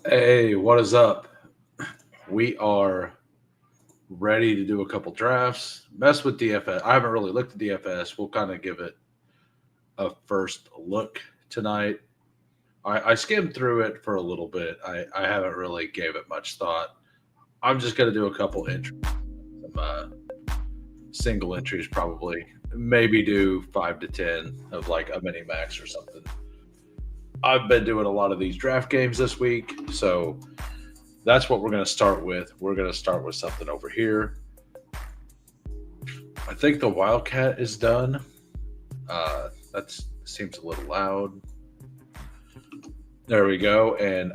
Hey, what is up? We are ready to do a couple drafts. Mess with DFS. I haven't really looked at DFS. We'll kind of give it a first look tonight. I skimmed through it for a little bit. I haven't really gave it much thought. I'm just going to do a couple entries, some single entries probably. Maybe do 5 to 10 of like a mini max or something. I've been doing a lot of these draft games this week, so that's what we're going to start with. We're going to start with something over here. I think the Wildcat is done. That seems a little loud. There we go. And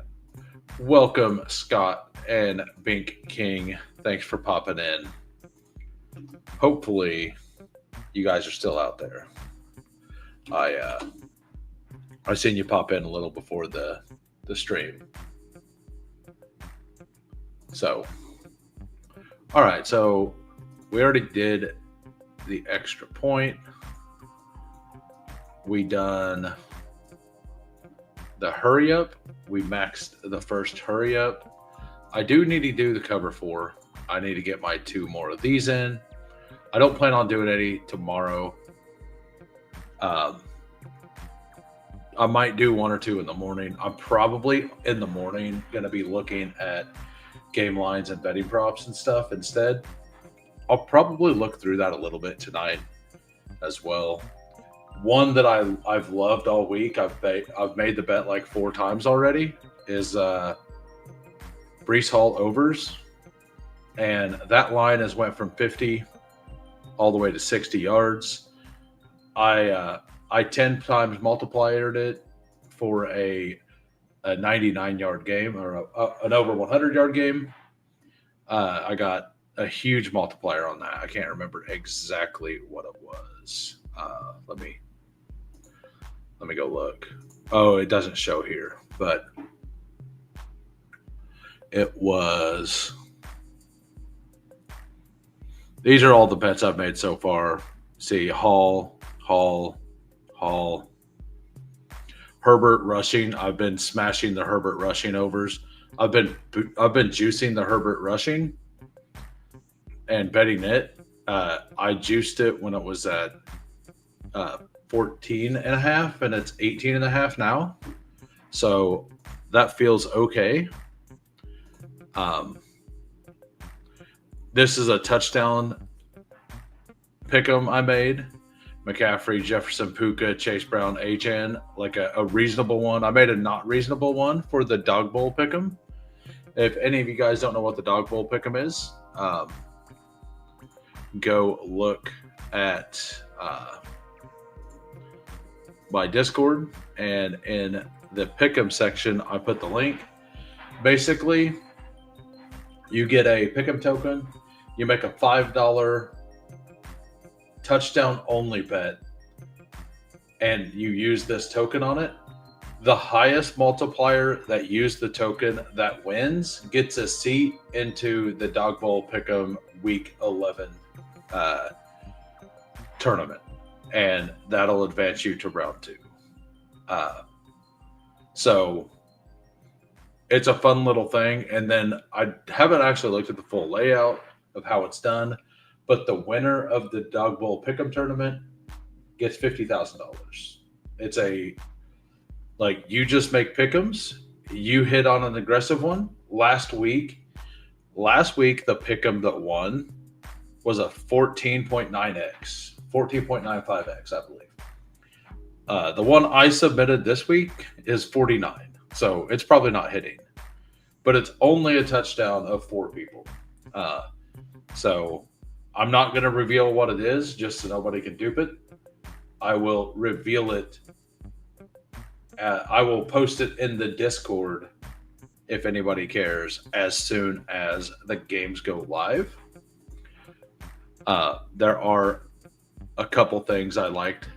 welcome, Scott and Bink King. Thanks for popping in. Hopefully, you guys are still out there. I seen you pop in a little before the stream. So, all right. So we already did the extra point. We done the hurry up. We maxed the first hurry up. I do need to do the cover 4. I need to get my 2 more of these in. I don't plan on doing any tomorrow. I might do 1 or 2 in the morning. I'm probably in the morning going to be looking at game lines and betting props and stuff instead. I'll probably look through that a little bit tonight as well. One that I've loved all week, I've made the bet like 4 times already, is Brees Hall overs. And that line has went from 50 all the way to 60 yards. I 10 times multiplied it for a 99-yard game or an over 100-yard game. I got a huge multiplier on that. I can't remember exactly what it was. Let me go look. Oh, it doesn't show here, but it was. These are all the bets I've made so far. See, Hall. Herbert rushing. I've been smashing the Herbert rushing overs. I've been juicing the Herbert rushing and betting it. I juiced it when it was at 14.5, and it's 18.5 now. So that feels okay. This is a touchdown pick'em I made. McCaffrey, Jefferson, Puka, Chase Brown, Achan, like a reasonable one. I made a not reasonable one for the Dog Bowl pick'em. If any of you guys don't know what the Dog Bowl pick'em is, go look at my Discord, and in the pick'em section, I put the link. Basically, you get a pick'em token. You make a $5 touchdown only bet, and you use this token on it. The highest multiplier that used the token that wins gets a seat into the Dog Bowl Pick'em Week 11 tournament, and that'll advance you to round 2. So it's a fun little thing. And then I haven't actually looked at the full layout of how it's done, but the winner of the Dog Bowl Pick'em tournament gets $50,000. It's you just make pick'ems. You hit on an aggressive one. Last week, the pick'em that won was a 14.9x, 14.95x, I believe. The one I submitted this week is 49, so it's probably not hitting, but it's only a touchdown of 4 people. So I'm not going to reveal what it is just so nobody can dupe it. I will reveal it. I will post it in the Discord if anybody cares as soon as the games go live. There are a couple things I liked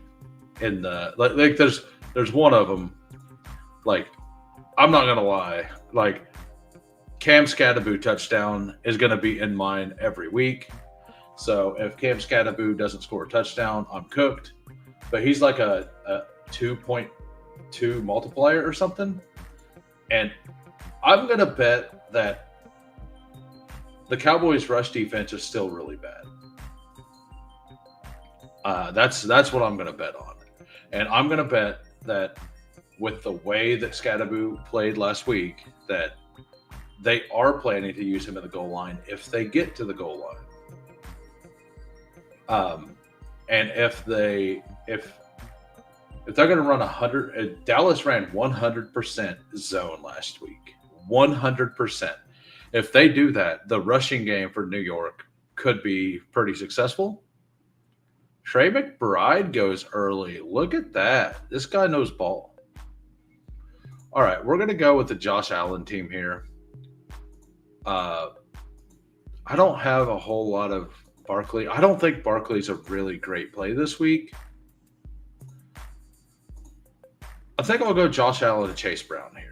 in the like. There's one of them. Like, I'm not gonna lie. Like, Cam Scattaboo touchdown is gonna be in mine every week. So if Cam Scattaboo doesn't score a touchdown, I'm cooked. But he's like a 2.2 multiplier or something. And I'm going to bet that the Cowboys' rush defense is still really bad. That's what I'm going to bet on. And I'm going to bet that with the way that Scadaboo played last week, that they are planning to use him at the goal line if they get to the goal line. And if they're going to run 100, Dallas ran 100% zone last week. 100%. If they do that, the rushing game for New York could be pretty successful. Trey McBride goes early. Look at that. This guy knows ball. All right, we're going to go with the Josh Allen team here. I don't have a whole lot of Barkley. I don't think Barkley's a really great play this week. I think I'll go Josh Allen and Chase Brown here.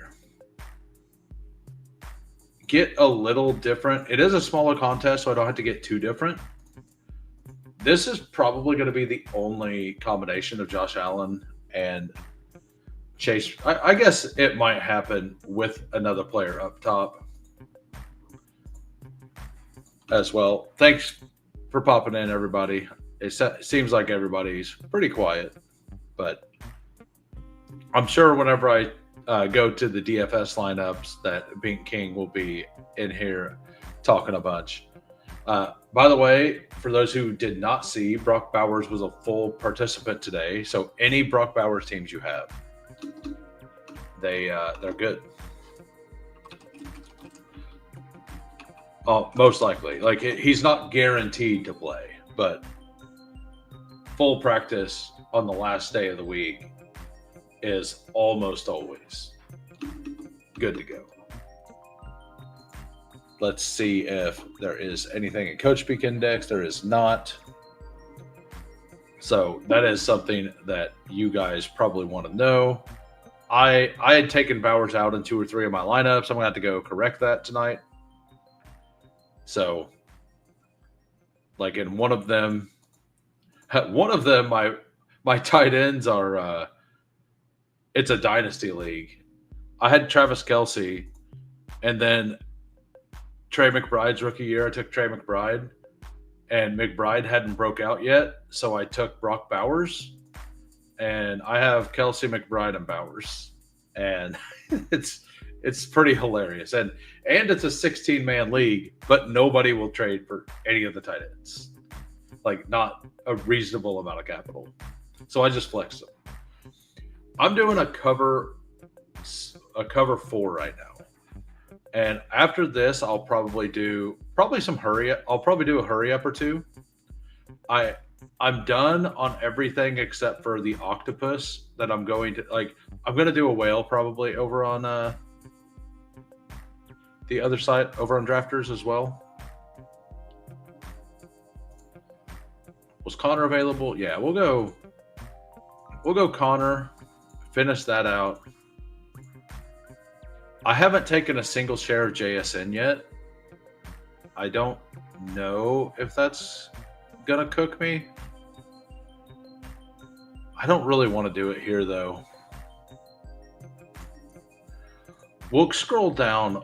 Get a little different. It is a smaller contest, so I don't have to get too different. This is probably going to be the only combination of Josh Allen and Chase. I guess it might happen with another player up top as well. Thanks for popping in, everybody. It seems like everybody's pretty quiet, but I'm sure whenever I go to the DFS lineups that Bink King will be in here talking a bunch. By the way, for those who did not see, Brock Bowers was a full participant today. So any Brock Bowers teams you have, they're good. Oh, most likely. Like he's not guaranteed to play, but full practice on the last day of the week is almost always good to go. Let's see if there is anything in Coach Speak Index. There is not. So that is something that you guys probably want to know. I had taken Bowers out in 2 or 3 of my lineups. I'm going to have to go correct that tonight. So, like in one of them, my tight ends are, it's a dynasty league. I had Travis Kelce, and then Trey McBride's rookie year, I took Trey McBride, and McBride hadn't broke out yet, so I took Brock Bowers, and I have Kelce, McBride, and Bowers, and it's pretty hilarious, and it's a 16-man league, but nobody will trade for any of the tight ends, like not a reasonable amount of capital, so I just flexed them. I'm doing a cover 4 right now. And after this, I'll probably do some hurry up. I'll probably do a hurry up or two. I'm done on everything except for the octopus that I'm going to I'm going to do a whale probably over on the other side over on Drafters as well. Was Connor available? Yeah, we'll go Connor. Finish that out. I haven't taken a single share of JSN yet. I don't know if that's going to cook me. I don't really want to do it here, though. We'll scroll down.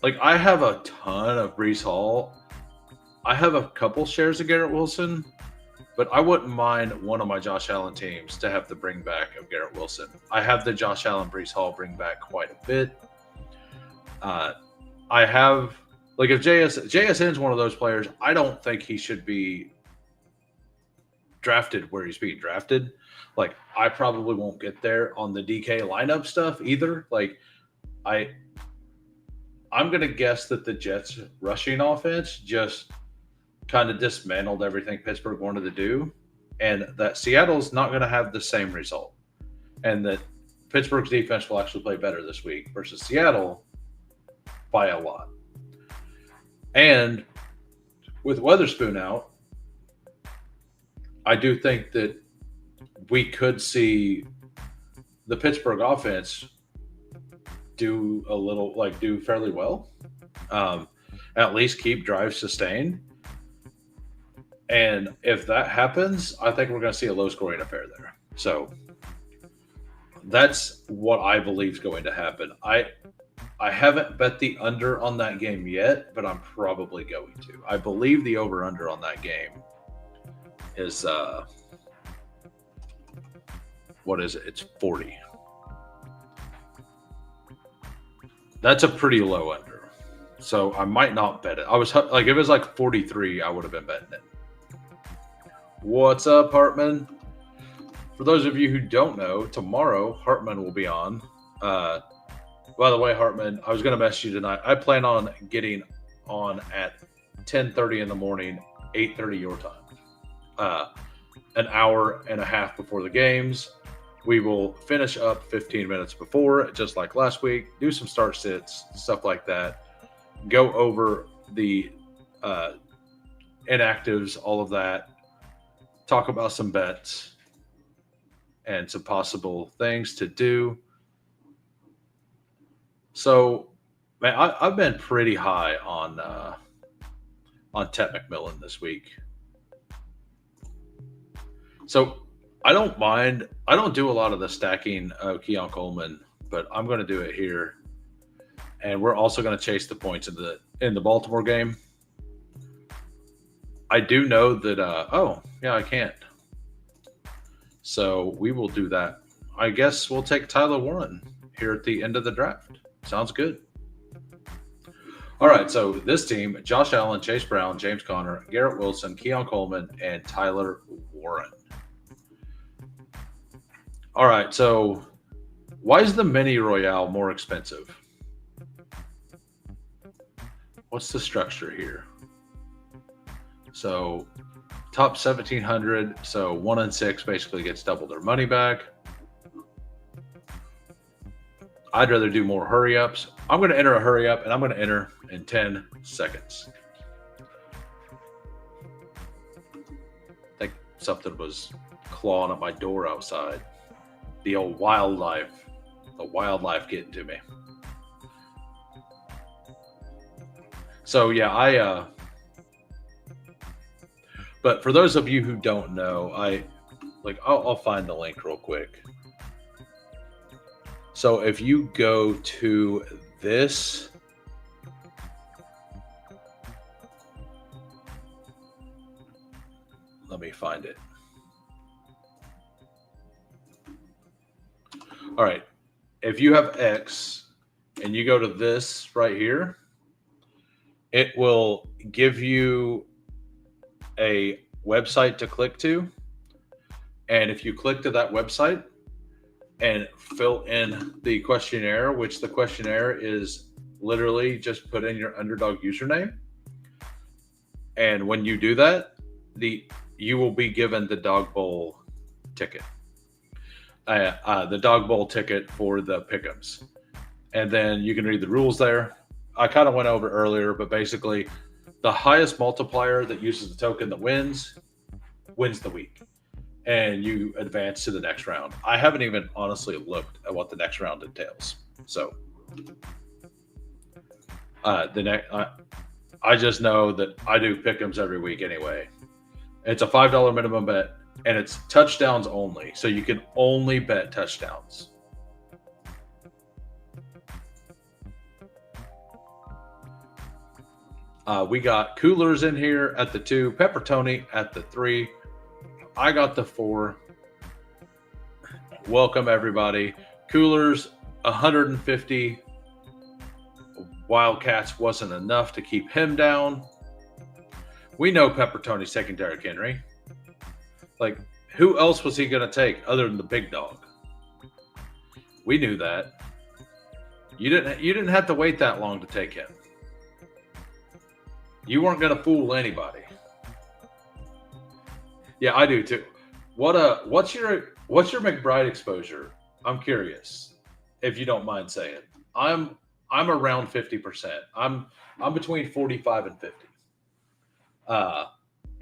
I have a ton of Breece Hall. I have a couple shares of Garrett Wilson, but I wouldn't mind one of my Josh Allen teams to have the bring back of Garrett Wilson. I have the Josh Allen Breece Hall bring back quite a bit. I have if JSN is one of those players, I don't think he should be drafted where he's being drafted. I probably won't get there on the DK lineup stuff either. I'm going to guess that the Jets rushing offense just kind of dismantled everything Pittsburgh wanted to do, and that Seattle's not going to have the same result, and that Pittsburgh's defense will actually play better this week versus Seattle by a lot. And with Weatherspoon out, I do think that we could see the Pittsburgh offense do fairly well. At least keep drives sustained. And if that happens, I think we're going to see a low-scoring affair there. So that's what I believe is going to happen. I haven't bet the under on that game yet, but I'm probably going to. I believe the over under on that game is what is it? It's 40. That's a pretty low under. So I might not bet it. I was like, if it was like 43, I would have been betting it. What's up, Hartman? For those of you who don't know, tomorrow Hartman will be on. By the way, Hartman, I was going to message you tonight. I plan on getting on at 10:30 in the morning, 8:30 your time. An hour and a half before the games. We will finish up 15 minutes before, just like last week. Do some start sits, stuff like that. Go over the inactives, all of that. Talk about some bets and some possible things to do. So, man, I've been pretty high on Ted McMillan this week. So I don't mind. I don't do a lot of the stacking of Keon Coleman, but I'm going to do it here. And we're also going to chase the points in the Baltimore game. I do know that. I can't. So we will do that. I guess we'll take Tyler Warren here at the end of the draft. Sounds good. All right, so this team, Josh Allen, Chase Brown, James Conner, Garrett Wilson, Keon Coleman, and Tyler Warren. All right, so why is the Mini Royale more expensive? What's the structure here? So top 1,700, so 1 and 6 basically gets double their money back. I'd rather do more hurry ups. I'm going to enter a hurry up, and I'm going to enter in 10 seconds. I think something was clawing at my door outside. The old wildlife. The wildlife getting to me. So, yeah, but for those of you who don't know, I'll find the link real quick. So if you go to this, let me find it. All right. If you have X and you go to this right here, it will give you a website to click to. And if you click to that website, and fill in the questionnaire, which the questionnaire is literally just put in your underdog username. And when you do that, you will be given the Dog Bowl ticket. The Dog Bowl ticket for the pick'ems. And then you can read the rules there. I kind of went over earlier, but basically the highest multiplier that uses the token that wins the week. And you advance to the next round. I haven't even honestly looked at what the next round entails. So I just know that I do pick'ems every week anyway. It's a $5 minimum bet, and it's touchdowns only. So you can only bet touchdowns. We got Coolers in here at the 2, Pepper Tony at the 3. I got the 4. Welcome, everybody. Coolers, 150. Wildcats wasn't enough to keep him down. We know Pepper Tony's taking Derrick Henry. Like, who else was he going to take other than the big dog? We knew that. You didn't have to wait that long to take him. You weren't going to fool anybody. Yeah, I do too. What's your McBride exposure? I'm curious, if you don't mind saying. I'm around 50%. I'm between 45 and 50.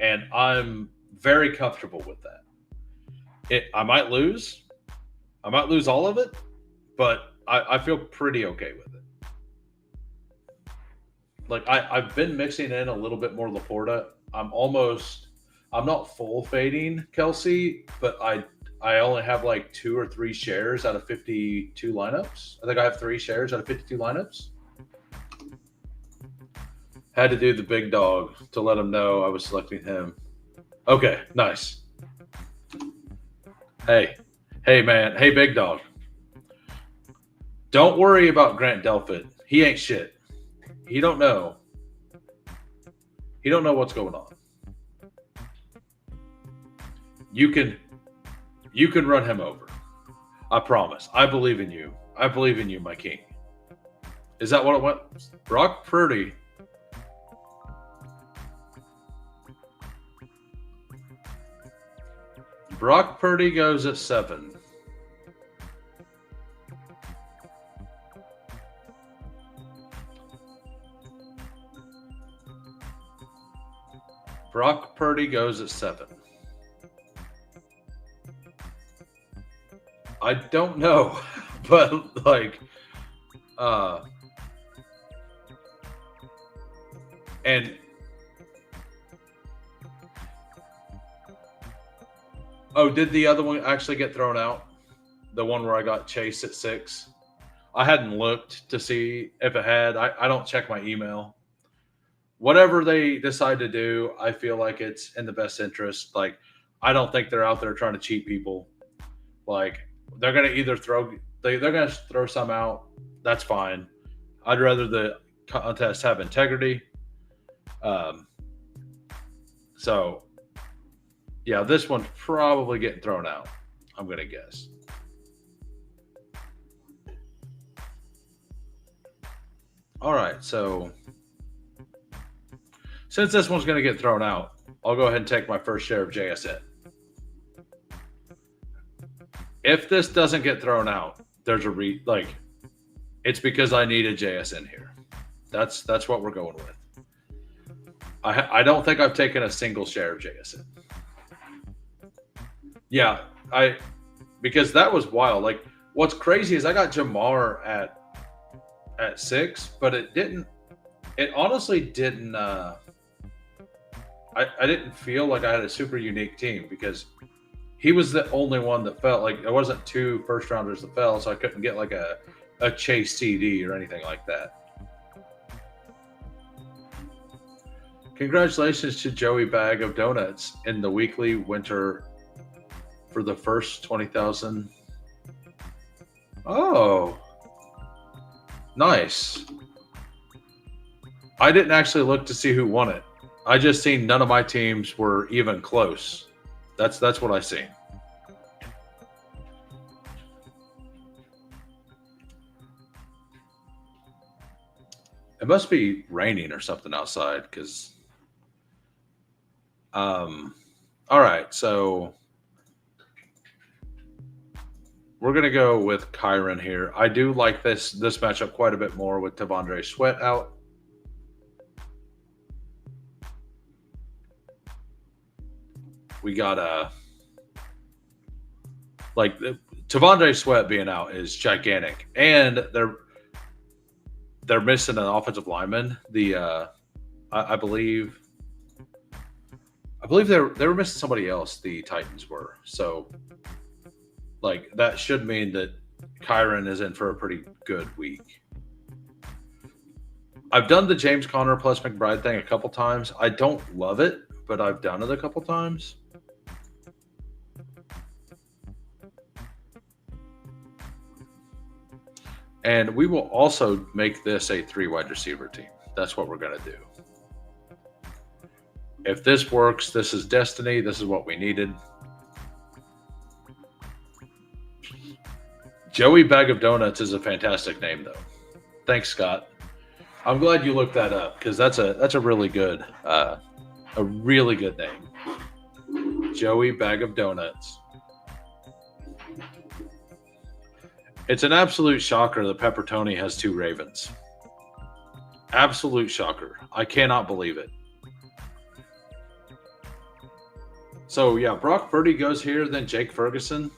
And I'm very comfortable with that. I might lose all of it, but I feel pretty okay with it. Like I've been mixing in a little bit more Laporta. I'm not full fading Kelsey, but I only have like 2 or 3 shares out of 52 lineups. I think I have 3 shares out of 52 lineups. Had to do the big dog to let him know I was selecting him. Okay, nice. Hey, hey, man. Hey, big dog. Don't worry about Grant Delpit. He ain't shit. He don't know. He don't know what's going on. You can run him over. I promise. I believe in you. I believe in you, my king. Is that what it went? Brock Purdy. Brock Purdy goes at 7. Brock Purdy goes at 7. I don't know, but like, and oh, did the other one actually get thrown out? The one where I got Chase at 6? I hadn't looked to see if it had. I don't check my email. Whatever they decide to do, I feel like it's in the best interest. Like, I don't think they're out there trying to cheat people. Like, they're going to either they're going to throw some out. That's fine. I'd rather the contest have integrity. So, yeah, this one's probably getting thrown out, I'm going to guess. All right, so since this one's going to get thrown out, I'll go ahead and take my first share of JSN. If this doesn't get thrown out, there's a it's because I need a JSN here. That's what we're going with. I don't think I've taken a single share of JSN. Yeah, because that was wild. Like, what's crazy is I got Jamar at 6, but it honestly didn't. I didn't feel like I had a super unique team because he was the only one that fell. Like, there wasn't 2 first rounders that fell, so I couldn't get like a Chase CD or anything like that. Congratulations to Joey Bag of Donuts in the weekly winter for the first 20,000. Oh, nice. I didn't actually look to see who won it. I just seen none of my teams were even close. That's what I seen. It must be raining or something outside because all right, so we're gonna go with Kyron here. I do like this matchup quite a bit more with Tavondre Sweat out. We got Tavondre Sweat being out is gigantic, and they're missing an offensive lineman. I believe they were missing somebody else. The Titans were, so like that should mean that Kyron is in for a pretty good week. I've done the James Conner plus McBride thing a couple times. I don't love it, but I've done it a couple times. And we will also make this a 3 wide receiver team. That's what we're going to do. If this works, this is destiny. This is what we needed. Joey Bag of Donuts is a fantastic name, though. Thanks, Scott. I'm glad you looked that up because that's a really good name. Joey Bag of Donuts. It's an absolute shocker that Pepper Tony has 2 Ravens. Absolute shocker. I cannot believe it. So, yeah, Brock Purdy goes here, then Jake Ferguson.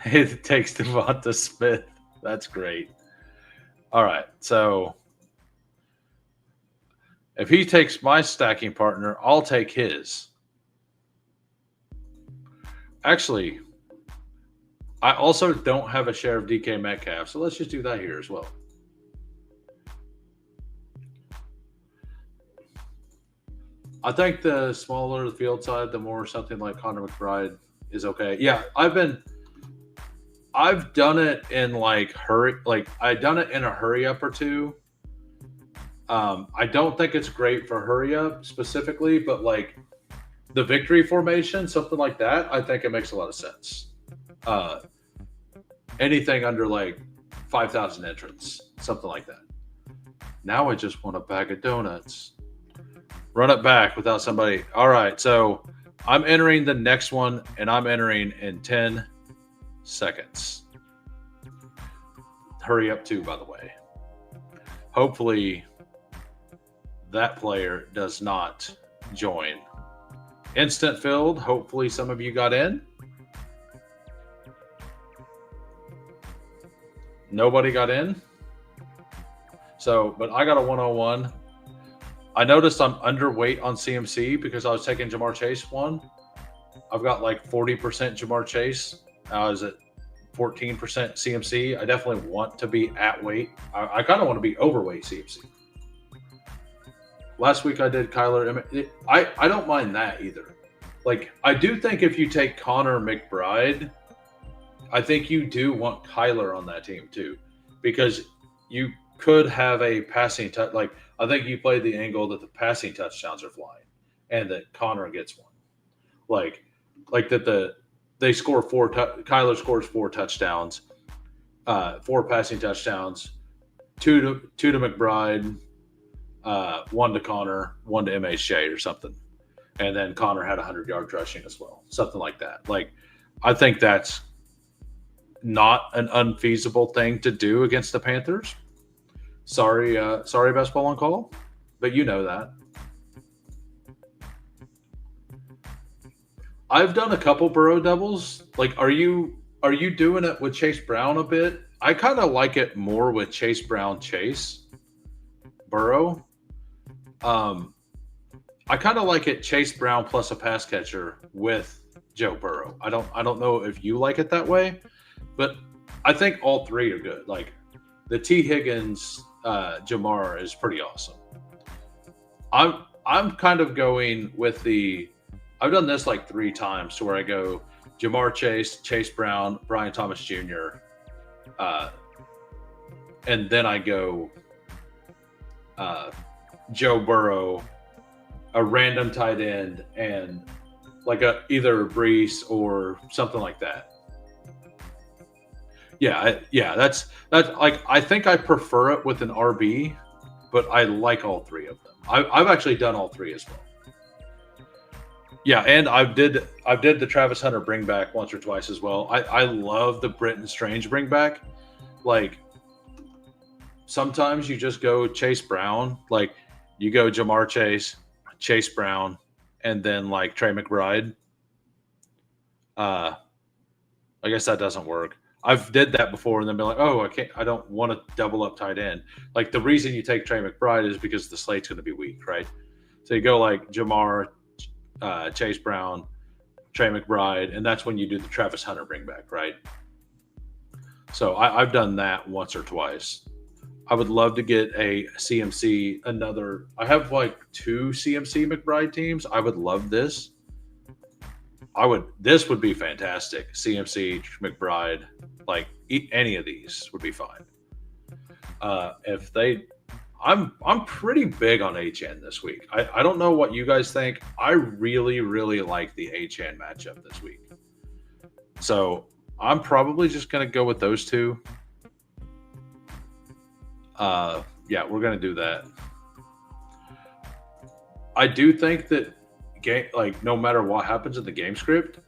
It takes Devonta Smith. That's great. All right, so If he takes my stacking partner, I'll take his. Actually, I also don't have a share of DK Metcalf, so let's just do that here as well. I think the smaller the field side, the more something like Connor McBride is okay. Yeah, I've done it in like hurry, like I've done it in a hurry up or two. I don't think it's great for hurry up specifically, but like the victory formation, something like that, I think it makes a lot of sense. Uh, Anything under like 5,000 entrants, something like that. Now I just want a bag of donuts. Run it back without somebody. All right, so I'm entering the next one, and I'm entering in 10 seconds. Hurry up, too, by the way. Hopefully, that player does not join. Instant filled. Hopefully, some of you got in. Nobody got in. So, but I got a 101. I noticed I'm underweight on CMC because I was taking Jamar Chase one. I've got like 40% Jamar Chase. I was at 14% CMC. I definitely want to be at weight. I kind of want to be overweight CMC. Last week I did Kyler. I don't mind that either. Like, I do think if you take Connor McBride, I think you do want Kyler on that team too, because you could have a passing touch. Like, I think you played the angle that the passing touchdowns are flying and that Connor gets one. Like that they score Kyler scores 4 touchdowns, 4 passing touchdowns, two to McBride, 1 to Connor, 1 to MHJ or something. And then Connor had 100 yards rushing as well. Something like that. Like, I think that's not an unfeasible thing to do against the Panthers. Sorry, Bestball on call, but you know that. I've done a couple Burrow doubles. Like, are you doing it with Chase Brown a bit? I kind of like it more with Chase Brown, Burrow. I kind of like it Chase Brown plus a pass catcher with Joe Burrow. I don't know if you like it that way, but I think all three are good. Like, the T. Higgins Jamar is pretty awesome. I'm kind of going with I've done this like 3 times to where I go Jamar Chase Brown, Brian Thomas Jr., and then I go Joe Burrow, a random tight end, and like either Brees or something like that. Yeah, that's like, I think I prefer it with an RB, but I like all 3 of them. I've actually done all 3 as well. Yeah, and I did the Travis Hunter bring back once or twice as well. I love the Britton Strange bring back. Like, sometimes you just go Chase Brown, like you go Jamar Chase Brown, and then like Trey McBride. I guess that doesn't work. I've did that before and then been like, oh, I don't want to double up tight end. Like, the reason you take Trey McBride is because the slate's going to be weak, right? So you go like Jamar, Chase Brown, Trey McBride, and that's when you do the Travis Hunter bring back, right? So I've done that once or twice. I would love to get a CMC, I have like 2 CMC McBride teams. I would love this. This would be fantastic. CMC, McBride, like any of these would be fine. I'm pretty big on HN this week. I don't know what you guys think. I really, really like the HN matchup this week. So I'm probably just going to go with those 2. Yeah, we're going to do that. I do think that no matter what happens in the game script,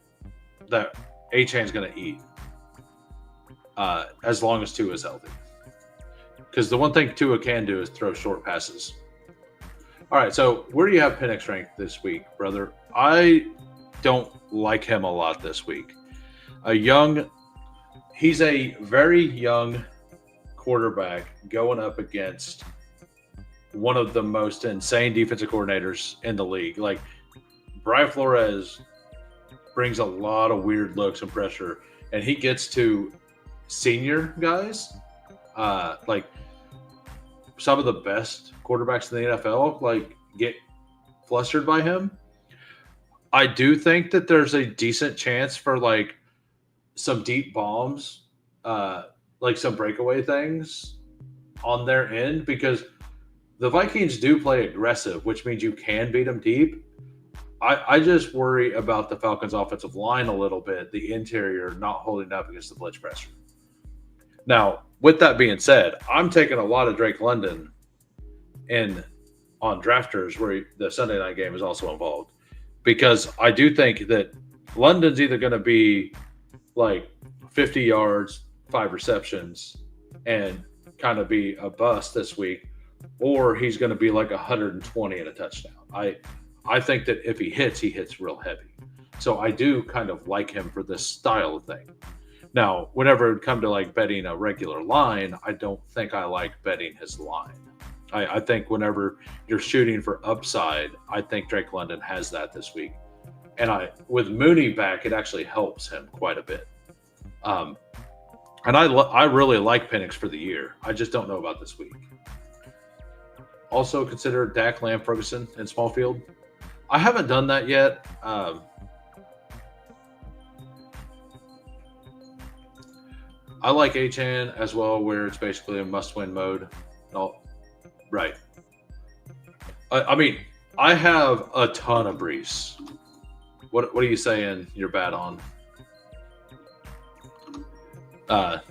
that HN's going to eat as long as Tua is healthy. Because the one thing Tua can do is throw short passes. All right, so where do you have Penix ranked this week, brother? I don't like him a lot this week. He's a very young quarterback going up against one of the most insane defensive coordinators in the league. Like Brian Flores brings a lot of weird looks and pressure, and he gets to senior guys, like some of the best quarterbacks in the NFL, like get flustered by him. I do think that there's a decent chance for like some deep bombs, like some breakaway things on their end because the Vikings do play aggressive, which means you can beat them deep. I just worry about the Falcons' offensive line a little bit, the interior not holding up against the blitz pressure. Now, with that being said, I'm taking a lot of Drake London in on drafters where the Sunday night game is also involved because I do think that London's either going to be like 50 yards, 5 receptions, and kind of be a bust this week, or he's going to be like 120 and a touchdown. I think that if he hits real heavy. So I do kind of like him for this style of thing. Now, whenever it come to like betting a regular line, I don't think I like betting his line. I think whenever you're shooting for upside, I think Drake London has that this week. And with Mooney back, it actually helps him quite a bit. And I really like Penix for the year. I just don't know about this week. Also consider Dak Lamb Ferguson in small field. I haven't done that yet. I like Achane as well, where it's basically a must-win mode. No, right. I mean, I have a ton of Brees. What are you saying you're bad on? I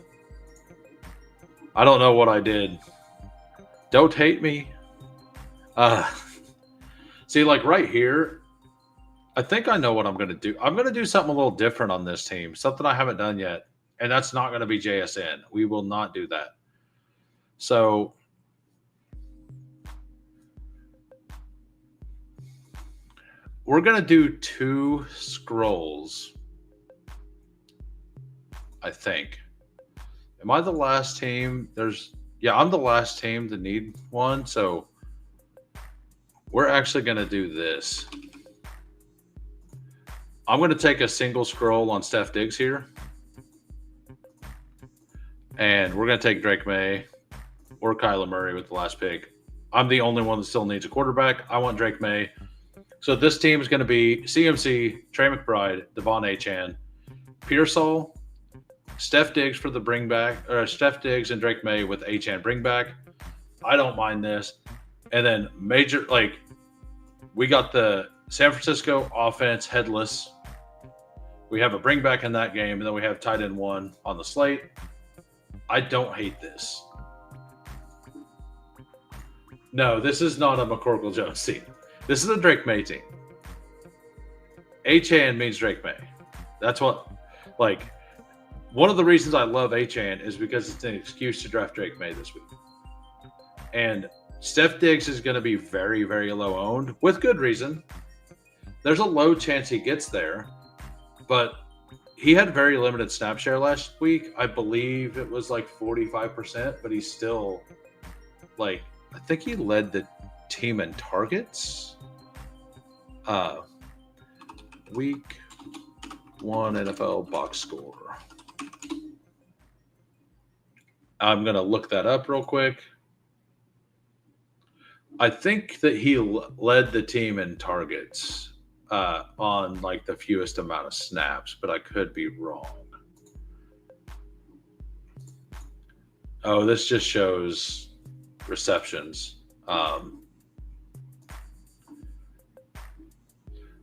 don't know what I did. Don't hate me. See, like right here, I think I know what I'm going to do. I'm going to do something a little different on this team, something I haven't done yet, and that's not going to be JSN. We will not do that. So we're going to do 2 scrolls, I think. Am I the last team? I'm the last team to need one, so we're actually going to do this. I'm going to take a single scroll on Steph Diggs here. And we're going to take Drake May or Kyler Murray with the last pick. I'm the only one that still needs a quarterback. I want Drake May. So this team is going to be CMC, Trey McBride, Devon Achane, Pearsall, Steph Diggs for the bring back, or Steph Diggs and Drake May with Achane bring back. I don't mind this. And then we got the San Francisco offense headless. We have a bring back in that game, and then we have tight end 1 on the slate. I don't hate this. No, this is not a McCorkle Jones team. This is a Drake May team. Achane means Drake May. That's what, one of the reasons I love Achane is because it's an excuse to draft Drake May this week. And Steph Diggs is going to be very, very low owned with good reason. There's a low chance he gets there, but he had very limited snap share last week. I believe it was like 45%, but he's still I think he led the team in targets. Week 1 NFL box score. I'm going to look that up real quick. I think that he led the team in targets on the fewest amount of snaps, but I could be wrong. Oh, this just shows receptions.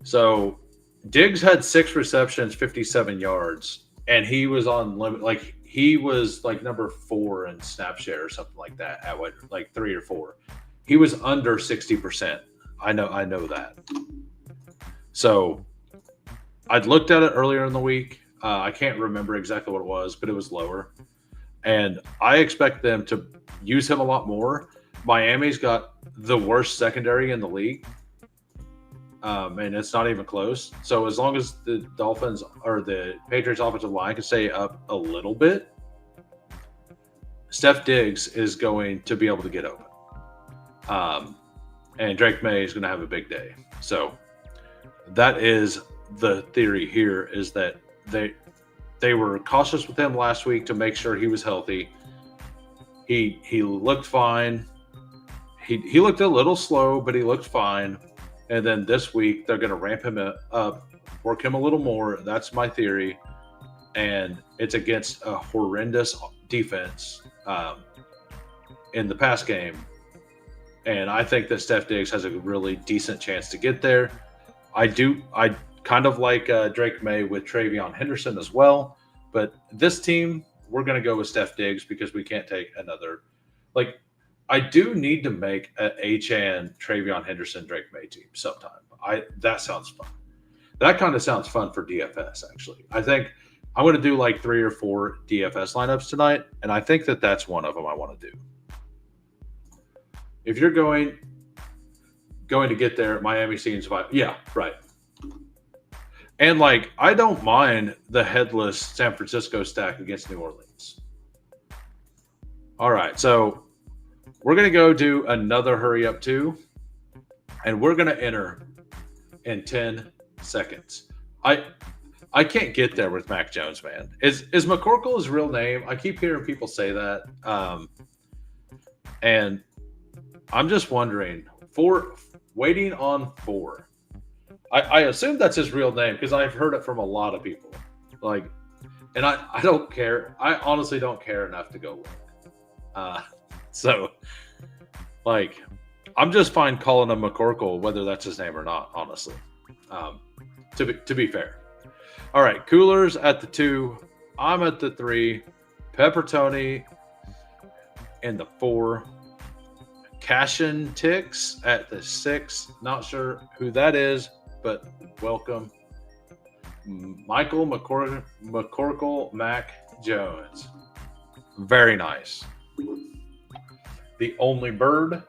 So Diggs had 6 receptions, 57 yards, and he was on limit. He was number 4 in snap share or something like that at 3 or 4. He was under 60%. I know that. So I'd looked at it earlier in the week. I can't remember exactly what it was, but it was lower. And I expect them to use him a lot more. Miami's got the worst secondary in the league. And it's not even close. So as long as the Dolphins or the Patriots offensive line can stay up a little bit, Steph Diggs is going to be able to get open. And Drake May is going to have a big day. So that is the theory here, is that they were cautious with him last week to make sure he was healthy. He looked fine. He looked a little slow, but he looked fine. And then this week they're going to ramp him up, work him a little more. That's my theory. And it's against a horrendous defense in the pass game. And I think that Steph Diggs has a really decent chance to get there. I kind of like Drake May with Travion Henderson as well. But this team, we're going to go with Steph Diggs because we can't take another. Like, I do need to make an Achane, Travion Henderson, Drake May team sometime. That sounds fun. That kind of sounds fun for DFS, actually. I think I'm going to do like 3 or 4 DFS lineups tonight, and I think that that's one of them I want to do. If you're going to get there, Miami seems fine. Yeah, right. And like, I don't mind the headless San Francisco stack against New Orleans. All right, so we're going to go do another hurry up 2, and we're going to enter in 10 seconds. I can't get there with Mac Jones, man. Is McCorkle his real name? I keep hearing people say that. And I'm just wondering, waiting on 4. I assume that's his real name because I've heard it from a lot of people. Like, and I don't care. I honestly don't care enough to go look. So, like, I'm just fine calling him McCorkle, whether that's his name or not, honestly. To be fair. All right, Coolers at the 2. I'm at the 3. Pepper Tony in the 4. Cashin Tix at the 6. Not sure who that is, but welcome. Michael McCorkle Mac Jones. Very nice. The only bird.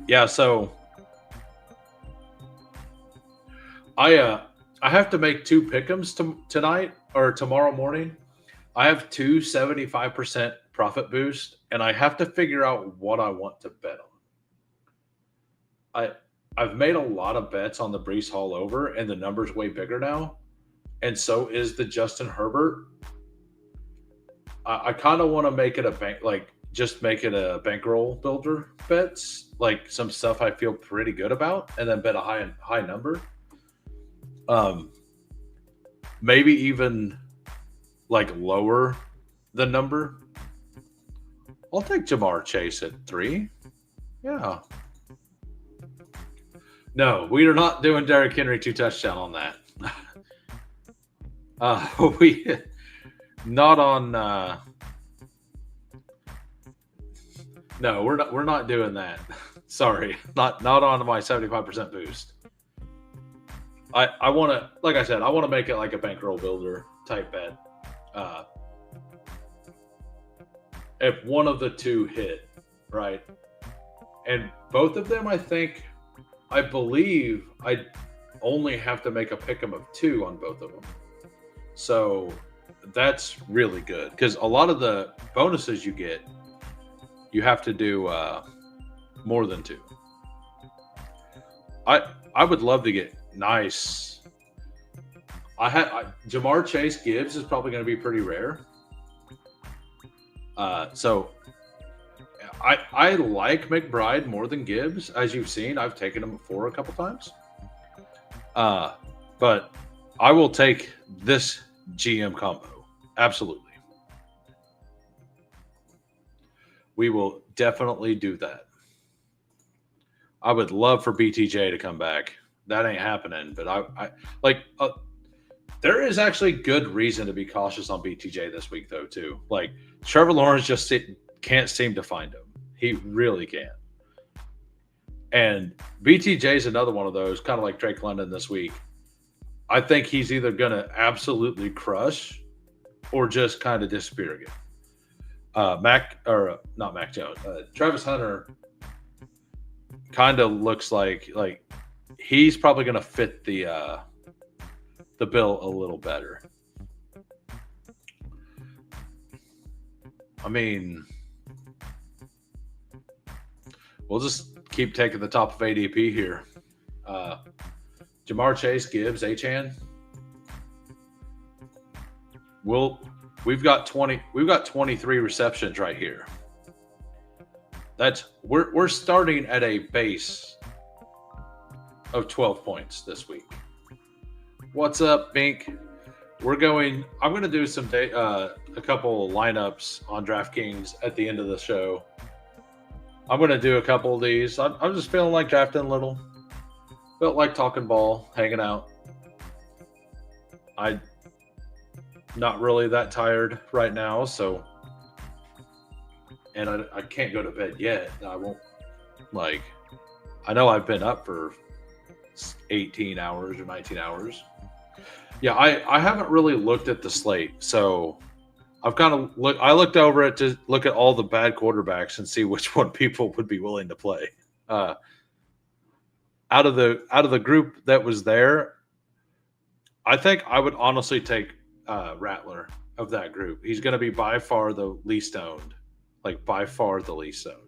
Yeah, so I have to make 2 pick'ems tonight or tomorrow morning. I have 2 75% profit boost, and I have to figure out what I want to bet on. I've made a lot of bets on the Breece Hall over, and the number's way bigger now, and so is the Justin Herbert. I kind of want to make it just make it a bankroll builder bets, like some stuff I feel pretty good about, and then bet a high number. Maybe even like lower the number. I'll take Jamar Chase at 3. Yeah. No, we are not doing Derrick Henry 2 touchdown on that. We not on. No, we're not doing that. Sorry, not on my 75% boost. I want to, like I said, I want to make it like a bankroll builder type bet. If one of the 2 hit, right, and both of them, I believe I only have to make a pick'em of 2 on both of them. So that's really good because a lot of the bonuses you get, you have to do more than 2. I would love to get nice. Jamar Chase Gibbs is probably going to be pretty rare. So I like McBride more than Gibbs, as you've seen. I've taken him before a couple times. But I will take this GM combo. Absolutely. We will definitely do that. I would love for BTJ to come back. That ain't happening, but there is actually good reason to be cautious on BTJ this week, though, too. Like, Trevor Lawrence just can't seem to find him. He really can't. And BTJ is another one of those, kind of like Drake London this week. I think he's either going to absolutely crush or just kind of disappear again. Not Mac Jones. Travis Hunter kind of looks like he's probably going to fit the bill a little better. I mean, we'll just keep taking the top of ADP here. Uh, Jamar Chase, Gibbs, Achan. We've got 20. We've got 23 receptions right here. We're starting at a base of 12 points this week. What's up, Bink? I'm going to do a couple lineups on DraftKings at the end of the show. I'm going to do a couple of these. I'm just feeling like drafting a little. Felt like talking ball, hanging out. I'm not really that tired right now, so. And I can't go to bed yet. I won't, I know I've been up for 18 hours or 19 hours. Yeah, I haven't really looked at the slate, so I've kind of I looked over it to look at all the bad quarterbacks and see which one people would be willing to play. Out of the group that was there, I think I would honestly take Rattler of that group. He's going to be by far the least owned, by far the least owned.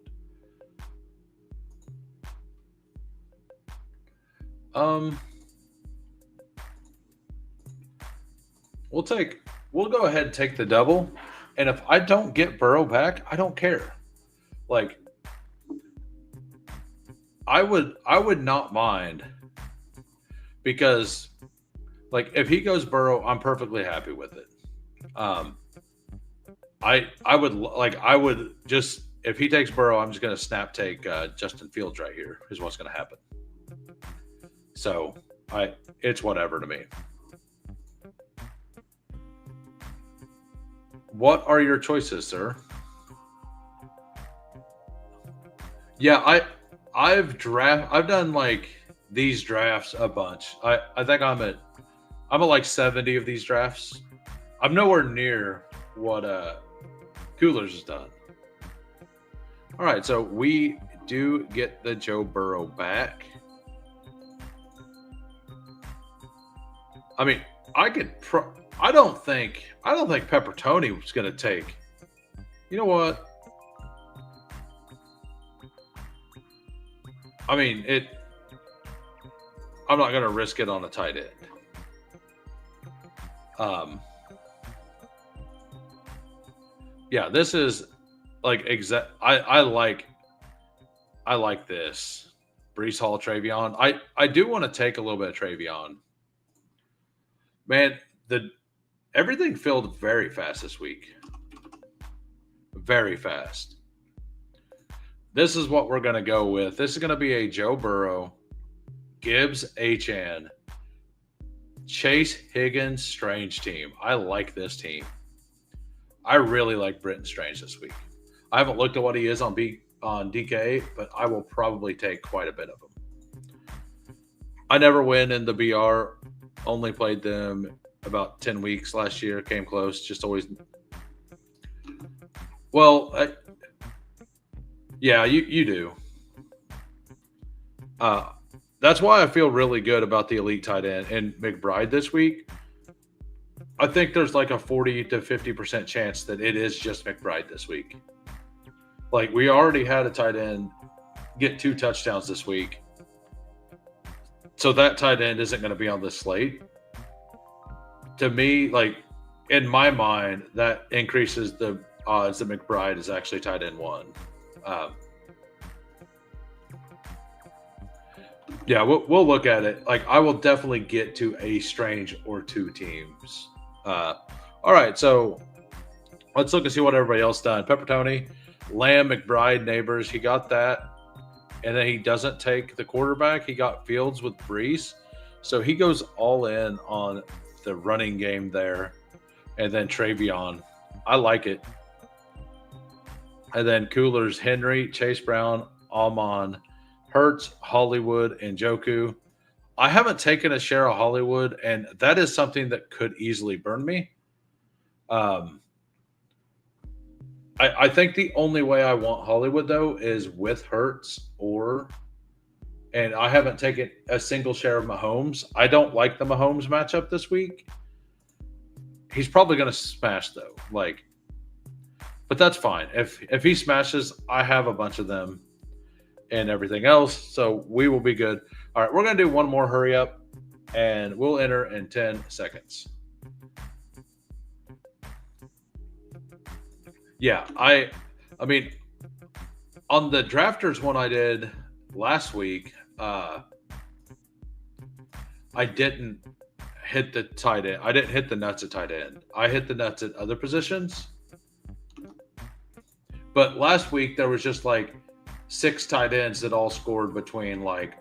We'll go ahead and take the double, and if I don't get Burrow back, I don't care. I would not mind, because if he goes Burrow, I'm perfectly happy with it. I would just, if he takes Burrow, I'm just going to snap take Justin Fields right here is what's going to happen. So it's whatever to me. What are your choices, sir? Yeah, I've done these drafts a bunch. I think I'm at 70 of these drafts. I'm nowhere near what Coolers has done. All right, so we do get the Joe Burrow back. I mean, I don't think Pepper Tony was going to take. You know what? I mean, I'm not going to risk it on a tight end. Yeah, this is I like this. Breece Hall, Travion. I do want to take a little bit of Travion. Man, everything filled very fast this week. Very fast. This is what we're going to go with. This is going to be a Joe Burrow, Gibbs, Achan, Chase, Higgins, Strange team. I like this team. I really like Britton Strange this week. I haven't looked at what he is on DK, but I will probably take quite a bit of him. I never win in the BR. Only played them about 10 weeks last year. Came close. Just always. Well, yeah, you do. That's why I feel really good about the elite tight end and McBride this week. I think there's a 40 to 50% chance that it is just McBride this week. We already had a tight end get 2 touchdowns this week. So that tight end isn't going to be on this slate. To me, in my mind, that increases the odds that McBride is actually tight end 1. Yeah, we'll look at it. I will definitely get to a Strange or 2 teams. All right, so let's look and see what everybody else done. Pepper Tony, Lamb, McBride, Neighbors, he got that. And then he doesn't take the quarterback. He got Fields with Breece. So he goes all in on the running game there. And then Travion. I like it. And then Coolers, Henry, Chase Brown, Almon, Hurts, Hollywood, and Njoku. I haven't taken a share of Hollywood, and that is something that could easily burn me. I think the only way I want Hollywood, though, is with Hurts and I haven't taken a single share of Mahomes. I don't like the Mahomes matchup this week. He's probably going to smash, though. But that's fine. If he smashes, I have a bunch of them and everything else, so we will be good. All right, we're gonna do one more hurry up, and we'll enter in 10 seconds. Yeah, I mean, on the drafters one I did last week, I didn't hit the tight end. I didn't hit the nuts at tight end. I hit the nuts at other positions. But last week there was just like 6 tight ends that all scored between like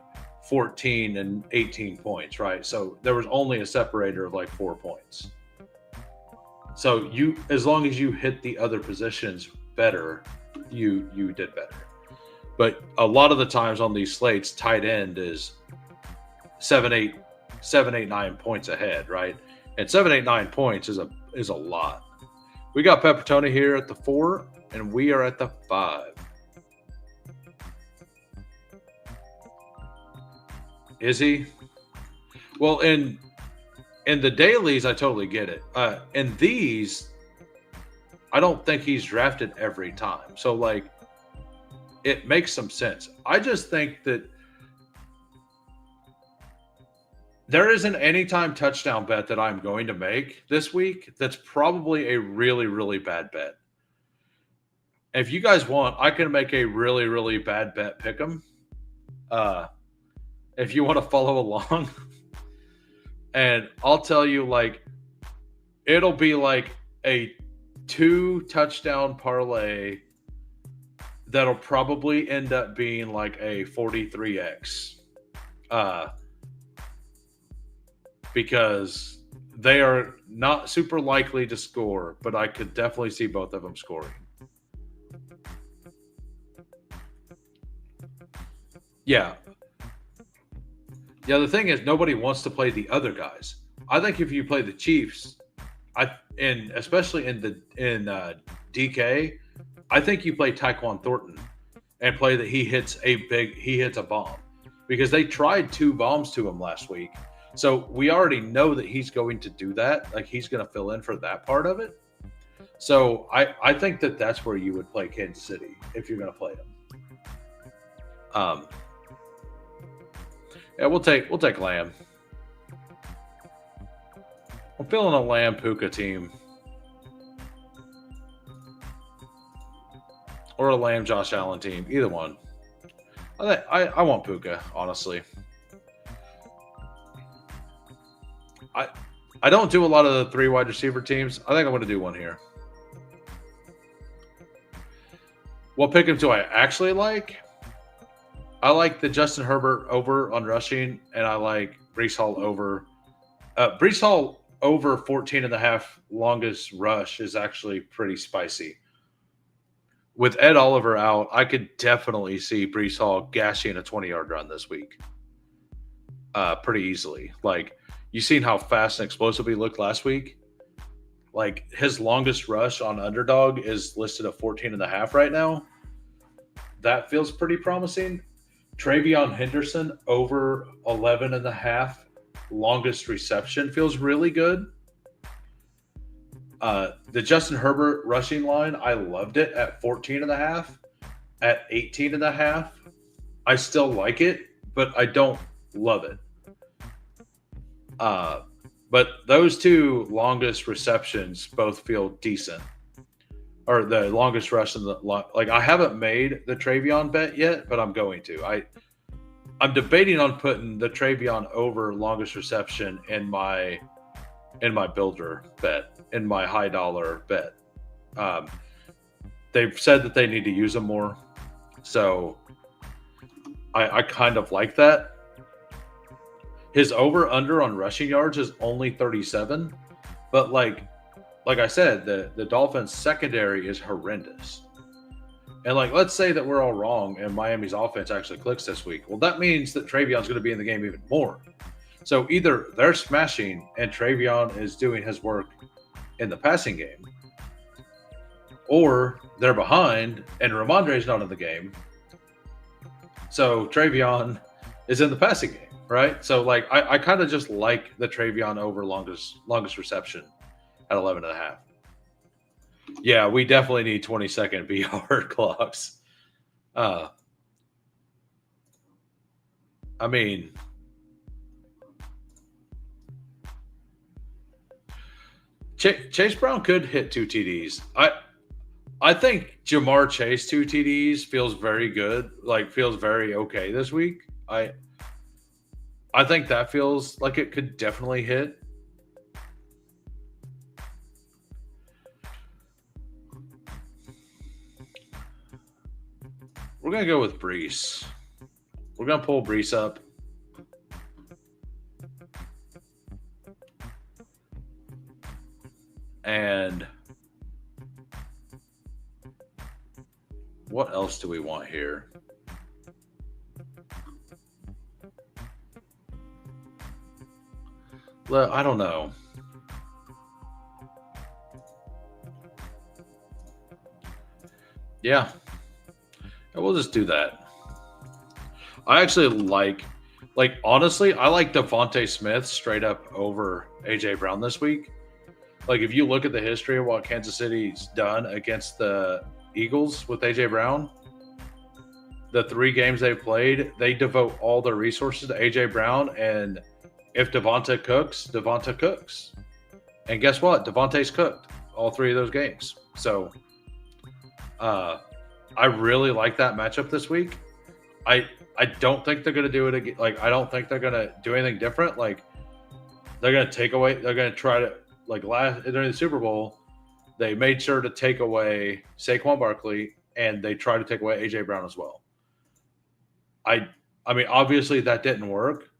14 and 18 points, right? So there was only a separator of like 4 points. So you, as long as you hit the other positions better, you did better. But a lot of the times on these slates, tight end is 7, 8, 9 points ahead, right? And 7, 8, 9 points is a lot. We got Peppertoni here at the 4, and we are at the 5. Is he? Well, in the dailies, I totally get it. In these, I don't think he's drafted every time. So, like, it makes some sense. I just think that there isn't any time touchdown bet that I'm going to make this week that's probably a really, really bad bet. If you guys want, I can make a really, really bad bet pick 'em. If you want to follow along. And I'll tell you, like, it'll be like a 2 touchdown parlay that'll probably end up being like a 43x. Because they are not super likely to score, but I could definitely see both of them scoring. Yeah. Yeah, the thing is, nobody wants to play the other guys. I think if you play the Chiefs, and especially in DK, I think you play Tyquan Thornton and play that he hits a bomb, because they tried 2 bombs to him last week. So we already know that he's going to do that. Like, he's going to fill in for that part of it. So I think that that's where you would play Kansas City if you're going to play them. Yeah, we'll take Lamb. I'm feeling a Lamb Puka team, or a Lamb Josh Allen team. Either one. I want Puka, honestly. I don't do a lot of the 3 wide receiver teams. I think I'm going to do one here. What pick 'em do I actually like? I like the Justin Herbert over on rushing, and I like Breece Hall over. Breece Hall over 14.5 longest rush is actually pretty spicy. With Ed Oliver out, I could definitely see Breece Hall gashing a 20-yard run this week. Pretty easily. Like, you seen how fast and explosive he looked last week? Like, his longest rush on Underdog is listed at 14.5 right now. That feels pretty promising. Travion Henderson over 11.5 longest reception feels really good. The Justin Herbert rushing line, I loved it at 14.5. At 18.5, I still like it, but I don't love it. But those 2 longest receptions both feel decent. Or the longest rush in the like. I haven't made the Travion bet yet, but I'm going to. I'm debating on putting the Travion over longest reception in my builder bet, in my high dollar bet. They've said that they need to use them more, so I kind of like that. His over under on rushing yards is only 37, but like I said, the Dolphins secondary is horrendous. And like, let's say that we're all wrong and Miami's offense actually clicks this week. Well, that means that Travion's going to be in the game even more. So either they're smashing and Travion is doing his work in the passing game, or they're behind and Ramondre's not in the game. So Travion is in the passing game, right? So like, I kind of just like the Travion over longest reception at 11.5. Yeah, we definitely need 20-second VR clocks. I mean, Chase Brown could hit 2 TDs. I think Jamar Chase 2 TDs feels very good. Like feels very okay this week. I think that feels like it could definitely hit. We're gonna go with Brees. We're gonna pull Brees up. And what else do we want here? I don't know. Yeah, we'll just do that. I actually like honestly, I like Devontae Smith straight up over AJ Brown this week. Like if you look at the history of what Kansas City's done against the Eagles with AJ Brown, the 3 games they played, they devote all their resources to AJ Brown, and if Devonta cooks. And guess what? Devontae's cooked all 3 of those games. So I really like that matchup this week. I don't think they're going to do it again. Like I don't think they're going to do anything different. Like they're going to take away. They're going to try to during the Super Bowl, they made sure to take away Saquon Barkley, and they tried to take away AJ Brown as well. I mean, obviously that didn't work,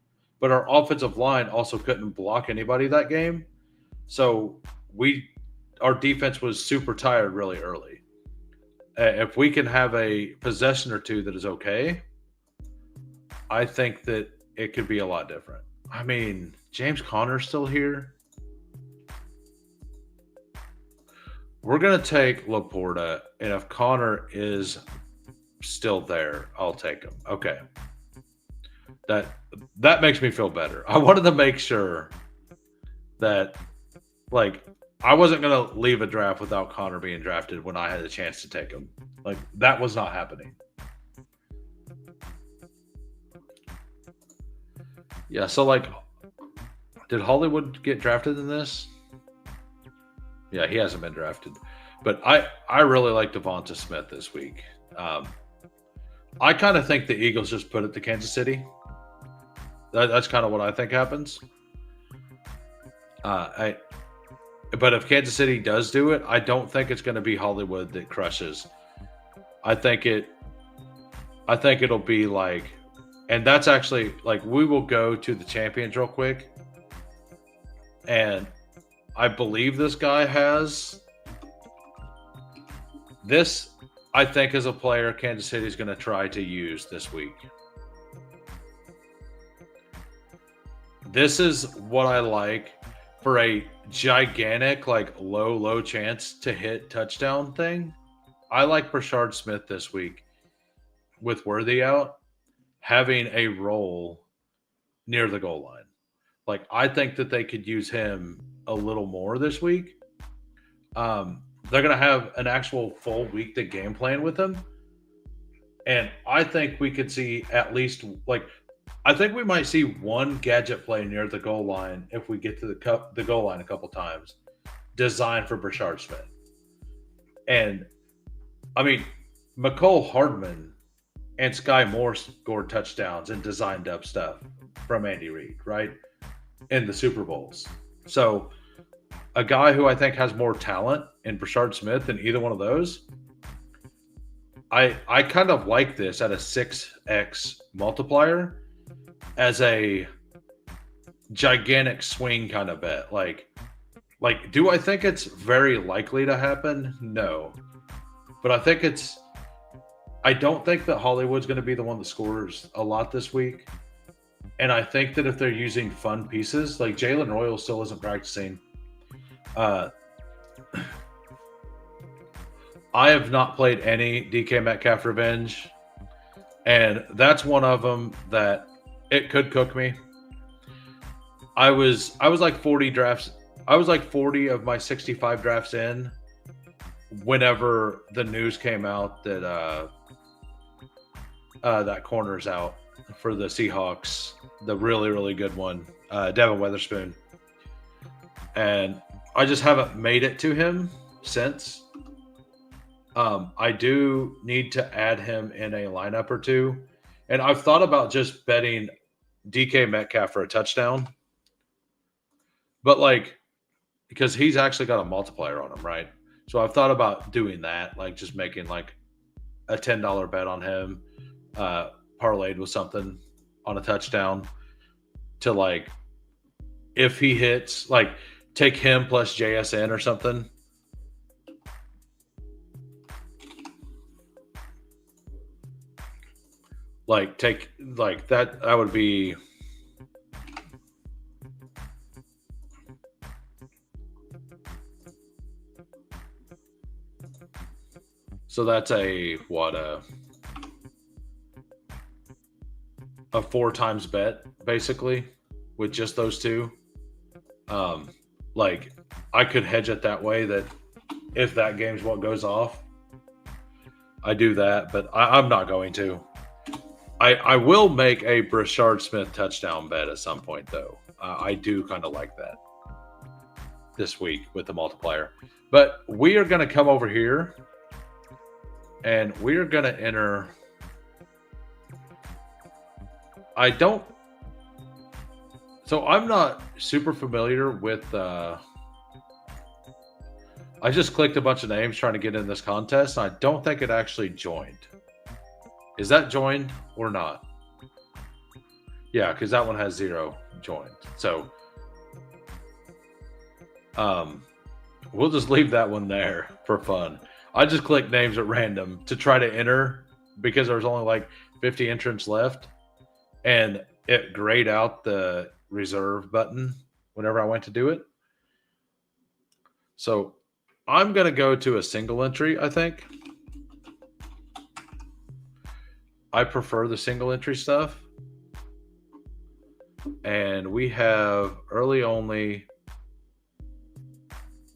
but our offensive line also couldn't block anybody that game. So our defense was super tired really early. If we can have a possession or two that is okay, I think that it could be a lot different. I mean, James Conner's still here. We're going to take Laporta, and if Connor is still there, I'll take him. Okay. That makes me feel better. I wanted to make sure that, like, I wasn't going to leave a draft without Connor being drafted when I had a chance to take him. Like, that was not happening. Yeah, so, like, did Hollywood get drafted in this? Yeah, he hasn't been drafted. But I really like Devonta Smith this week. I kind of think the Eagles just put it to Kansas City. That's kind of what I think happens. But if Kansas City does do it, I don't think it's going to be Hollywood that crushes. I think it'll be like, and that's actually like we will go to the champions real quick, and I believe this guy has this. I think as a player, Kansas City is going to try to use this week. This is what I like for a gigantic, like low chance to hit touchdown thing. I like Brashard Smith this week with Worthy out, having a role near the goal line. Like I think that they could use him a little more this week. They're going to have an actual full week to game plan with him. And I think we could see at least I think we might see one gadget play near the goal line if we get to the goal line a couple times, designed for Brashard Smith. And I mean, McCole Hardman and Sky Moore scored touchdowns and designed up stuff from Andy Reid, right? In the Super Bowls. So a guy who I think has more talent in Brashard Smith than either one of those, I kind of like this at a 6x multiplier as a gigantic swing kind of bet. Like, do I think it's very likely to happen? No. But I don't think that Hollywood's going to be the one that scores a lot this week. And I think that if they're using fun pieces, like Jalen Royal still isn't practicing. I have not played any DK Metcalf Revenge, and that's one of them that it could cook me. I was like 40 drafts. I was like 40 of my 65 drafts in, whenever the news came out that that corner's out for the Seahawks, the really, really good one, Devin Witherspoon. And I just haven't made it to him since. I do need to add him in a lineup or two. And I've thought about just betting DK Metcalf for a touchdown. But like, because he's actually got a multiplier on him, right? So I've thought about doing that, like just making like a $10 bet on him, parlayed with something on a touchdown to like, if he hits, like take him plus JSN or something. Like take like that would be so that's a what a 4 times bet basically with just those two. Like I could hedge it that way that if that game's what goes off, I do that, but I'm not going to. I will make a Brashard Smith touchdown bet at some point, though. I do kind of like that this week with the multiplier. But we are going to come over here, and we are going to enter. So I'm not super familiar with. I just clicked a bunch of names trying to get in this contest, and I don't think it actually joined. Is that joined or not? Yeah, because that one has 0 joined. So we'll just leave that one there for fun. I just clicked names at random to try to enter because there's only like 50 entrants left. And it grayed out the reserve button whenever I went to do it. So I'm going to go to a single entry, I think. I prefer the single entry stuff. And we have early only.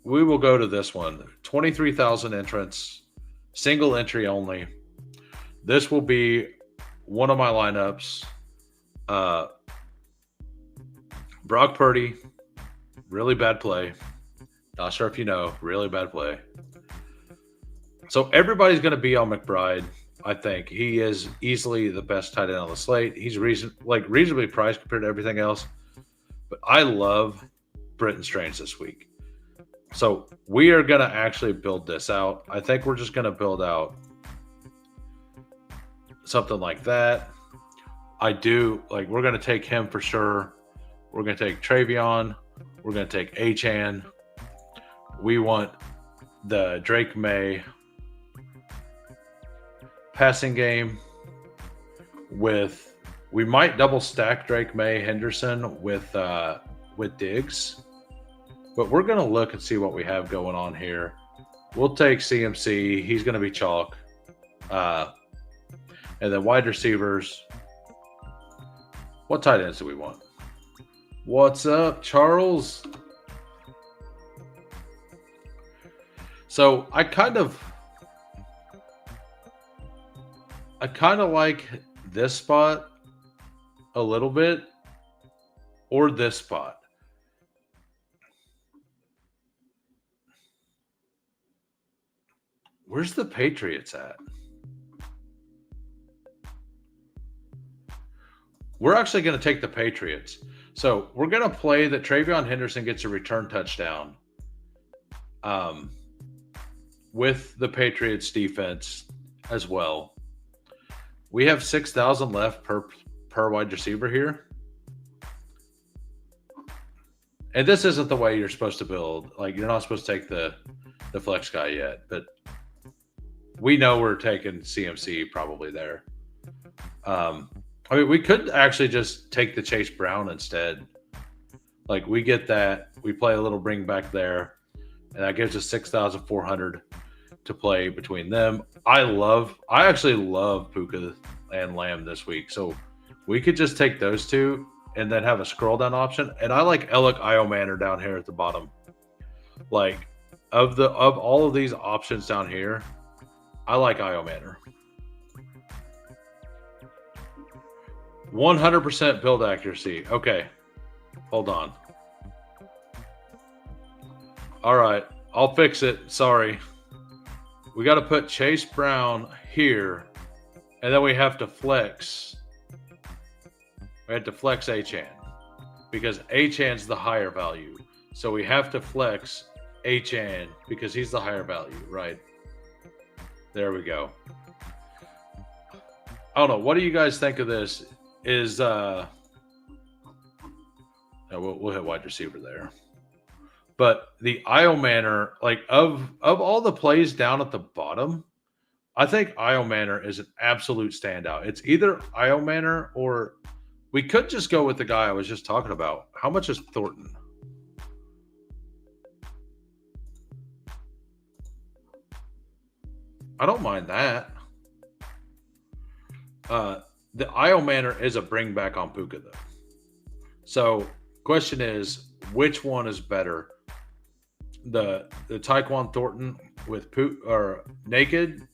We will go to this one. 23,000 entrants, single entry only. This will be one of my lineups. Brock Purdy, really bad play. Not sure if you know, really bad play. So everybody's going to be on McBride. I think he is easily the best tight end on the slate. He's reasonably priced compared to everything else. But I love Britton Strange this week. So we are going to actually build this out. I think we're just going to build out something like that. We're going to take him for sure. We're going to take Travion. We're going to take Achane. We want the Drake May passing game we might double stack Drake May Henderson with Diggs, but we're going to look and see what we have going on here. We'll take CMC. He's going to be chalk. And then wide receivers. What tight ends do we want? What's up, Charles? So I kind of like this spot a little bit, or this spot. Where's the Patriots at? We're actually going to take the Patriots. So we're going to play that Travion Henderson gets a return touchdown with the Patriots defense as well. We have 6,000 left per wide receiver here. And this isn't the way you're supposed to build. Like, you're not supposed to take the flex guy yet, but we know we're taking CMC probably there. I mean, we could actually just take the Chase Brown instead. Like, we get that. We play a little bring back there, and that gives us 6,400 to play between them. I actually love Puka and Lamb this week. So we could just take those two and then have a scroll down option. And I like Alec Iomanner down here at the bottom. Like, Of all of these options down here, I like IO Manor. 100% build accuracy. Okay. Hold on. All right. I'll fix it. Sorry. We got to put Chase Brown here, and then we have to flex. We have to flex Achan because Achan's the higher value. So we have to flex Achan because he's the higher value, right? There we go. I don't know. What do you guys think of this? We'll hit wide receiver there. But the IO Manor, like of all the plays down at the bottom, I think IO Manor is an absolute standout. It's either IO Manor or we could just go with the guy I was just talking about. How much is Thornton? I don't mind that. The IO Manor is a bring back on Puka though. So question is, which one is better? The Tyquan Thornton with or naked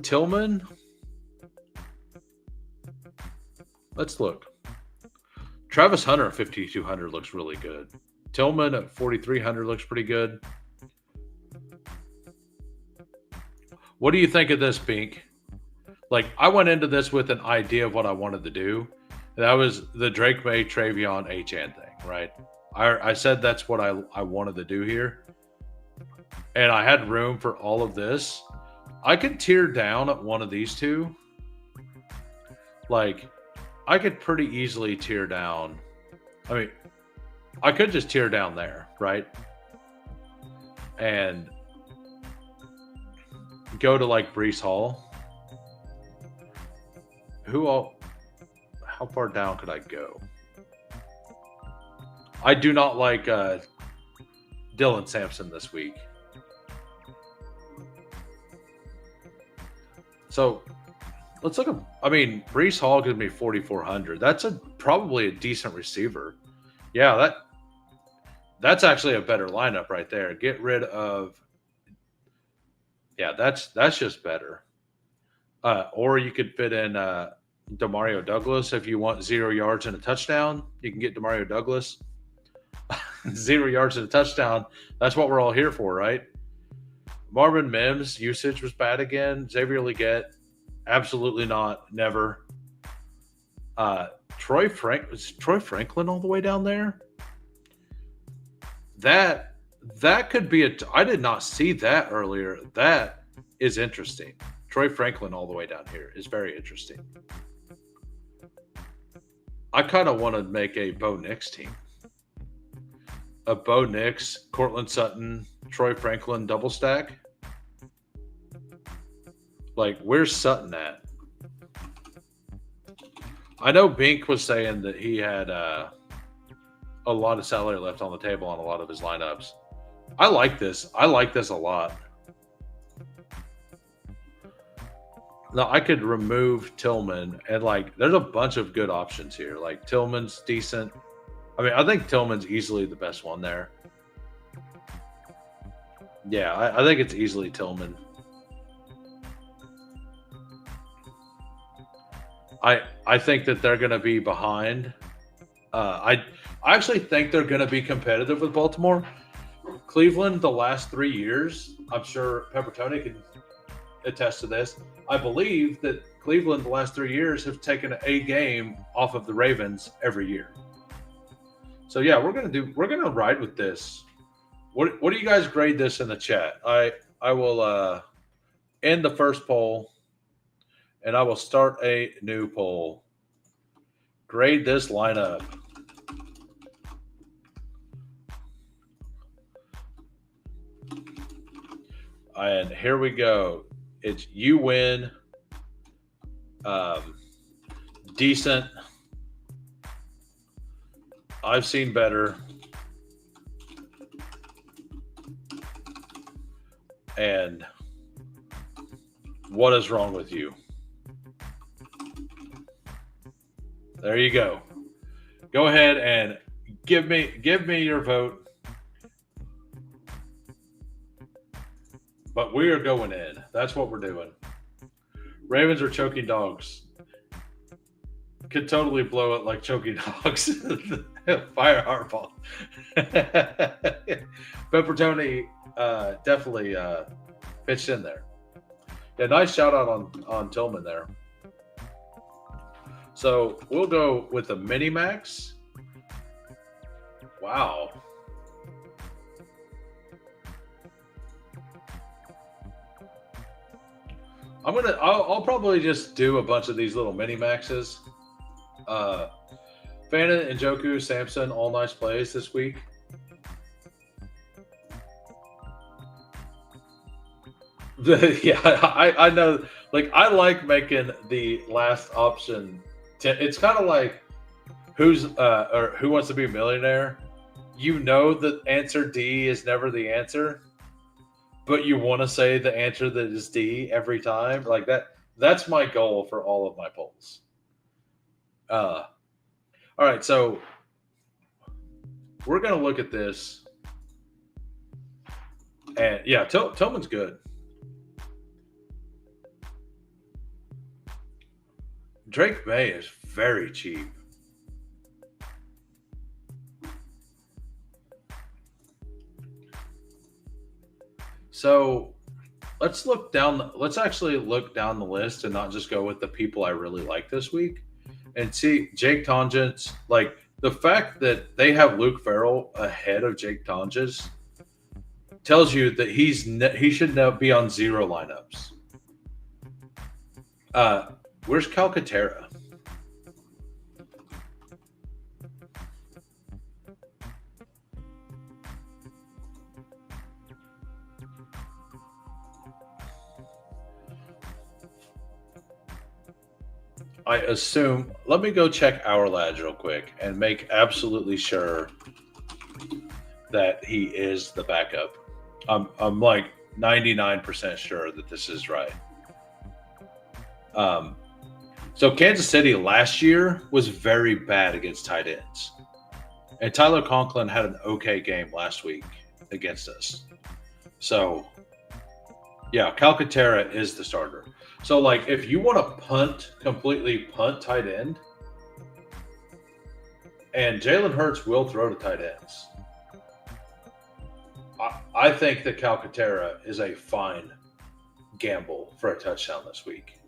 Tillman. Let's look. Travis Hunter at 5,200 looks really good. Tillman at 4,300 looks pretty good. What do you think of this, Pink? Like, I went into this with an idea of what I wanted to do. That was the Drake May Travion Achan thing, right? I said that's what I wanted to do here. And I had room for all of this. I could tear down at one of these two. Like, I could pretty easily tear down. I mean, I could just tear down there, right? And go to like Brees Hall. How far down could I go? I do not like Dylan Sampson this week. So let's look at. I mean, Brees Hall gives me 4,400. That's probably a decent receiver. Yeah, that's actually a better lineup right there. Get rid of. Yeah, that's just better. Or you could fit in Demario Douglas if you want 0 yards and a touchdown. You can get Demario Douglas. 0 yards and a touchdown. That's what we're all here for, right? Marvin Mims usage was bad again. Xavier Legette, absolutely not, never. Troy Franklin all the way down there? That could be I did not see that earlier. That is interesting. Troy Franklin all the way down here is very interesting. I kind of want to make a Bo Nix team. A Bo Nix, Cortland Sutton, Troy Franklin double stack. Like, where's Sutton at? I know Bink was saying that he had a lot of salary left on the table on a lot of his lineups. I like this. I like this a lot. Now, I could remove Tillman, and, like, there's a bunch of good options here. Like, Tillman's decent. I mean, I think Tillman's easily the best one there. Yeah, I think it's easily Tillman. I think that they're going to be behind. I actually think they're going to be competitive with Baltimore. Cleveland, the last 3 years, I'm sure Peppertoni can attest to this. I believe that Cleveland, the last 3 years, have taken a game off of the Ravens every year. So yeah, we're gonna ride with this. What do you guys grade this in the chat? I will end the first poll, and I will start a new poll. Grade this lineup. And here we go. It's you win. Decent. I've seen better. And what is wrong with you? There you go. Go ahead and give me your vote. but we are going in. That's what we're doing. Ravens are choking dogs. Could totally blow it like choking dogs. Fire Harbaugh. Peppertoni definitely pitched in there. Yeah, nice shout out on Tillman there. So we'll go with the mini max. Wow. I'll probably just do a bunch of these little mini maxes. Fannin and Joku, Samson, all nice plays this week. Yeah, I know. Like I like making the last option. It's kind of like Who Wants to Be a Millionaire. You know the answer D is never the answer, but you want to say the answer that is D every time. Like that. That's my goal for all of my polls. All right, so we're gonna look at this, and yeah, Tillman's good. Drake May is very cheap. So let's look down. Let's actually look down the list and not just go with the people I really like this week, and see Jake Tonjes. Like the fact that they have Luke Farrell ahead of Jake Tonjes tells you that he should now be on zero lineups. Where's Calcaterra? I assume. Let me go check our lads real quick and make absolutely sure that he is the backup. I'm like 99% sure that this is right. So Kansas City last year was very bad against tight ends, and Tyler Conklin had an okay game last week against us. So yeah, Calcaterra is the starter. So like if you want to completely punt tight end, and Jalen Hurts will throw to tight ends. I think that Calcaterra is a fine gamble for a touchdown this week.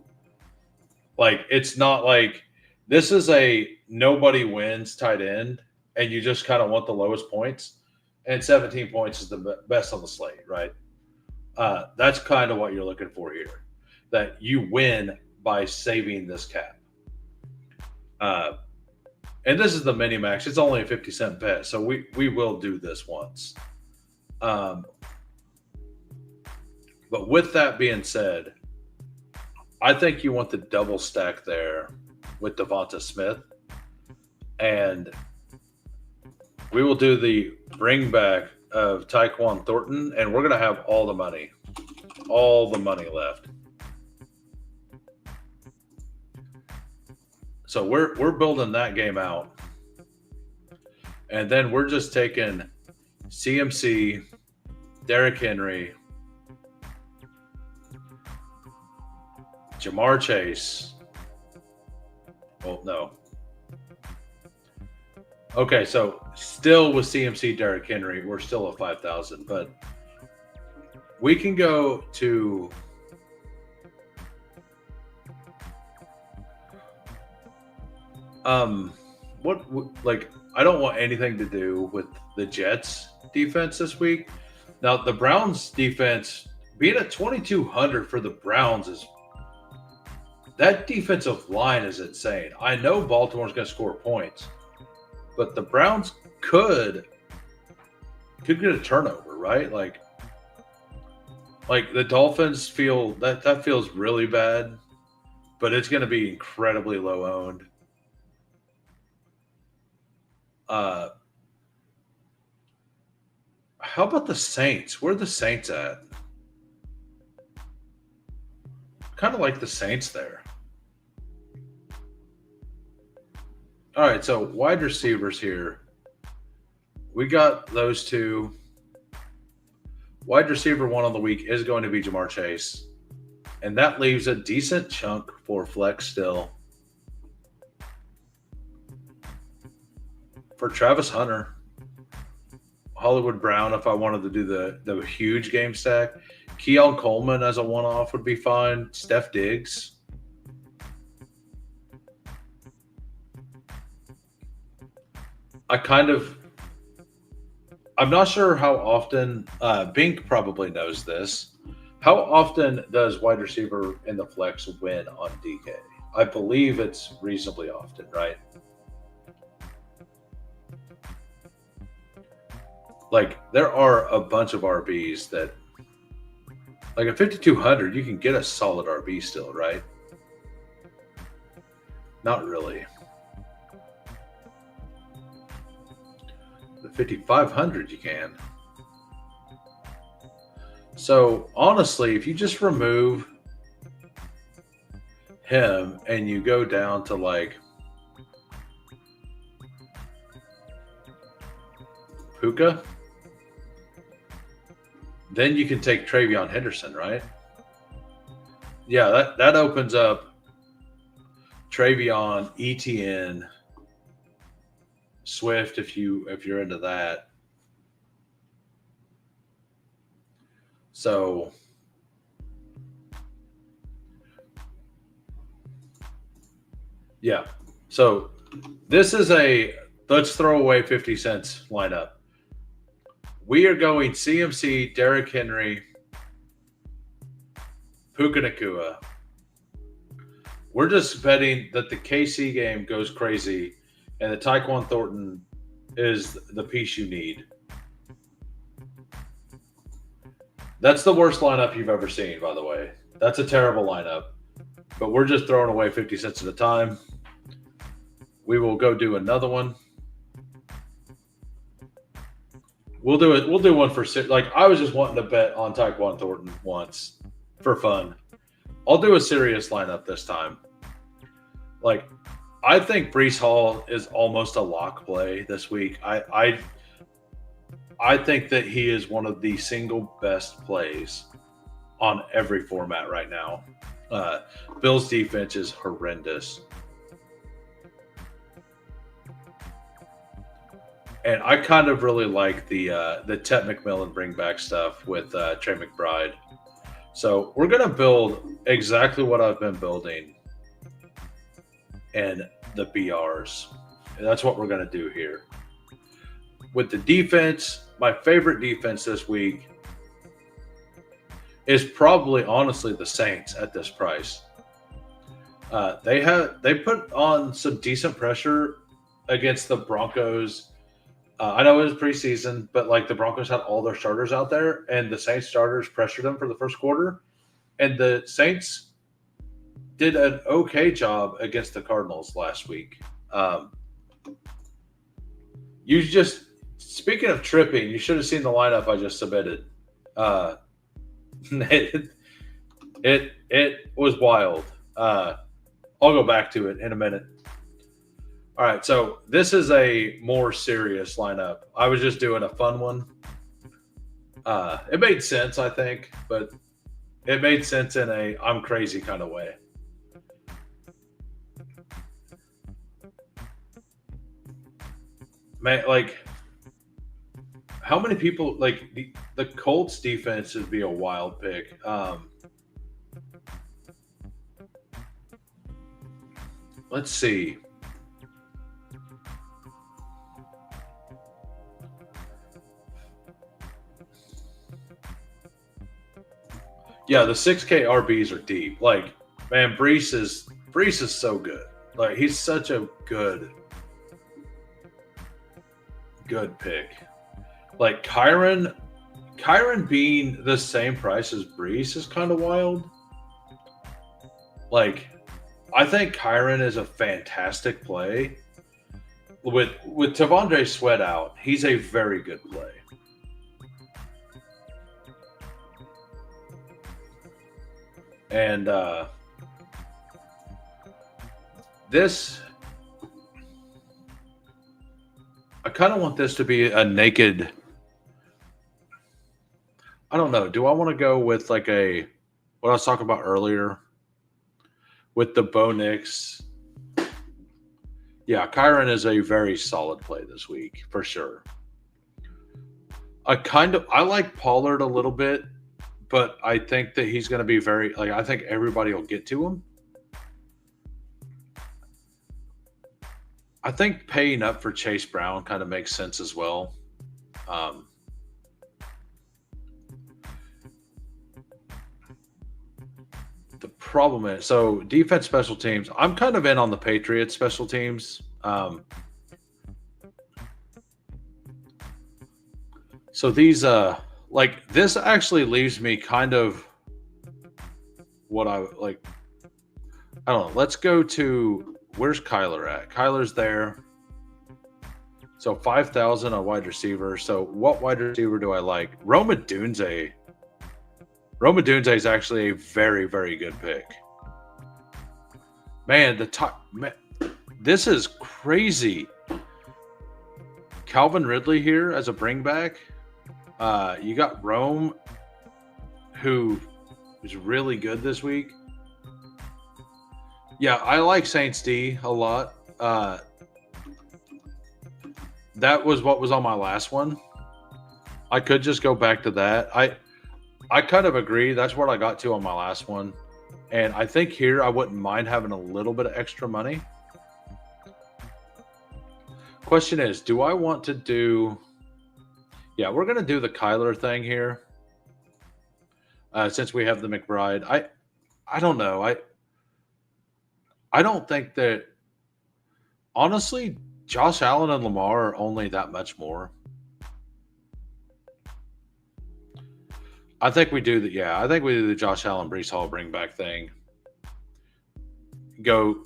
Like it's not like this is a nobody wins tight end, and you just kind of want the lowest points, and 17 points is the best on the slate, right? That's kind of what you're looking for here. That you win by saving this cap. And this is the mini max. It's only a 50-cent bet, so we will do this once. But with that being said, I think you want the double stack there with Devonta Smith, and we will do the bring back of Tyquan Thornton, and we're going to have all the money left. So we're building that game out, and then we're just taking CMC, Derrick Henry, Jamar Chase. Well, no. Okay, so still with CMC, Derrick Henry, we're still at 5,000, but we can go to what like I don't want anything to do with the Jets defense this week. Now the Browns defense being at 2,200 for the Browns is that defensive line is insane. I know Baltimore's going to score points, but the Browns could get a turnover, right? Like the Dolphins feel that feels really bad, but it's going to be incredibly low owned. How about the Saints? Where are the Saints at? Kind of like the Saints there. All right, so wide receivers here. We got those two. Wide receiver one on the week is going to be Jamar Chase. And that leaves a decent chunk for flex still. For Travis Hunter, Hollywood Brown, if I wanted to do the huge game stack, Keon Coleman as a one-off would be fine. Steph Diggs. I'm not sure how often, Bink probably knows this. How often does wide receiver in the flex win on DK? I believe it's reasonably often, right? Like, there are a bunch of RBs that, like at 5,200, you can get a solid RB still, right? Not really. The 5,500, you can. So honestly, if you just remove him and you go down to like Puka, then you can take Travion Henderson, right? Yeah, that opens up Travion, ETN, Swift if you're into that. So yeah. So this is a let's throw away 50 cents lineup. We are going CMC, Derrick Henry, Puka Nakua. We're just betting that the KC game goes crazy and the Tyquan Thornton is the piece you need. That's the worst lineup you've ever seen, by the way. That's a terrible lineup. But we're just throwing away 50 cents at a time. We will go do another one. We'll do it. We'll do one for like I was just wanting to bet on Tyquan Thornton once for fun. I'll do a serious lineup this time. Like, I think Brees Hall is almost a lock play this week. I think that he is one of the single best plays on every format right now. Bill's defense is horrendous. And I kind of really like the Tet McMillan bring back stuff with Trey McBride. So we're going to build exactly what I've been building in the BRs. And that's what we're going to do here. With the defense, my favorite defense this week is probably honestly the Saints at this price. They put on some decent pressure against the Broncos. I know it was preseason, but like the Broncos had all their starters out there, and the Saints starters pressured them for the first quarter, and the Saints did an okay job against the Cardinals last week. You just speaking of tripping, you should have seen the lineup I just submitted. It was wild. I'll go back to it in a minute. All right, so this is a more serious lineup. I was just doing a fun one. It made sense, I think, but it made sense in a I'm crazy kind of way. Man, like, how many people like the Colts defense would be a wild pick. Let's see. Yeah, the 6K RBs are deep. Like, man, Brees is so good. Like, he's such a good pick. Like Kyron being the same price as Brees is kind of wild. Like, I think Kyron is a fantastic play. With Tavondre Sweat out, he's a very good play. And this, I kind of want this to be a naked. I don't know. Do I want to go with like a what I was talking about earlier with the Bo Nix? Yeah, Kyron is a very solid play this week for sure. I like Pollard a little bit, but I think that he's going to be very like I think everybody will get to him. I think paying up for Chase Brown kind of makes sense as well. Um, the problem is so defense special teams. I'm kind of in on the Patriots special teams. So these like this actually leaves me kind of what I like. I don't know. Let's go to where's Kyler at? Kyler's there. So 5,000 a wide receiver. So what wide receiver do I like? Roma Dunze. Roma Dunze is actually a very, very good pick. Man, this is crazy. Calvin Ridley here as a bringback. You got Rome, who is really good this week. Yeah, I like Saints D a lot. That was what was on my last one. I could just go back to that. I kind of agree. That's what I got to on my last one. And I think here I wouldn't mind having a little bit of extra money. Question is, do I want to do... Yeah, we're going to do the Kyler thing here. Since we have the McBride. I don't know. I don't think that... Honestly, Josh Allen and Lamar are only that much more. I think we do I think we do the Josh Allen Brees Hall bring back thing. Go.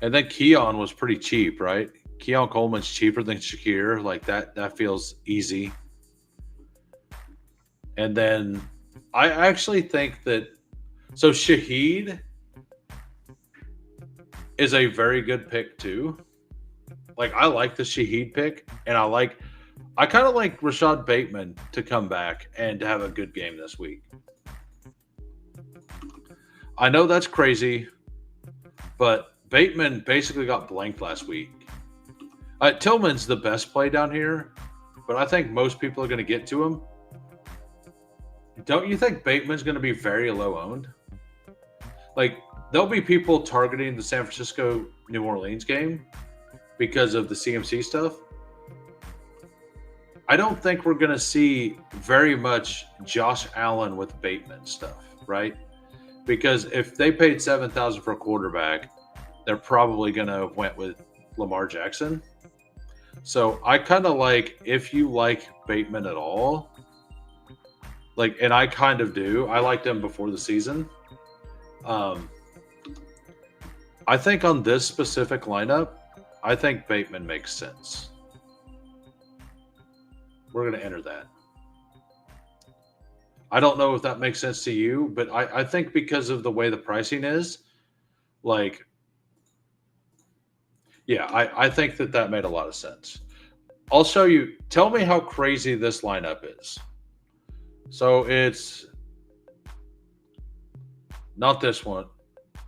And then Keon was pretty cheap, right? Keon Coleman's cheaper than Shakir. Like that feels easy. And then I actually think that so Shaheed is a very good pick too. Like I like the Shaheed pick, and I kind of like Rashad Bateman to come back and to have a good game this week. I know that's crazy, but Bateman basically got blanked last week. Tillman's the best play down here, but I think most people are going to get to him. Don't you think Bateman's going to be very low owned? Like, there'll be people targeting the San Francisco New Orleans game because of the CMC stuff. I don't think we're going to see very much Josh Allen with Bateman stuff, right? Because if they paid $7,000 for a quarterback, they're probably going to have went with Lamar Jackson. So I kind of like, if you like Bateman at all, like, and I kind of do. I liked him before the season. I think on this specific lineup, I think Bateman makes sense. We're going to enter that. I don't know if that makes sense to you, but I think because of the way the pricing is, like, yeah, I think that made a lot of sense. I'll show you. Tell me how crazy this lineup is. So it's not this one.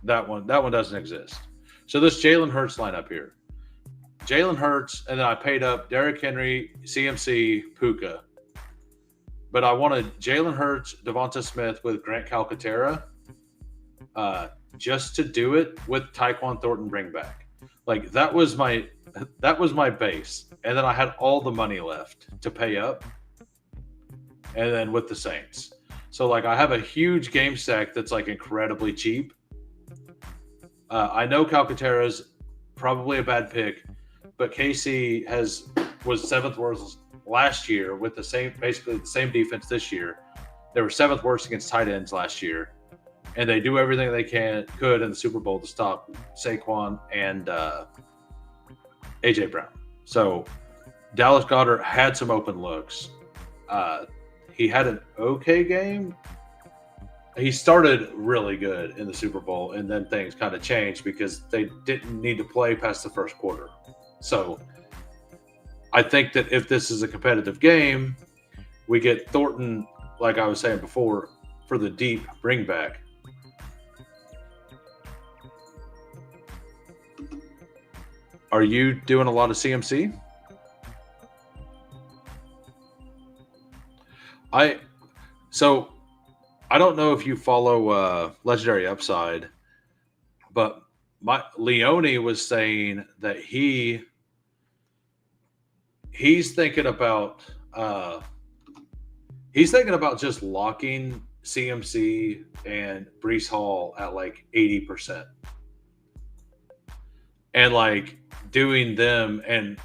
That one doesn't exist. So this Jalen Hurts lineup here. Jalen Hurts, and then I paid up Derrick Henry, CMC, Puka. But I wanted Jalen Hurts, Devonta Smith with Grant Calcaterra just to do it with Tyquan Thornton bring back. Like that was my base. And then I had all the money left to pay up. And then with the Saints. So like I have a huge game stack that's like incredibly cheap. I know Calcaterra's probably a bad pick, but KC was seventh worst last year with basically the same defense this year. They were seventh worst against tight ends last year, and they do everything they could in the Super Bowl to stop Saquon and AJ Brown. So Dallas Goedert had some open looks. He had an okay game. He started really good in the Super Bowl, and then things kind of changed because they didn't need to play past the first quarter. So I think that if this is a competitive game, We get Thornton, like I was saying before, for the deep bring back. Are you doing a lot of CMC? I so I don't know if you follow Legendary Upside, but my Leone was saying that he's thinking about uh, he's thinking about just locking CMC and Brees Hall at like 80% and like doing them and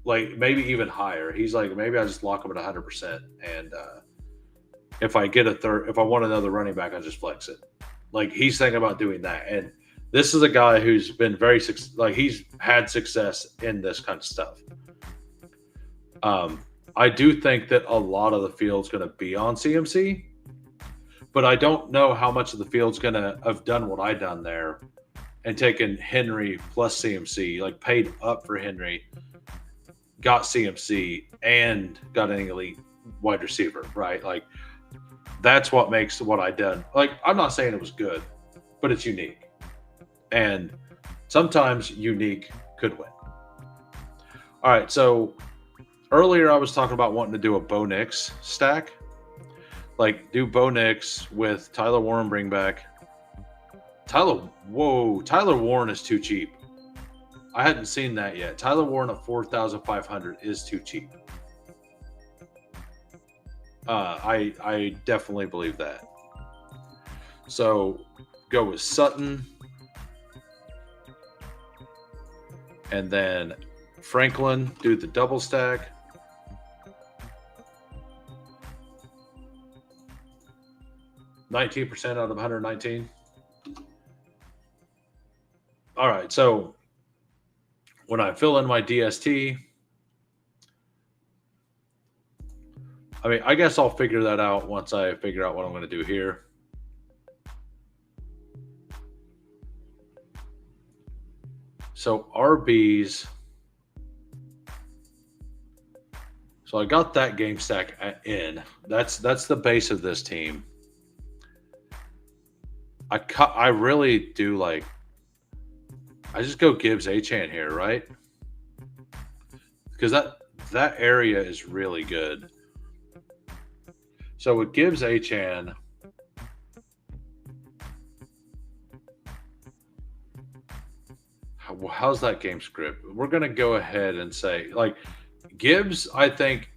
like maybe even higher. He's like, maybe I just lock them at 100%. And if I get a third, if I want another running back, I just flex it. Like he's thinking about doing that. And this is a guy who's been like he's had success in this kind of stuff. I do think that a lot of the field's going to be on CMC, but I don't know how much of the field's going to have done what I done there and taken Henry plus CMC, like paid up for Henry, got CMC, and got an elite wide receiver, right? Like that's what makes what I done. Like I'm not saying it was good, but it's unique, and sometimes unique could win. All right, so earlier I was talking about wanting to do a Bo Nix stack, like do Bo Nix with Tyler Warren bring back. Tyler Warren is too cheap. I hadn't seen that yet. Tyler Warren at 4,500 is too cheap. I definitely believe that. So go with Sutton, and then Franklin, do the double stack. $19% out of 119. All right, so when I fill in my DST, I mean, I guess I'll figure that out once I figure out what I'm going to do here. So RBs. So I got that game stack in. That's the base of this team. I really do like. I just go Gibbs Achane here, right? Because that area is really good. So with Gibbs Achane, how's that game script? We're gonna go ahead and say like Gibbs. I think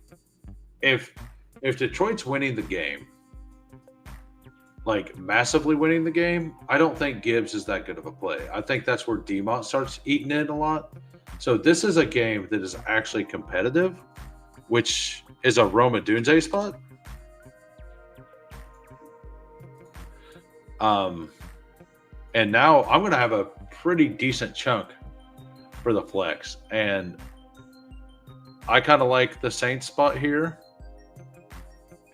if Detroit's winning the game, like massively winning the game, I don't think Gibbs is that good of a play. I think that's where DeMont starts eating in a lot. So this is a game that is actually competitive, which is a Roma Dunze spot. And now I'm going to have a pretty decent chunk for the flex. And I kind of like the Saints spot here.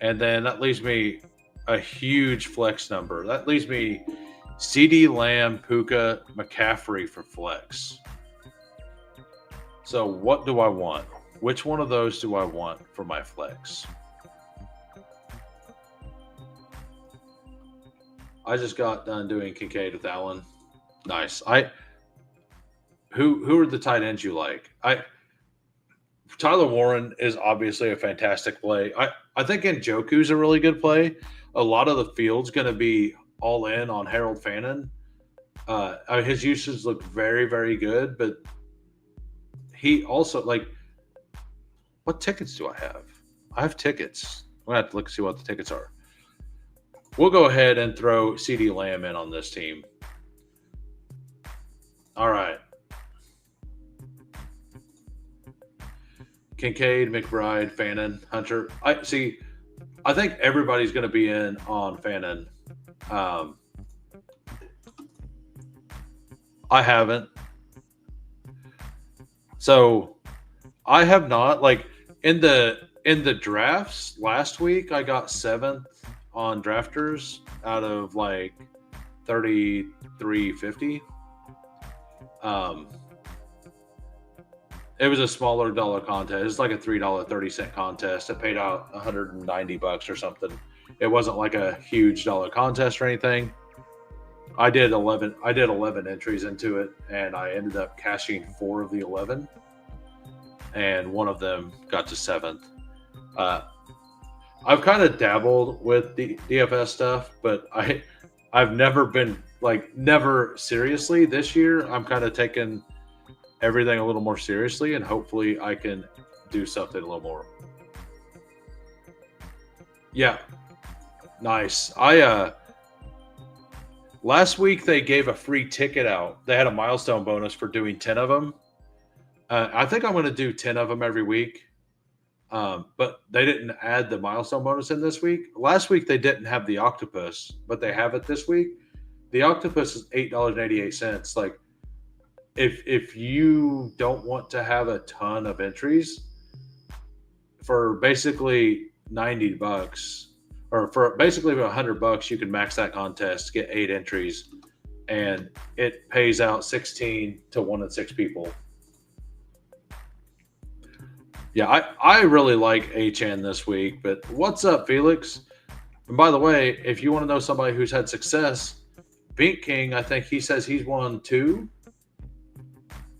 And then that leaves me a huge flex number. That leaves me CD Lamb, Puka, McCaffrey for flex. So what do I want? Which one of those do I want for my flex? I just got done doing Kincaid with Allen. Nice. Who are the tight ends you like? Tyler Warren is obviously a fantastic play. I think Njoku's a really good play. A lot of the field's going to be all in on Harold Fannin. His usage looked very, very good, but he also like. What tickets do I have? I have tickets. I'm gonna have to look see what the tickets are. We'll go ahead and throw CeeDee Lamb in on this team. All right. Kincaid, McBride, Fannin, Hunter. I think everybody's going to be in on Fannin. I haven't. So I have not. Like in the drafts last week, I got 7th on drafters out of like 3350. It was a smaller dollar contest. It's like a $3.30 contest. It paid out $190 or something. It wasn't like a huge dollar contest or anything. I did 11 entries into it, and I ended up cashing 4 of the 11, and one of them got to seventh. Uh, I've kind of dabbled with the DFS stuff, but I've never been like never seriously. This year, I'm kind of taking everything a little more seriously, and hopefully, I can do something a little more. Yeah, nice. I last week they gave a free ticket out. They had a milestone bonus for doing 10 of them. I think I'm going to do 10 of them every week. But they didn't add the milestone bonus in this week. Last week they didn't have the octopus, but they have it this week. The octopus is $8.88. Like if you don't want to have a ton of entries for basically $90, or for basically $100, you can max that contest, get 8 entries, and it pays out 16 to 1 in 6 people. Yeah, I really like Achan this week, but what's up, Felix? And by the way, if you want to know somebody who's had success, Bink King, I think he says he's won 2.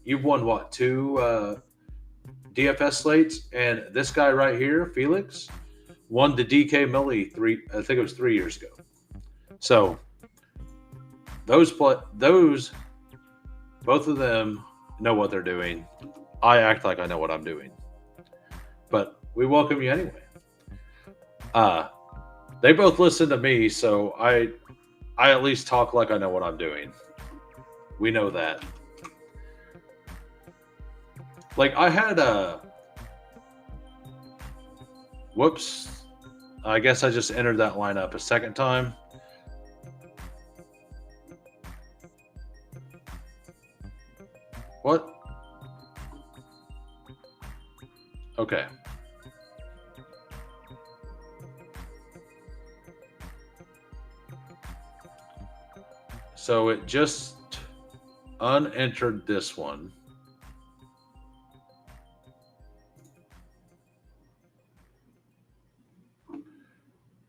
You've won what, 2 DFS slates? And this guy right here, Felix, won the DK Millie I think it was 3 years ago. So those both of them know what they're doing. I act like I know what I'm doing. But we welcome you anyway. They both listen to me, so I at least talk like I know what I'm doing. We know that. Like I had whoops. I guess I just entered that lineup a second time. What? Okay. So it just unentered this one.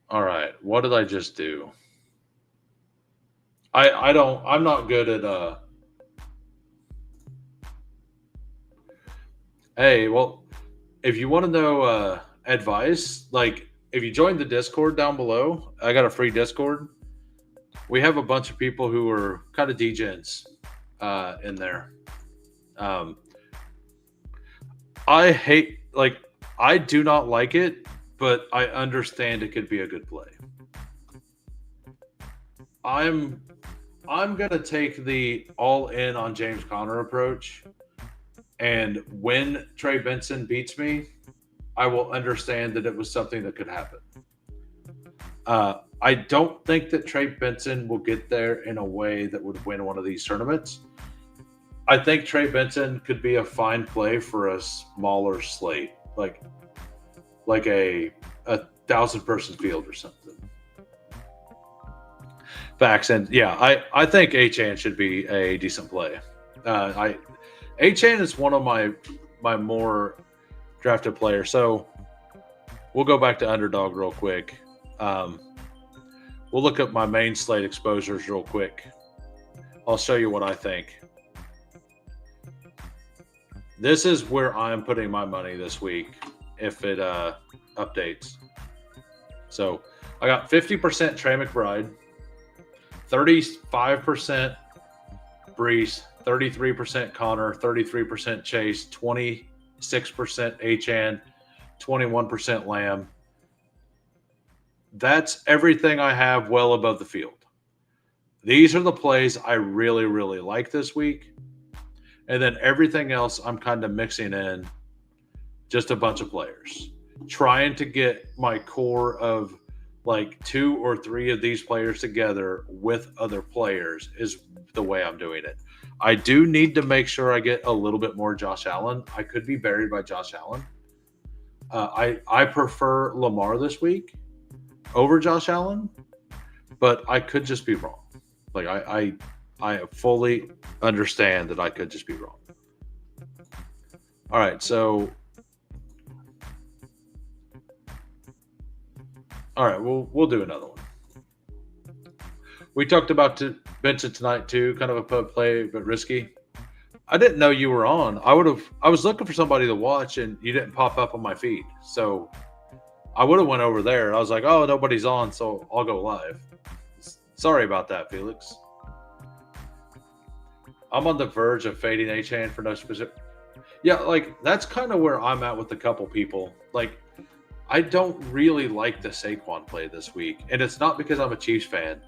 All right. What did I just do? I'm not good at Hey, well, if you want to know advice, like if you join the Discord down below, I got a free Discord. We have a bunch of people who are kind of Degens in there. I hate, like, I do not like it, but I understand it could be a good play. I'm gonna take the all in on James Conner approach, and when Trey Benson beats me, I will understand that it was something that could happen. I don't think that Trey Benson will get there in a way that would win one of these tournaments. I think Trey Benson could be a fine play for a smaller slate, like a 1,000-person field or something. Facts, and yeah, I think Achan should be a decent play. Achan is one of my more drafted players. So we'll go back to underdog real quick. We'll look at my main slate exposures real quick. I'll show you what I think. This is where I'm putting my money this week if it updates. So I got 50% Trey McBride, 35% Brees, 33% Connor, 33% Chase, 26% Achan, 21% Lamb. That's everything I have well above the field. These are the plays I really, really like this week. And then everything else I'm kind of mixing in just a bunch of players. Trying to get my core of like 2 or 3 of these players together with other players is the way I'm doing it. I do need to make sure I get a little bit more Josh Allen. I could be buried by Josh Allen. I prefer Lamar this week over Josh Allen, but I could just be wrong. Like I fully understand that I could just be wrong. All right, so all right, we'll do another one. We talked about Benson tonight too, kind of a pub play but risky. I didn't know you were on. I was looking for somebody to watch and you didn't pop up on my feed. So I would have went over there. I was like, "Oh, nobody's on, so I'll go live." Sorry about that, Felix. I'm on the verge of fading A-Chan for no specific. Yeah, like that's kind of where I'm at with a couple people. Like I don't really like the Saquon play this week, and it's not because I'm a Chiefs fan,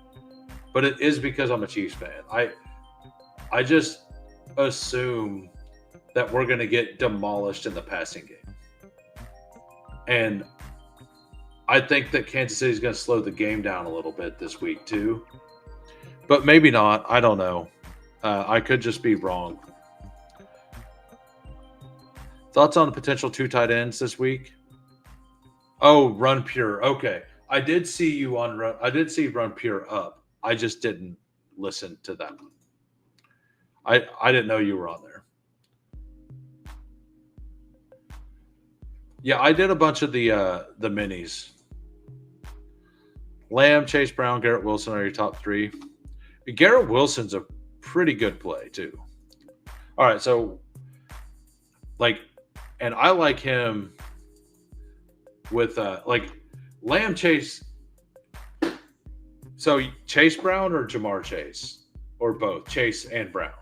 but it is because I'm a Chiefs fan. I just assume that we're going to get demolished in the passing game, and I think that Kansas City is going to slow the game down a little bit this week too, but maybe not. I don't know. I could just be wrong. Thoughts on the potential two tight ends this week? Oh, Run Pure. Okay. I did see you on Run. I did see Run Pure up. I just didn't listen to that one. I didn't know you were on there. Yeah, I did a bunch of the minis. Lamb, Chase Brown, Garrett Wilson are your top three. Garrett Wilson's a pretty good play too. All right, so like, and I like him with like Lamb Chase. So Chase Brown or Jamar Chase or both Chase and Brown,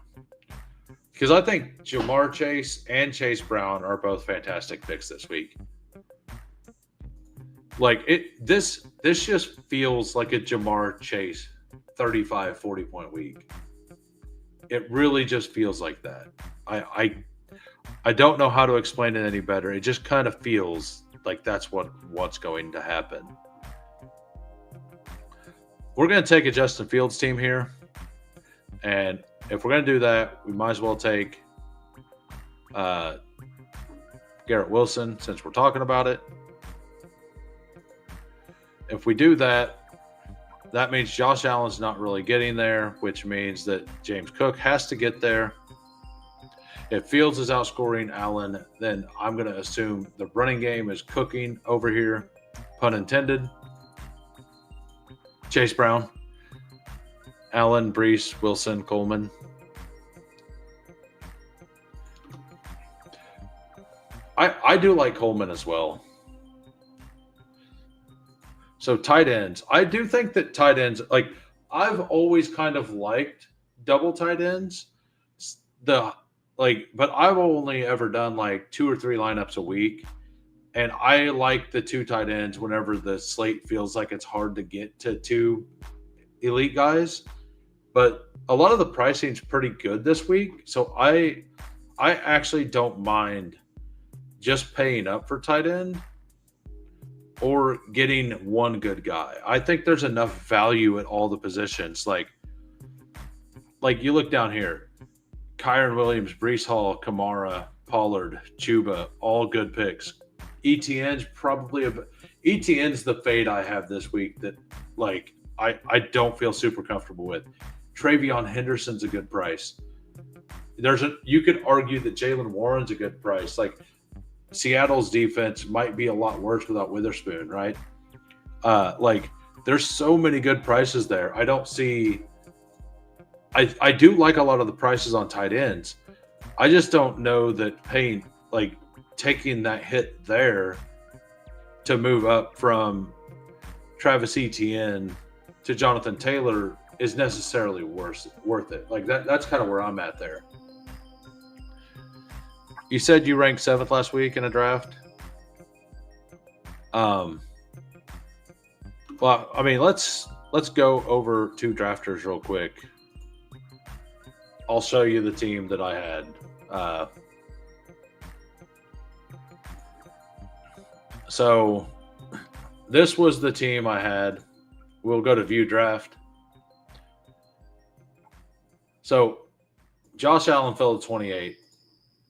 because I think Jamar Chase and Chase Brown are both fantastic picks this week. Like this just feels like a Jamar Chase 35 40 point week. It really just feels like that. I don't know how to explain it any better. It just kind of feels like that's what's going to happen. We're going to take a Justin Fields team here, and if we're going to do that, we might as well take uh, Garrett Wilson since we're talking about it. If we do that, that means Josh Allen's not really getting there, which means that James Cook has to get there. If Fields is outscoring Allen, then I'm going to assume the running game is cooking over here, pun intended. Chase Brown, Allen, Brees, Wilson, Coleman. I do like Coleman as well. So tight ends. I do think that tight ends, like I've always kind of liked double tight ends. The but I've only ever done like two or three lineups a week. And I like the two tight ends whenever the slate feels like it's hard to get to two elite guys. But a lot of the pricing's pretty good this week. So I actually don't mind just paying up for tight end or getting one good guy. I think there's enough value at all the positions. Like you look down here, Kyron Williams, Brees Hall, Kamara, Pollard, Chuba, all good picks. ETN's probably ETN's the fade I have this week that like I don't feel super comfortable with. Travion Henderson's a good price. You could argue that Jalen Warren's a good price. Like Seattle's defense might be a lot worse without Witherspoon, right? Like there's so many good prices there. I don't see. I do like a lot of the prices on tight ends. I just don't know that taking that hit there to move up from Travis Etienne to Jonathan Taylor is necessarily worth it. Like that's kind of where I'm at there. You said you ranked 7th last week in a draft. Well, I mean, let's go over two drafters real quick. I'll show you the team that I had. So this was the team I had. We'll go to view draft. So Josh Allen fell to 28,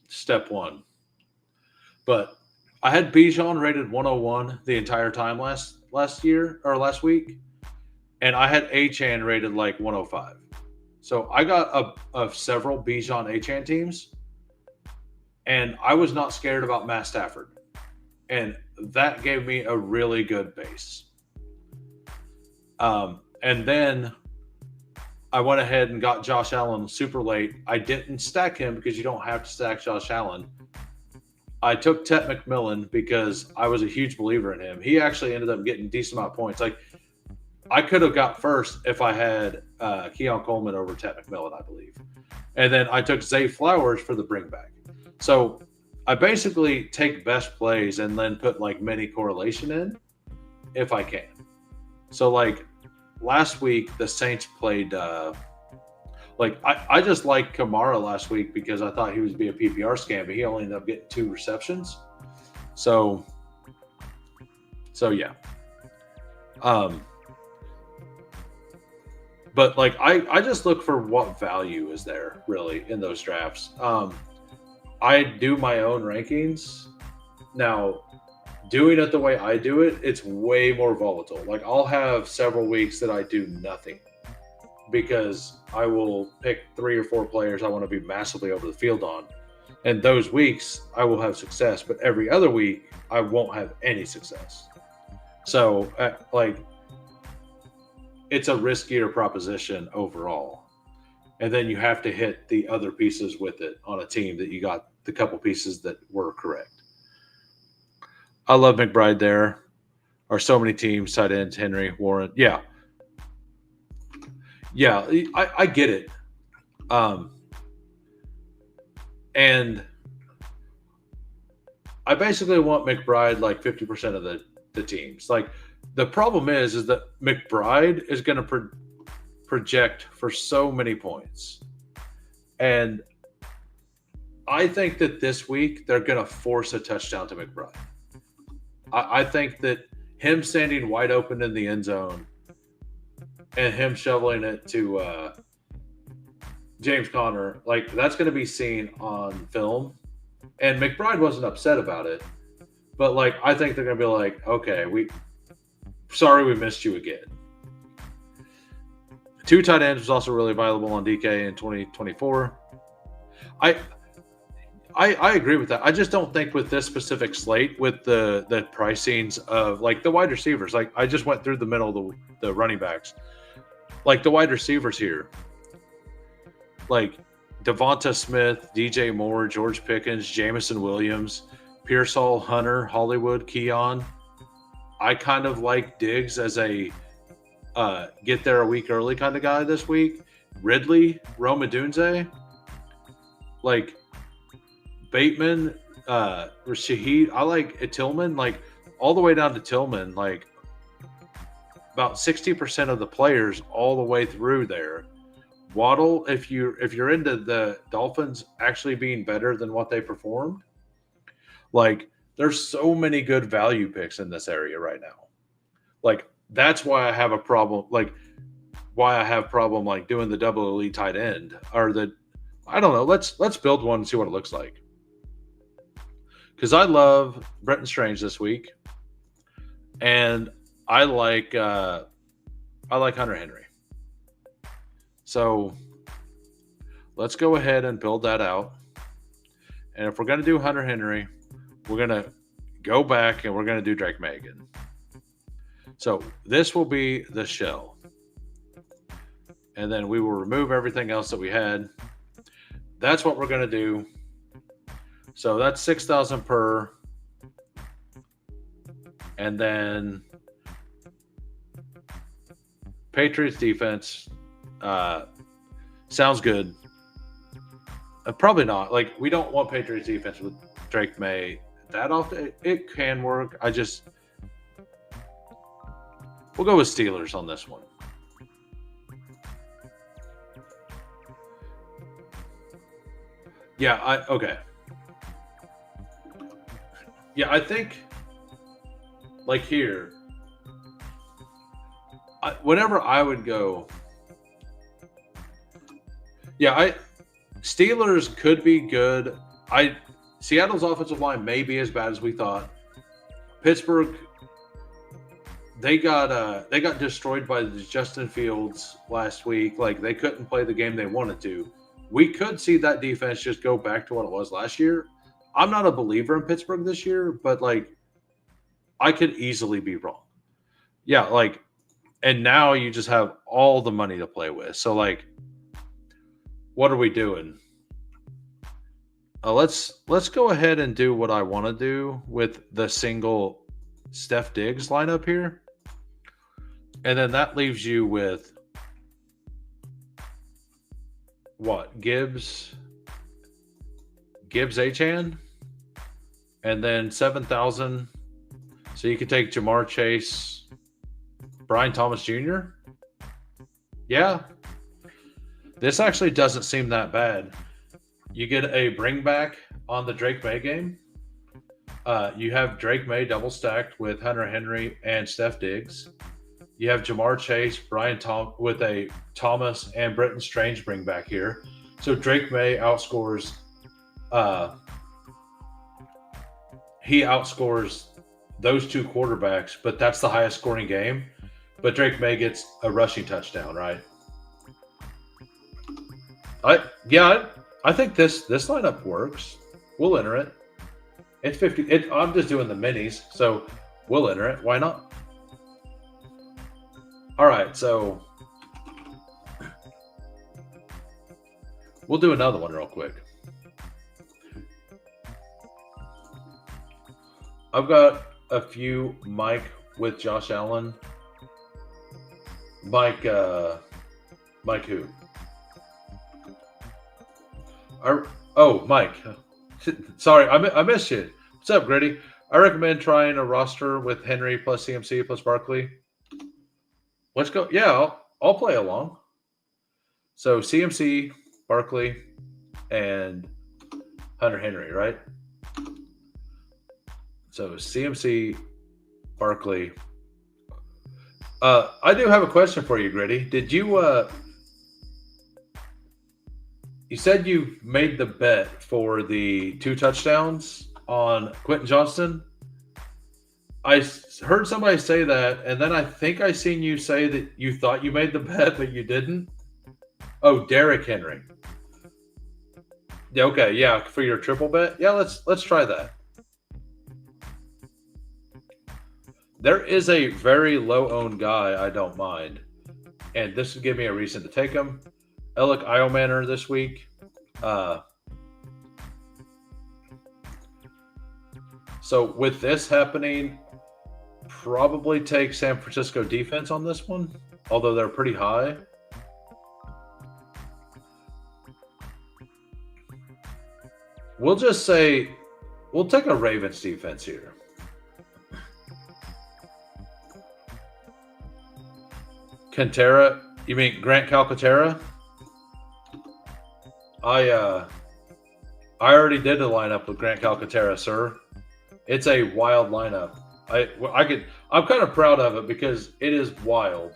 step one. But I had Bijan rated 101 the entire time last week, and I had Achane rated like 105. So I got several Bijan Achane teams, and I was not scared about Matt Stafford, and that gave me a really good base. And then I went ahead and got Josh Allen super late. I didn't stack him because you don't have to stack Josh Allen. I took Tet McMillan because I was a huge believer in him. He actually ended up getting a decent amount of points. Like, I could have got first if I had Keon Coleman over Tet McMillan, I believe. And then I took Zay Flowers for the bring back. So I basically take best plays and then put like mini correlation in if I can. So like last week, the Saints played I just liked Kamara last week because I thought he was be a PPR scam, but he only ended up getting 2 receptions. So yeah. But like I just look for what value is there really in those drafts. I do my own rankings. Now, doing it the way I do it, it's way more volatile. Like I'll have several weeks that I do nothing because I will pick 3 or 4 players I want to be massively over the field on. And those weeks I will have success, but every other week I won't have any success. So it's a riskier proposition overall. And then you have to hit the other pieces with it on a team that you got the couple pieces that were correct. I love McBride there. Are so many teams, tight ends, Henry, Warren. Yeah. Yeah, I get it. And I basically want McBride like 50% of the teams. Like the problem is that McBride is going to project for so many points. And I think that this week they're going to force a touchdown to McBride. I think that him standing wide open in the end zone and him shoveling it to James Conner, like that's going to be seen on film. And McBride wasn't upset about it, but like I think they're going to be like, okay, sorry we missed you again. 2 tight ends was also really valuable on DK in 2024. I agree with that. I just don't think with this specific slate, with the pricings of like the wide receivers, like I just went through the middle of the running backs, like the wide receivers here, like Devonta Smith, DJ Moore, George Pickens, Jamison Williams, Pearsall, Hunter, Hollywood, Keon. I kind of like Diggs as a get there a week early kind of guy this week. Ridley, Rome Odunze, like Bateman, Shaheed. I like Tillman, like all the way down to Tillman, like about 60% of the players all the way through there. Waddle, if you're into the Dolphins actually being better than what they performed, like there's so many good value picks in this area right now. Like that's why I have a problem. Like why I have problem like doing the double elite tight end or I don't know. Let's build one and see what it looks like. Because I love Brenton Strange this week, and I like Hunter Henry. So let's go ahead and build that out. And if we're going to do Hunter Henry, we're going to go back and we're going to do Drake May again. So this will be the shell. And then we will remove everything else that we had. That's what we're going to do. So that's 6,000 per. And then Patriots defense sounds good. Probably not. Like we don't want Patriots defense with Drake May that often. It can work. We'll go with Steelers on this one. Yeah, okay. Yeah, I think like here, whenever I would go, yeah, Steelers could be good. Seattle's offensive line may be as bad as we thought. Pittsburgh, they got destroyed by Justin Fields last week. Like they couldn't play the game they wanted to. We could see that defense just go back to what it was last year. I'm not a believer in Pittsburgh this year, but like I could easily be wrong. Yeah, like, and now you just have all the money to play with. So like, what are we doing? Let's go ahead and do what I want to do with the single Steph Diggs lineup here, and then that leaves you with what Gibbs Achan, and then 7,000. So you could take Jamar Chase, Brian Thomas Jr. Yeah, this actually doesn't seem that bad. You get a bring back on the Drake May game. You have Drake May double stacked with Hunter Henry and Steph Diggs. You have Jamar Chase, Brian Tom with a Thomas and Britton Strange bring back here. So Drake May outscores. He outscores those two quarterbacks, but that's the highest scoring game. But Drake May gets a rushing touchdown, right? I think this lineup works. We'll enter it. It's 50. I'm just doing the minis, so we'll enter it. Why not? All right, so we'll do another one real quick. I've got a few Mike with Josh Allen. Mike who? Mike. Sorry, I missed you. What's up, Gritty? I recommend trying a roster with Henry plus CMC plus Barkley. Let's go. Yeah, I'll play along. So CMC, Barkley, and Hunter Henry, right? So CMC, Barkley. I do have a question for you, Gritty. Did you you said you made the bet for the 2 touchdowns on Quentin Johnston? I heard somebody say that, and then I think I seen you say that you thought you made the bet, but you didn't. Oh, Derrick Henry. Yeah, okay, yeah, for your triple bet. Yeah, let's try that. There is a very low-owned guy I don't mind, and this would give me a reason to take him. Alec Iomanner this week. So with this happening, probably take San Francisco defense on this one, although they're pretty high. We'll just say we'll take a Ravens defense here. Cantera, you mean Grant Calcaterra? I already did the lineup with Grant Calcaterra, sir. It's a wild lineup. I'm kind of proud of it because it is wild.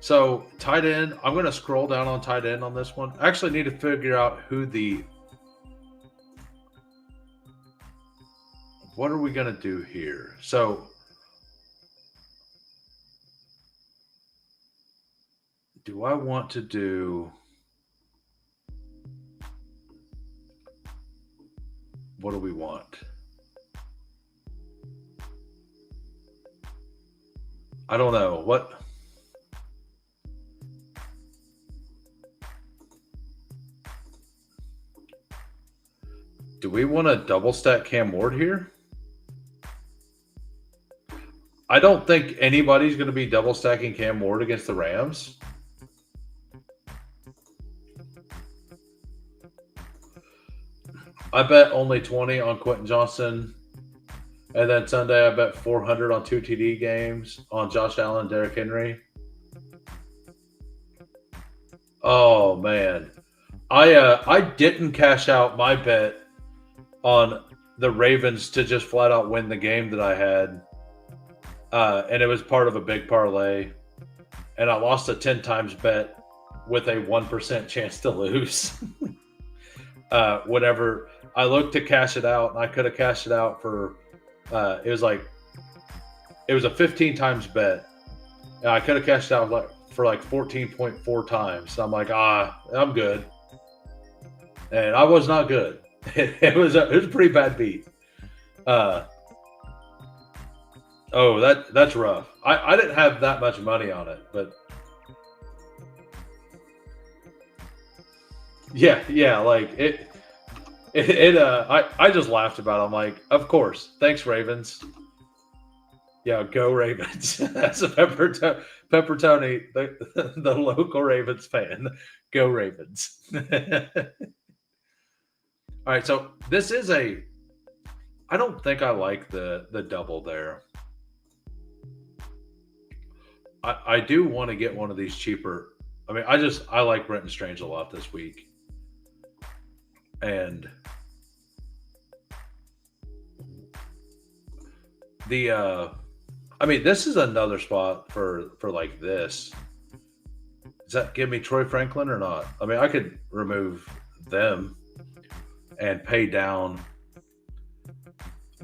So tight end, I'm going to scroll down on tight end on this one. I actually need to figure out what are we going to do here? So do I want to do what do we want? I don't know. What? Do we want to double stack Cam Ward here? I don't think anybody's going to be double stacking Cam Ward against the Rams. I bet only 20 on Quentin Johnston. And then Sunday, I bet 400 on 2 TD games on Josh Allen, Derrick Henry. Oh, man. I didn't cash out my bet on the Ravens to just flat out win the game that I had. And it was part of a big parlay. And I lost a 10 times bet with a 1% chance to lose. Whatever. I looked to cash it out, and I could have cashed it out for it was a 15 times bet. And I could have cashed it out for 14.4 times. So I'm like, I'm good. and I was not good. It was a pretty bad beat. Uh, oh, that's rough. I didn't have that much money on it, but yeah, like I just laughed about it. I'm like, of course, thanks Ravens. Yeah, go Ravens. That's a Pepper Tony, the local Ravens fan. Go Ravens. All right, so this is a. I don't think I like the double there. I do want to get one of these cheaper. I mean, I like Brenton Strange a lot this week, and the I mean, this is another spot for like this. Does that give me Troy Franklin or not? I mean, I could remove them and pay down.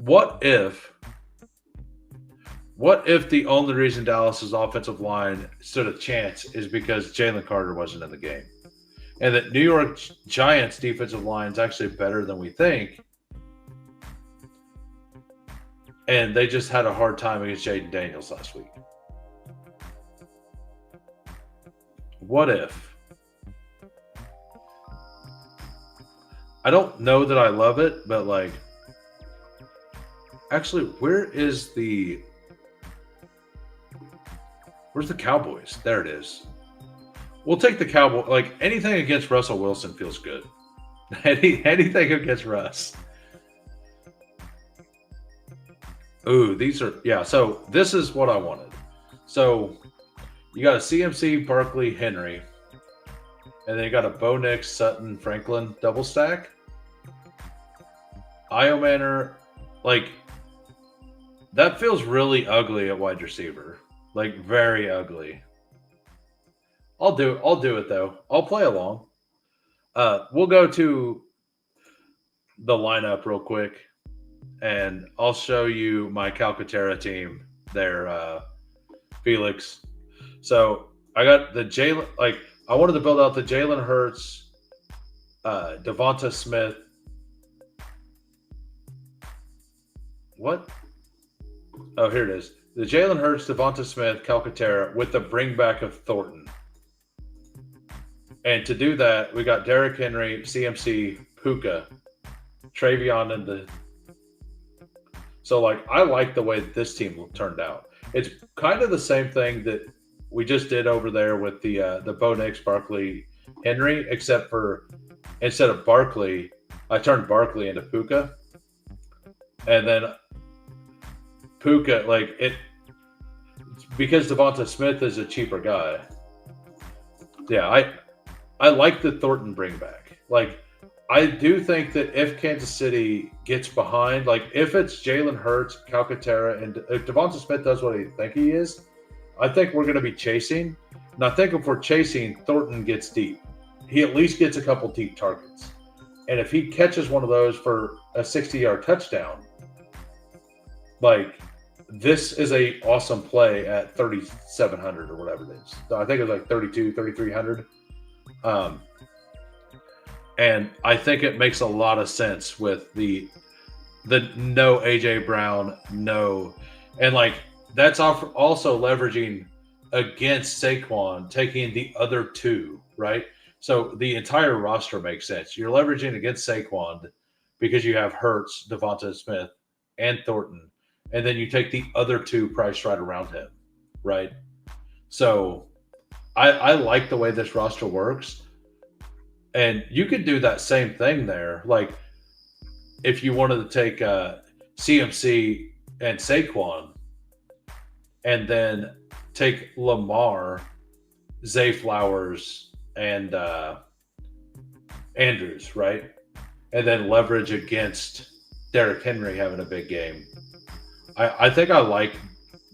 What if? What if the only reason Dallas's offensive line stood a chance is because Jalen Carter wasn't in the game, and that New York Giants defensive line is actually better than we think, and they just had a hard time against Jaden Daniels last week? What if? I don't know that I love it, but like, actually, where's the Cowboys? There it is. We'll take the Cowboy. Like anything against Russell Wilson feels good. Anything against Russ. Ooh, these are So this is what I wanted. So you got a CMC, Barkley, Henry, and then you got a Bo Nix, Sutton, Franklin double stack. Io Manor, like that feels really ugly at wide receiver. Like very ugly. I'll do it though. I'll play along. We'll go to the lineup real quick, and I'll show you my Calcaterra team there, Felix. So I got the Jalen. Like I wanted to build out the Jalen Hurts, Devonta Smith. What? Oh, here it is. The Jalen Hurts, Devonta Smith, Calcaterra with the bring back of Thornton. And to do that, we got Derrick Henry, CMC, Puka, Travion, and the. So, like, I like the way that this team turned out. It's kind of the same thing that we just did over there with the Bo Nix, Barkley, Henry, except for instead of Barkley, I turned Barkley into Puka, and then Puka, like it, because Devonta Smith is a cheaper guy. Yeah, I like the Thornton bring back. Like, I do think that if Kansas City gets behind, like if it's Jalen Hurts, Calcaterra, and if Devonta Smith does what I think he is, I think we're going to be chasing. And I think if we're chasing, Thornton gets deep. He at least gets a couple deep targets. And if he catches one of those for a 60-yard touchdown, like this is a awesome play at 3,700 or whatever it is. I think it was like 3,300. And I think it makes a lot of sense with the no AJ Brown, no, and like that's also leveraging against Saquon taking the other two, right? So the entire roster makes sense. You're leveraging against Saquon because you have Hurts, Devonta Smith, and Thornton, and then you take the other two priced right around him, right? So I like the way this roster works. And you could do that same thing there. Like, if you wanted to take CMC and Saquon and then take Lamar, Zay Flowers, and Andrews, right? And then leverage against Derrick Henry having a big game. I think I like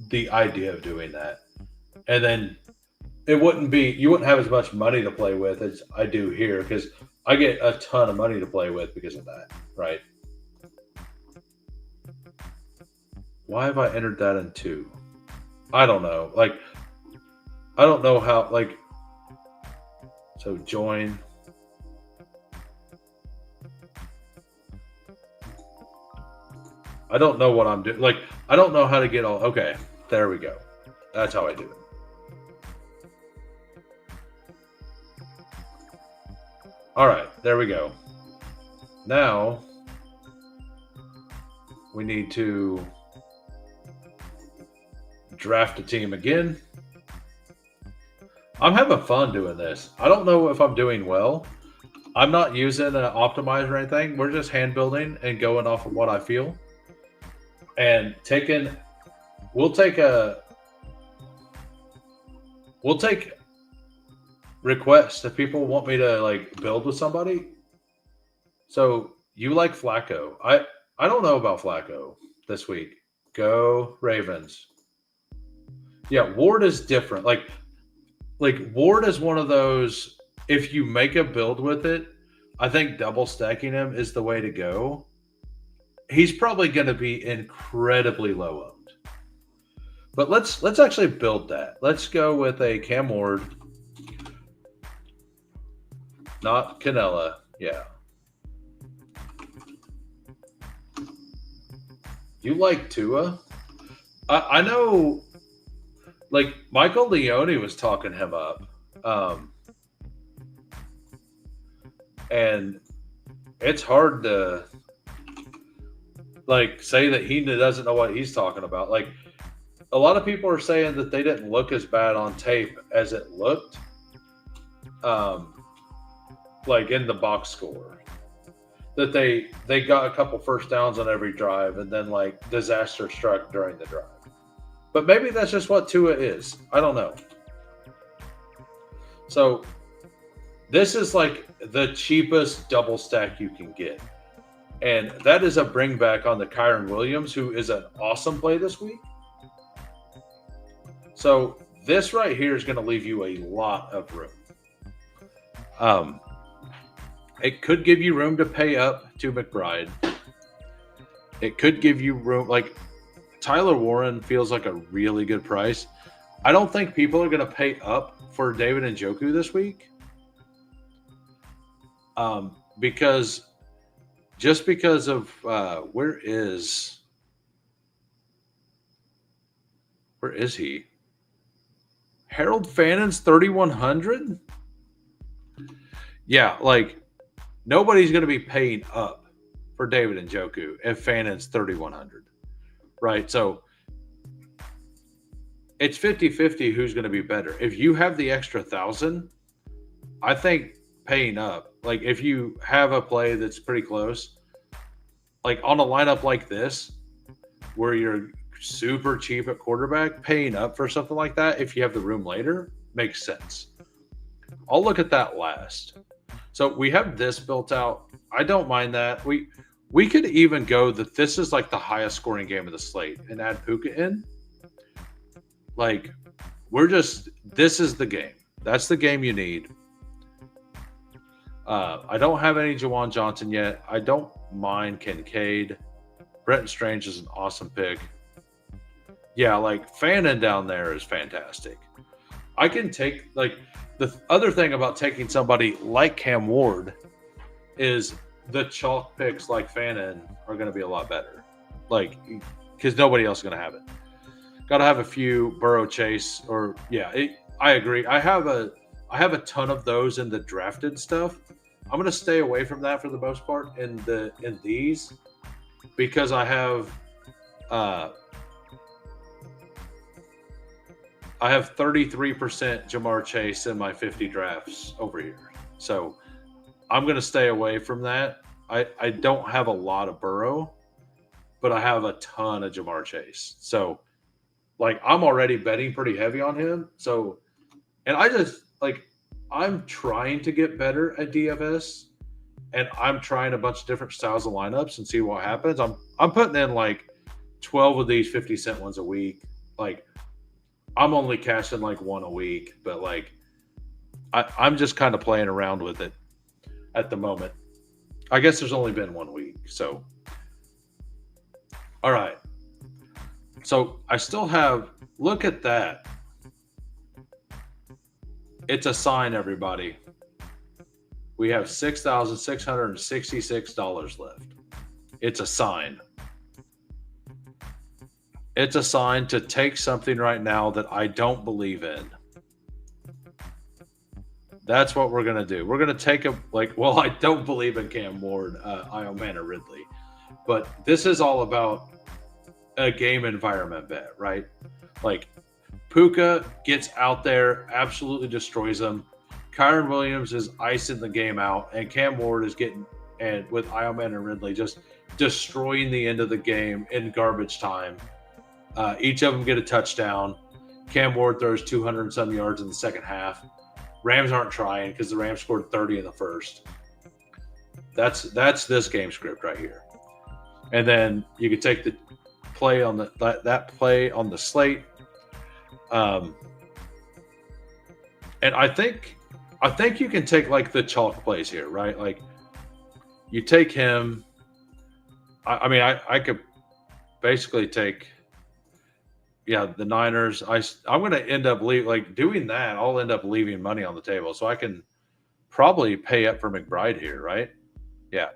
the idea of doing that. And then you wouldn't have as much money to play with as I do here because I get a ton of money to play with because of that, right? Why have I entered that in 2? I don't know. Like, I don't know how, like, so join. I don't know what I'm doing. Like, I don't know how to get all. Okay, there we go. That's how I do it. All right, there we go. Now we need to draft a team again. I'm having fun doing this. I don't know if I'm doing well. I'm not using an optimizer or anything. We're just hand building and going off of what I feel. And we'll take a, we'll take requests if people want me to like build with somebody. So you like Flacco? I don't know about Flacco this week. Go Ravens. Yeah, Ward is different. Like Ward is one of those. If you make a build with it, I think double stacking him is the way to go. He's probably going to be incredibly low owned. But let's actually build that. Let's go with a Cam Ward, not Canella. Yeah. You like Tua? I know, like Michael Leone was talking him up, and it's hard to like say that he doesn't know what he's talking about. Like a lot of people are saying that they didn't look as bad on tape as it looked, um, like in the box score. That they got a couple first downs on every drive, and then like disaster struck during the drive. But maybe that's just what Tua is. I don't know. So this is like the cheapest double stack you can get. And that is a bring back on the Kyron Williams, who is an awesome play this week. So this right here is going to leave you a lot of room. It could give you room to pay up to McBride. It could give you room. Like Tyler Warren feels like a really good price. I don't think people are going to pay up for David Njoku this week. Because of where is he? Harold Fannon's 3,100. Yeah, like nobody's going to be paying up for David Njoku if Fannon's 3,100, right? So it's 50-50 who's going to be better. If you have the extra 1,000, I think paying up. Like if you have a play that's pretty close, like on a lineup like this, where you're super cheap at quarterback, paying up for something like that, if you have the room later, makes sense. I'll look at that last. So we have this built out. I don't mind that. We could even go that this is like the highest scoring game of the slate and add Puka in. Like this is the game. That's the game you need. I don't have any Jawan Johnson yet. I don't mind Kincaid. Bretton Strange is an awesome pick. Yeah, like Fannin down there is fantastic. I can take like the other thing about taking somebody like Cam Ward is the chalk picks like Fannin are going to be a lot better. Like because nobody else is going to have it. Got to have a few Burrow Chase or I agree. I have a ton of those in the drafted stuff. I'm going to stay away from that for the most part in these because I have 33% Jamar Chase in my 50 drafts over here. So I'm going to stay away from that. I don't have a lot of Burrow, but I have a ton of Jamar Chase. So like I'm already betting pretty heavy on him. So, and I just like, I'm trying to get better at DFS and I'm trying a bunch of different styles of lineups and see what happens. I'm putting in like 12 of these 50-cent ones a week. Like I'm only cashing like one a week, but like I'm just kind of playing around with it at the moment. I guess there's only been 1 week. So, all right. So I still have, look at that. It's a sign, everybody. We have $6,666 left. It's a sign. It's a sign to take something right now that I don't believe in. That's what we're gonna do. We're gonna take a Well, I don't believe in Cam Ward, Iomana Ridley, but this is all about a game environment bet, right? Like Puka gets out there, absolutely destroys them. Kyron Williams is icing the game out, and Cam Ward is getting and with Iomana and Ridley just destroying the end of the game in garbage time. Each of them get a touchdown. Cam Ward throws 200 and some yards in the second half. Rams aren't trying because the Rams scored 30 in the first. That's this game script right here. And then you could take the play on that play on the slate. And I think you can take like the chalk plays here, right? Like you take him. I mean, I could basically take the Niners. I'm going to end up doing that. I'll end up leaving money on the table, so I can probably pay up for McBride here, right? Yeah.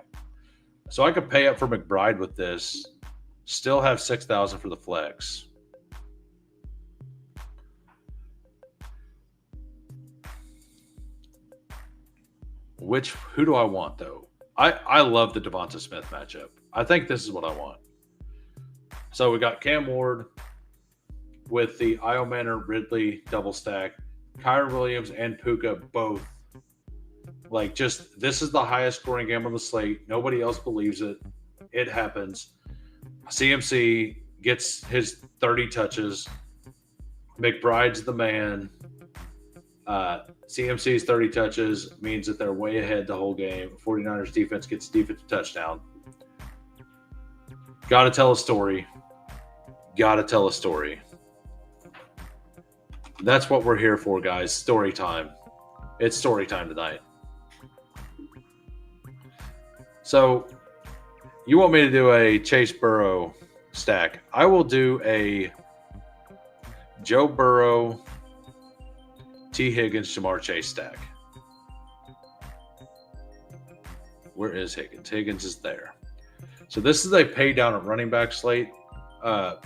So I could pay up for McBride with this, still have 6,000 for the flex. Who do I want though? I love the Devonta Smith matchup. I think this is what I want. So we got Cam Ward with the Iomana Ridley double stack, Kyron Williams and Puka both. This is the highest scoring game on the slate. Nobody else believes it. It happens. CMC gets his 30 touches. McBride's the man. CMC's 30 touches means that they're way ahead the whole game. 49ers defense gets defensive touchdown. Got to tell a story. That's what we're here for, guys. Story time. It's story time tonight. So, you want me to do a Chase Burrow stack? I will do a Joe Burrow, T. Higgins, Jamar Chase stack. Where is Higgins? Higgins is there. So this is a pay down at running back slate. I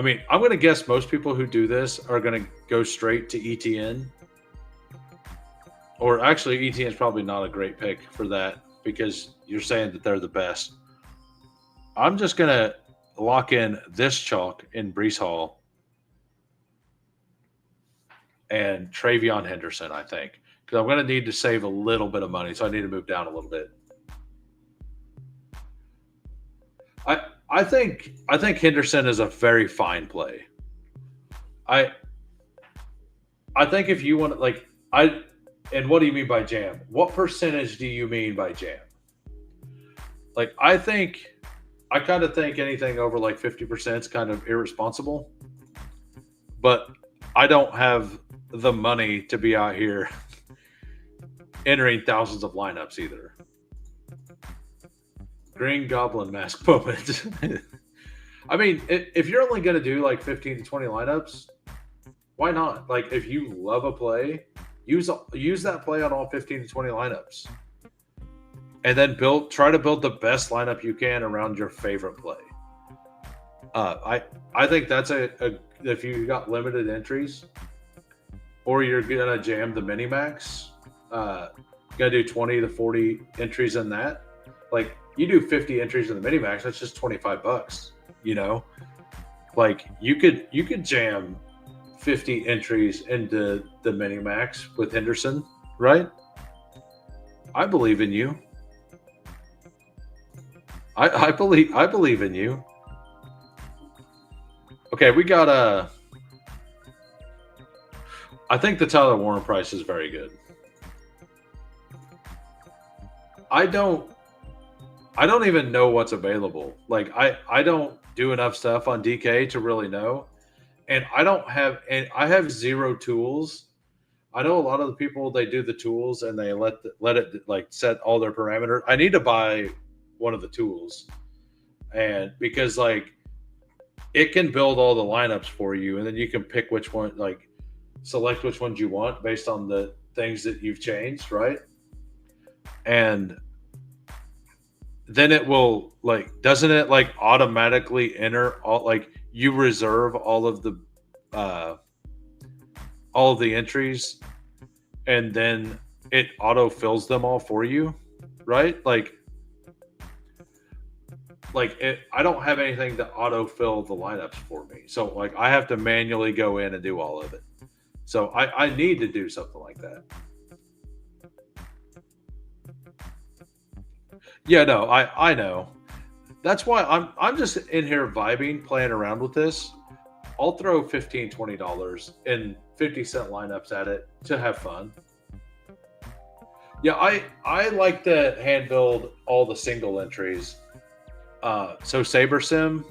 mean, I'm going to guess most people who do this are going to go straight to ETN. Or actually, ETN is probably not a great pick for that because you're saying that they're the best. I'm just going to lock in this chalk in Breece Hall and Travion Henderson, I think. Because I'm going to need to save a little bit of money, so I need to move down a little bit. I think Henderson is a very fine play. I think if you want to and what do you mean by jam? What percentage do you mean by jam? I kind of think anything over 50% is kind of irresponsible. But I don't have the money to be out here entering thousands of lineups either. Green Goblin mask moment. I mean, if you're only going to do 15 to 20 lineups, why not? If you love a play, use that play on all 15 to 20 lineups. And then try to build the best lineup you can around your favorite play. I think that's if you got limited entries or you're going to jam the mini max, you got to do 20 to 40 entries in that. You do 50 entries in the mini max, that's just $25, you know? You could jam 50 entries into the mini max with Henderson, right? I believe in you. I believe in you. Okay, we got I think the Tyler Warren price is very good. I don't even know what's available. I don't do enough stuff on DK to really know. And I have zero tools. I know a lot of the people, they do the tools and they let it set all their parameters. I need to buy one of the tools. And because it can build all the lineups for you and then you can pick which one, select which ones you want based on the things that you've changed, right? And then it will like doesn't it like automatically enter all like you reserve uh all of the entries and then it auto fills them all for you, right? I don't have anything to auto fill the lineups for me, so like I have to manually go in and do all of it. So I need to do something like that. Yeah, no, I know. That's why I'm just in here vibing, playing around with this. I'll throw $15, $20 and 50-cent lineups at it to have fun. Yeah, I like to hand build all the single entries. So Saber Sim,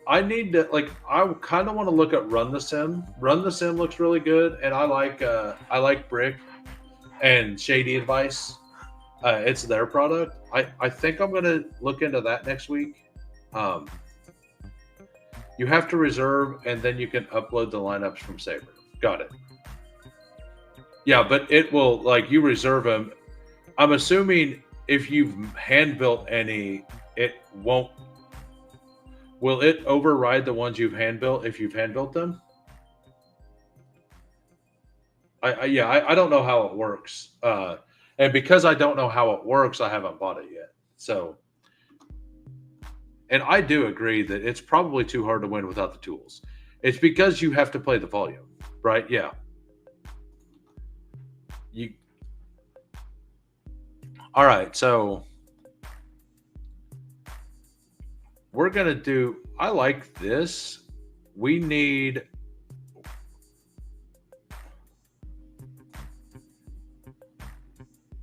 I need to like I kind of want to look at Run the Sim. Run the Sim looks really good, and I like Brick and Shady Advice. It's their product. I think I'm gonna look into that next week. Um, you have to reserve, and then you can upload the lineups from Saber. Got it. Yeah, but it will like you reserve them. I'm assuming if you've hand built any, it won't. Will it override the ones you've hand built if you've hand built them? I don't know how it works, and because I don't know how it works, I haven't bought it yet. So, and I do agree that it's probably too hard to win without the tools. It's because you have to play the volume, right? Yeah. You all right? So we're gonna do. I like this. We need.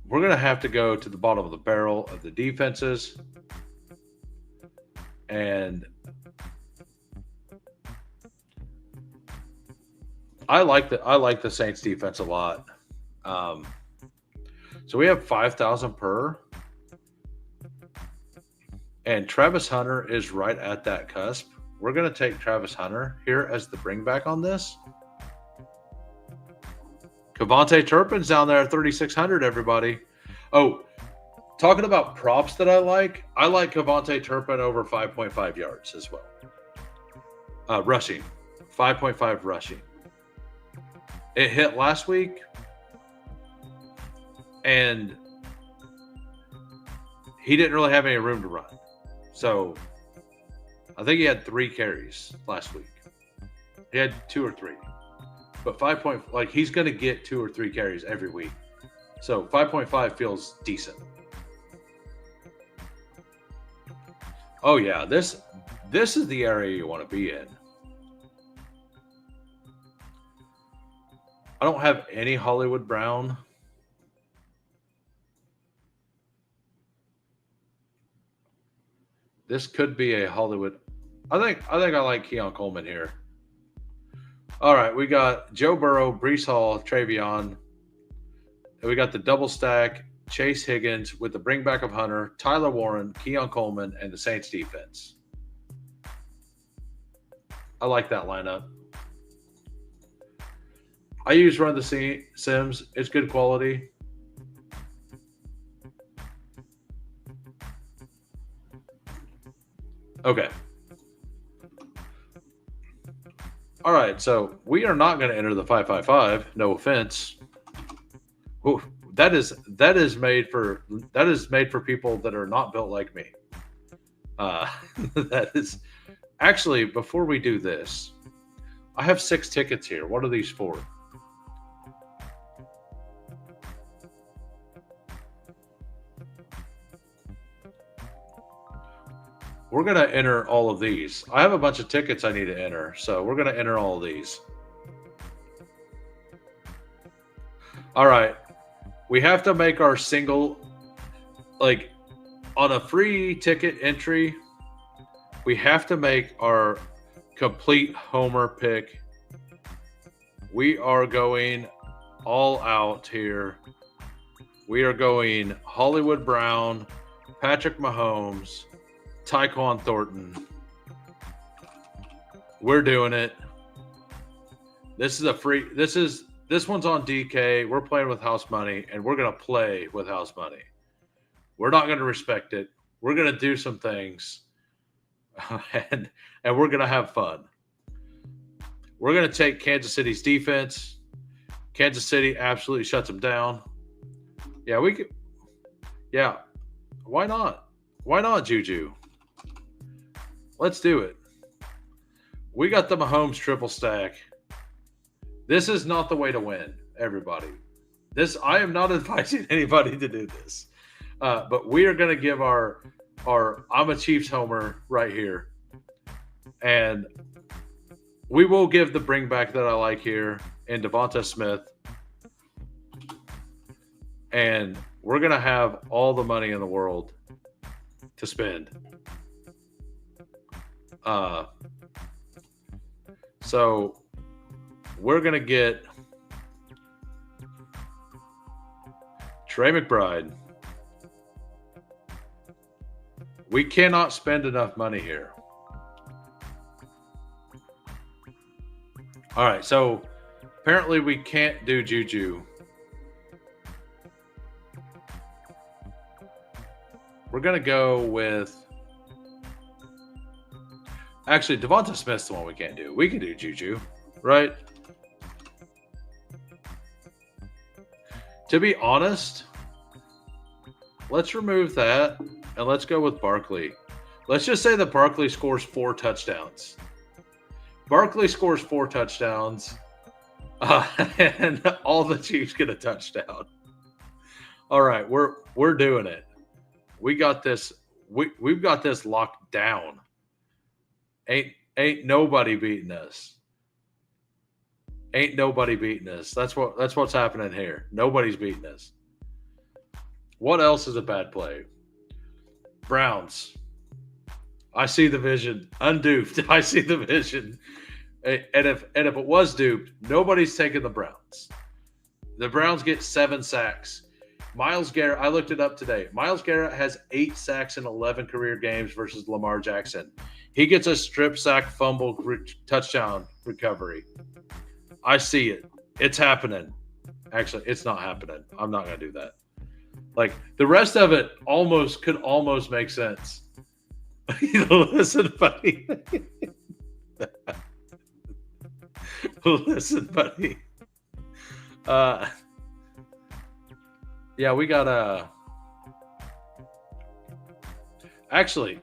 We're gonna have to go to the bottom of the barrel of the defenses, and I like the Saints defense a lot. Um, so we have 5,000 per, and Travis Hunter is right at that cusp. We're gonna take Travis Hunter here as the bring back on this. Cavante Turpin's down there at 3,600. Everybody. Oh, talking about props that I like Cavante Turpin over 5.5 yards as well. Rushing, 5.5 rushing. It hit last week, and he didn't really have any room to run. So I think he had 3 carries last week. He had 2 or 3, but 5 point like he's going to get 2 or 3 carries every week. So 5.5 feels decent. Oh yeah, this is the area you want to be in. I don't have any Hollywood Brown. This could be a Hollywood. I think I like Keon Coleman here. All right, we got Joe Burrow, Brees Hall, Travion. And we got the double stack, Chase Higgins with the bring back of Hunter, Tyler Warren, Keon Coleman, and the Saints defense. I like that lineup. I use Run the Sims. It's good quality. Okay. All right, so we are not going to enter the 555. No offense. Ooh, that is made for people that are not built like me. That is actually before we do this, I have 6 tickets here. What are these for? We're going to enter all of these. I have a bunch of tickets I need to enter, so we're going to enter all of these. All right. We have to make our single, like, on a free ticket entry, we have to make our complete homer pick. We are going all out here. We are going Hollywood Brown, Patrick Mahomes, Tyquan Thornton. We're doing it. This one's on DK. We're playing with house money, and we're going to play with house money. We're not going to respect it. We're gonna do some things, and and we're gonna have fun. We're gonna take Kansas City's defense. Kansas City absolutely shuts them down. Yeah, we could. Yeah, why not? Why not, Juju? Let's do it. We got the Mahomes triple stack. This is not the way to win, everybody. I am not advising anybody to do this, but we are going to give our I'm a Chiefs homer right here, and we will give the bring back that I like here in Devonta Smith, and we're going to have all the money in the world to spend. So we're going to get Trey McBride. We cannot spend enough money here. All right, so apparently we can't do Juju. We're going to go with... Actually, Devonta Smith's the one we can't do. We can do Juju, right? To be honest, let's remove that and let's go with Barkley. Let's just say that Barkley scores 4 touchdowns. Barkley scores 4 touchdowns, and all the Chiefs get a touchdown. All right, we're doing it. We got this. We've got this locked down. Ain't nobody beating us. Ain't nobody beating us. That's what's happening here. Nobody's beating us. What else is a bad play? Browns. I see the vision. Unduped. I see the vision. And if it was duped, nobody's taking the Browns. The Browns get 7 sacks. Myles Garrett, I looked it up today. Myles Garrett has 8 sacks in 11 career games versus Lamar Jackson. He gets a strip sack, fumble, touchdown recovery. I see it. It's happening. Actually, it's not happening. I'm not going to do that. Like, the rest of it could almost make sense. Listen, buddy. Listen, buddy. Yeah, we got actually,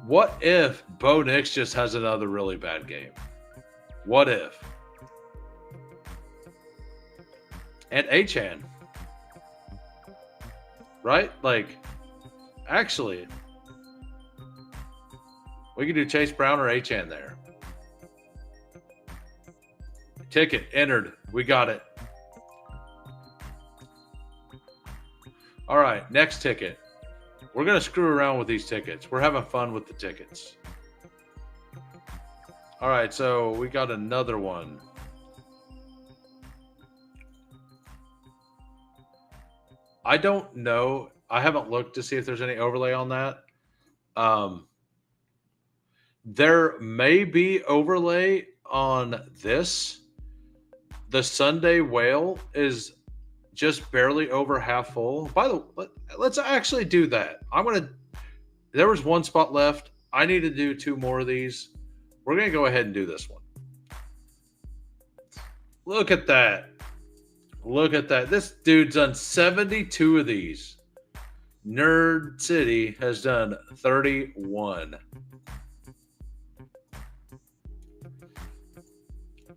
what if Bo Nix just has another really bad game? What if? And Achan. Right? Like, actually, we could do Chase Brown or Achan there. Ticket entered. We got it. All right, next ticket. We're going to screw around with these tickets. We're having fun with the tickets. All right, so we got another one. I don't know. I haven't looked to see if there's any overlay on that. There may be overlay on this. The Sunday Whale is just barely over half full. By the way, let's actually do that. There was 1 spot left. I need to do 2 more of these. We're going to go ahead and do this one. Look at that. Look at that. This dude's done 72 of these. Nerd City has done 31.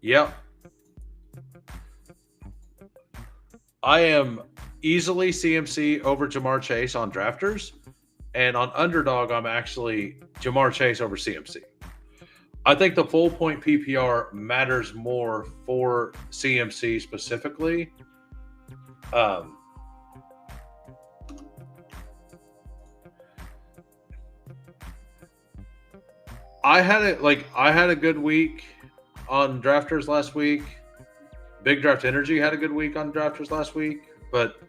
Yep. I am easily CMC over Jamar Chase on drafters, and on underdog, I'm actually Jamar Chase over CMC. I think the full point PPR matters more for CMC specifically. I had a good week on drafters last week. Big Draft Energy had a good week on drafters last week, but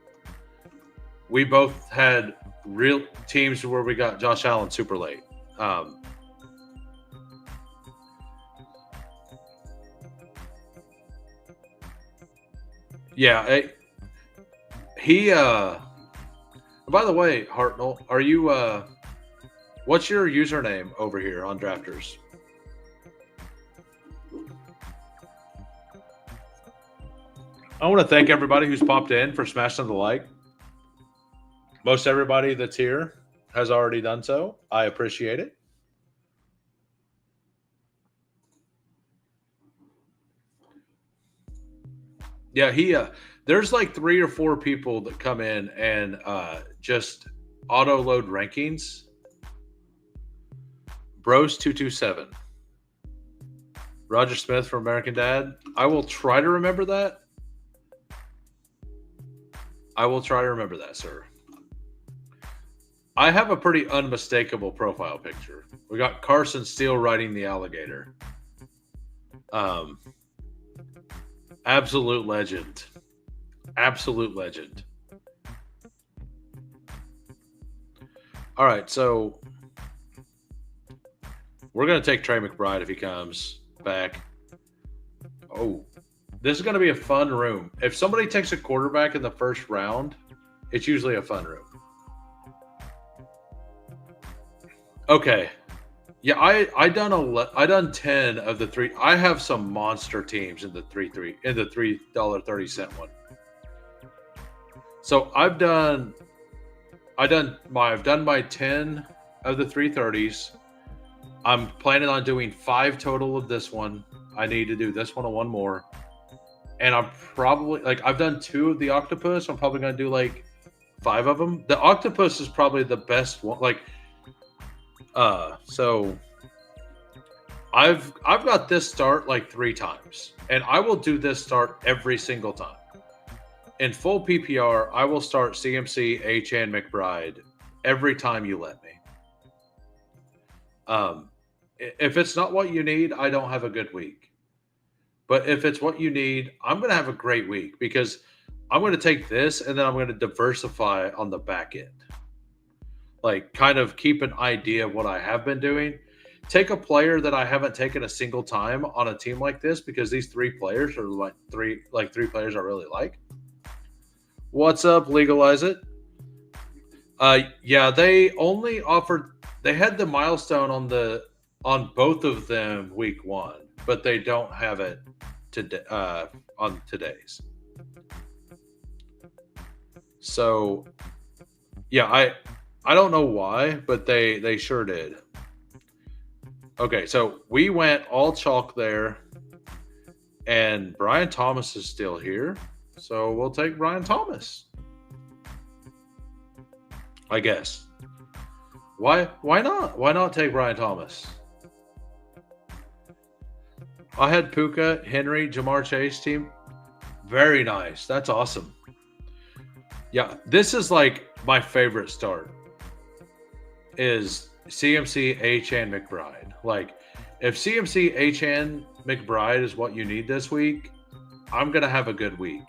we both had real teams where we got Josh Allen super late. He by the way, Hartnell, are you what's your username over here on Drafters? I want to thank everybody who's popped in for smashing the like. Most everybody that's here has already done so. I appreciate it. Yeah, he there's like 3 or 4 people that come in and just auto load rankings. Bros 227. Roger Smith from American Dad. I will try to remember that. I will try to remember that, sir. I have a pretty unmistakable profile picture. We got Carson Steele riding the alligator. Absolute legend. Absolute legend. All right, so we're going to take Trey McBride if he comes back. Oh, this is going to be a fun room. If somebody takes a quarterback in the first round, it's usually a fun room. Okay. Yeah, I done 10 of the 3. I have some monster teams in the $3.30 one. So I've done my 10 of the 330s. I'm planning on doing 5 total of this one. I need to do this one and one more. And I'm probably I've done 2 of the octopus. I'm probably going to do like 5 of them. The octopus is probably the best one. So I've got this start like 3 times, and I will do this start every single time. In full PPR, I will start CMC, Achane, McBride every time you let me. If it's not what you need, I don't have a good week. But if it's what you need, I'm going to have a great week because I'm going to take this and then I'm going to diversify on the back end. Kind of keep an idea of what I have been doing. Take a player that I haven't taken a single time on a team like this because these 3 players are three players I really like. What's up? Legalize it. Yeah, they had the milestone on both of them week 1, but they don't have it today on today's. So yeah, I don't know why, but they sure did. Okay, so we went all chalk there, and Brian Thomas is still here, so we'll take Brian Thomas. I guess. Why not? Why not take Brian Thomas? I had Puka, Henry, Jamar Chase team. Very nice. That's awesome. Yeah, this is my favorite start. Is CMC, Achane, McBride. If CMC, Achane, McBride is what you need this week, I'm going to have a good week.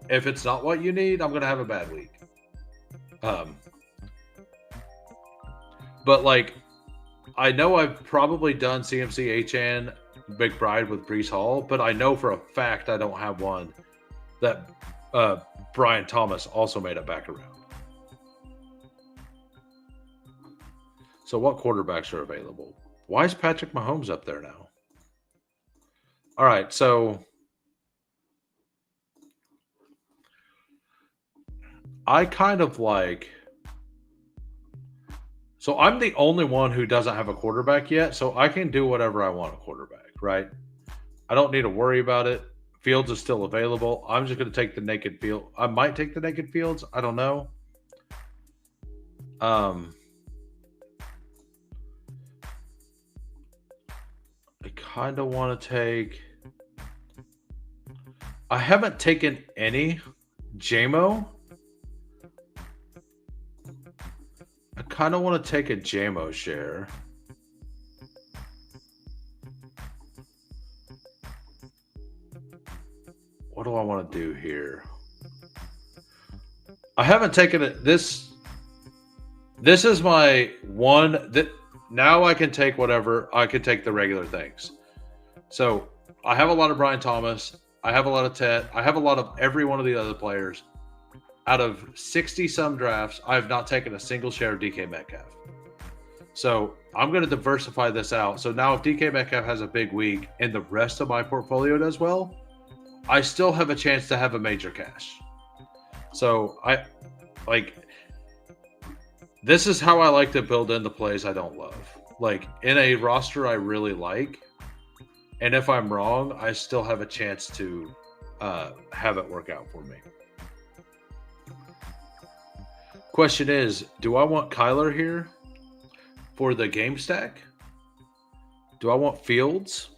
If it's not what you need, I'm going to have a bad week. But I know I've probably done CMC, Achane, McBride with Breece Hall, but I know for a fact I don't have one that Brian Thomas also made it back around. So what quarterbacks are available? Why is Patrick Mahomes up there now? All right, so I kind of so I'm the only one who doesn't have a quarterback yet, so I can do whatever I want a quarterback, right? I don't need to worry about it. Fields is still available. I'm just going to take the naked field. I might take the naked Fields. I don't know. I kind of want to take. I haven't taken any JMO. I kind of want to take a JMO share. What do I want to do here? I haven't taken it. This is my one that now I can take whatever. I can take the regular things. So I have a lot of Brian Thomas. I have a lot of Ted. I have a lot of every one of the other players. out of 60 some drafts, I have not taken a single share of DK Metcalf. So I'm going to diversify this out. So now if DK Metcalf has a big week and the rest of my portfolio does well, I still have a chance to have a major cash. So I like this is how I like to build in the plays I don't love. Like in a roster I really like, and if I'm wrong, I still have a chance to have it work out for me. Question is, do I want Kyler here for the game stack? Do I want Fields?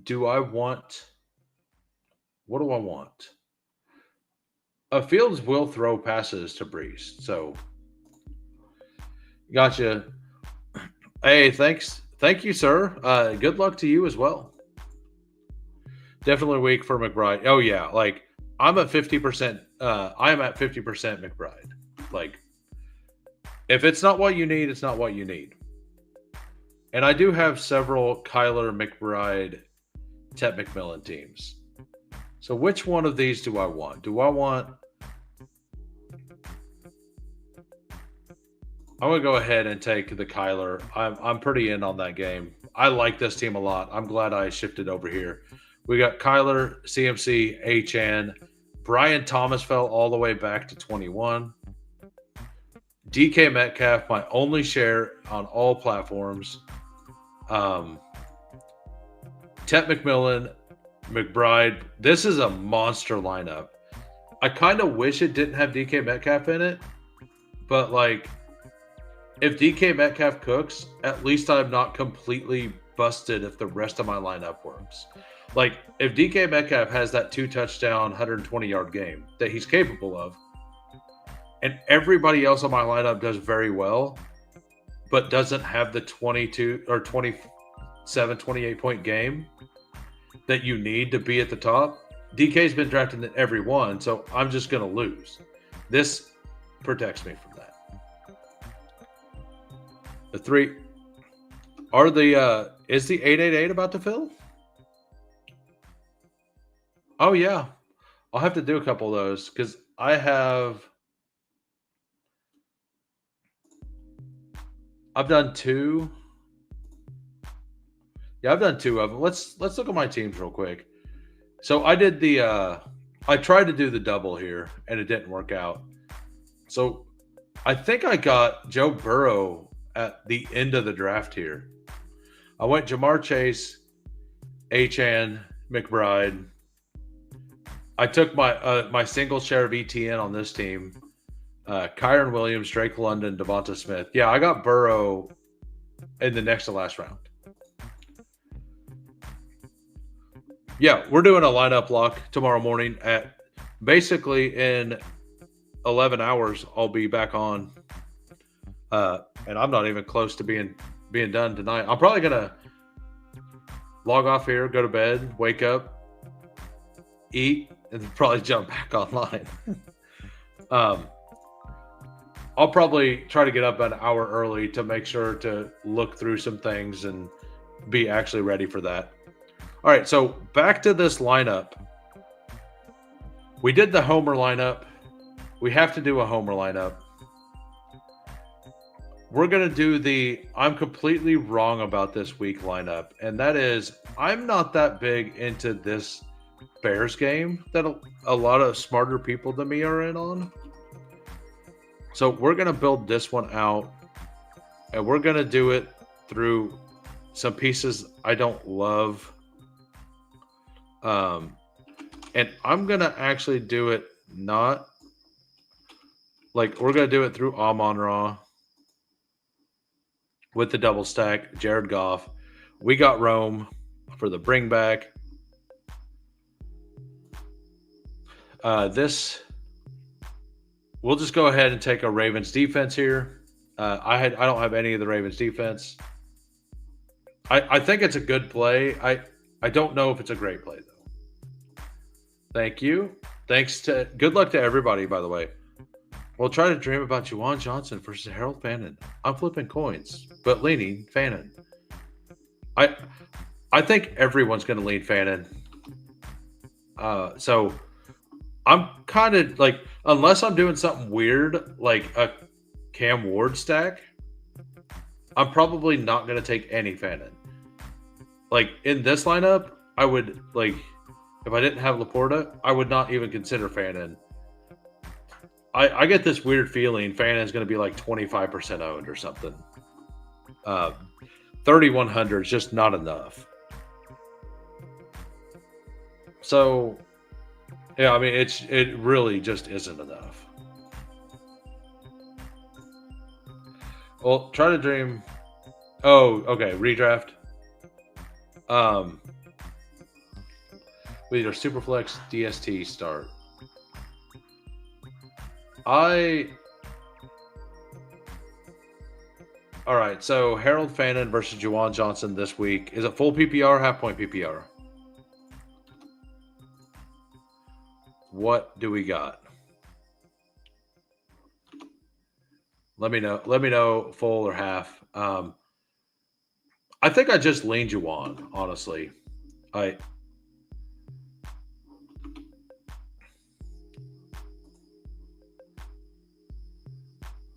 Do I want... What do I want? Fields will throw passes to Brees. So, gotcha. Hey, thanks. Thank you, sir. Good luck to you as well. Definitely weak for McBride. Oh, yeah. Like, I'm at 50%. I'm at 50% McBride. Like, if it's not what you need, it's not what you need. And I do have several Kyler McBride, Ted McMillan teams. So which one of these do I want? Do I want... I'm going to go ahead and take the Kyler. I'm pretty in on that game. I like this team a lot. I'm glad I shifted over here. We got Kyler, CMC, HN. Brian Thomas fell all the way back to 21. DK Metcalf, my only share on all platforms. Ted McMillan, McBride. This is a monster lineup. I kind of wish it didn't have DK Metcalf in it, but like, if DK Metcalf cooks, at least I'm not completely busted if the rest of my lineup works. Like, if DK Metcalf has that 2-touchdown, 120-yard game that he's capable of, and everybody else on my lineup does very well, but doesn't have the 22 or 27, 28-point game that you need to be at the top, DK's been drafted in every one, so I'm just going to lose. This protects me from that. The three are the is the 888 about to fill? Oh yeah, I'll have to do a couple of those because I've done two. Yeah, I've done two of them. Let's look at my teams real quick. So I did the I tried to do the double here and it didn't work out. So I think I got Joe Burrow at the end of the draft here. I went Jamar Chase, HN, McBride. I took my single share of ETN on this team. Kyron Williams, Drake London, Devonta Smith. Yeah, I got Burrow in the next to last round. Yeah, we're doing a lineup lock tomorrow morning at basically in 11 hours. I'll be back on. And I'm not even close to being done tonight. I'm probably going to log off here, go to bed, wake up, eat, and then probably jump back online. I'll probably try to get up an hour early to make sure to look through some things and be actually ready for that. All right, so back to this lineup. We did the homer lineup. We have to do a homer lineup. We're going to do the I'm completely wrong about this week lineup, and that is I'm not that big into this Bears game that a lot of smarter people than me are in on. So we're going to build this one out, and we're going to do it through some pieces I don't love. And I'm going to actually do it not like we're going to do it through Amon-Ra with the double stack, Jared Goff. We got Rome for the bring back. We'll just go ahead and take a Ravens defense here. I don't have any of the Ravens defense. I think it's a good play. I don't know if it's a great play though. Thank you. Good luck to everybody, by the way. We'll try to dream about Juwan Johnson versus Harold Fannin. I'm flipping coins, but leaning Fannin. I think everyone's going to lean Fannin. So I'm kind of like, unless I'm doing something weird, like a Cam Ward stack, I'm probably not going to take any Fannin. Like in this lineup, I would like, if I didn't have Laporta, I would not even consider Fannin. I get this weird feeling Fannin is going to be like 25% owned or something. 3,100 is just not enough. So, yeah, I mean, it really just isn't enough. Well, try to dream. Oh, okay, redraft. With your Superflex DST start. All right, so Harold Fannin versus Juwan Johnson this week. Is it full PPR, half point PPR? What do we got? Let me know. Let me know full or half. I think I just leaned Juwan, honestly.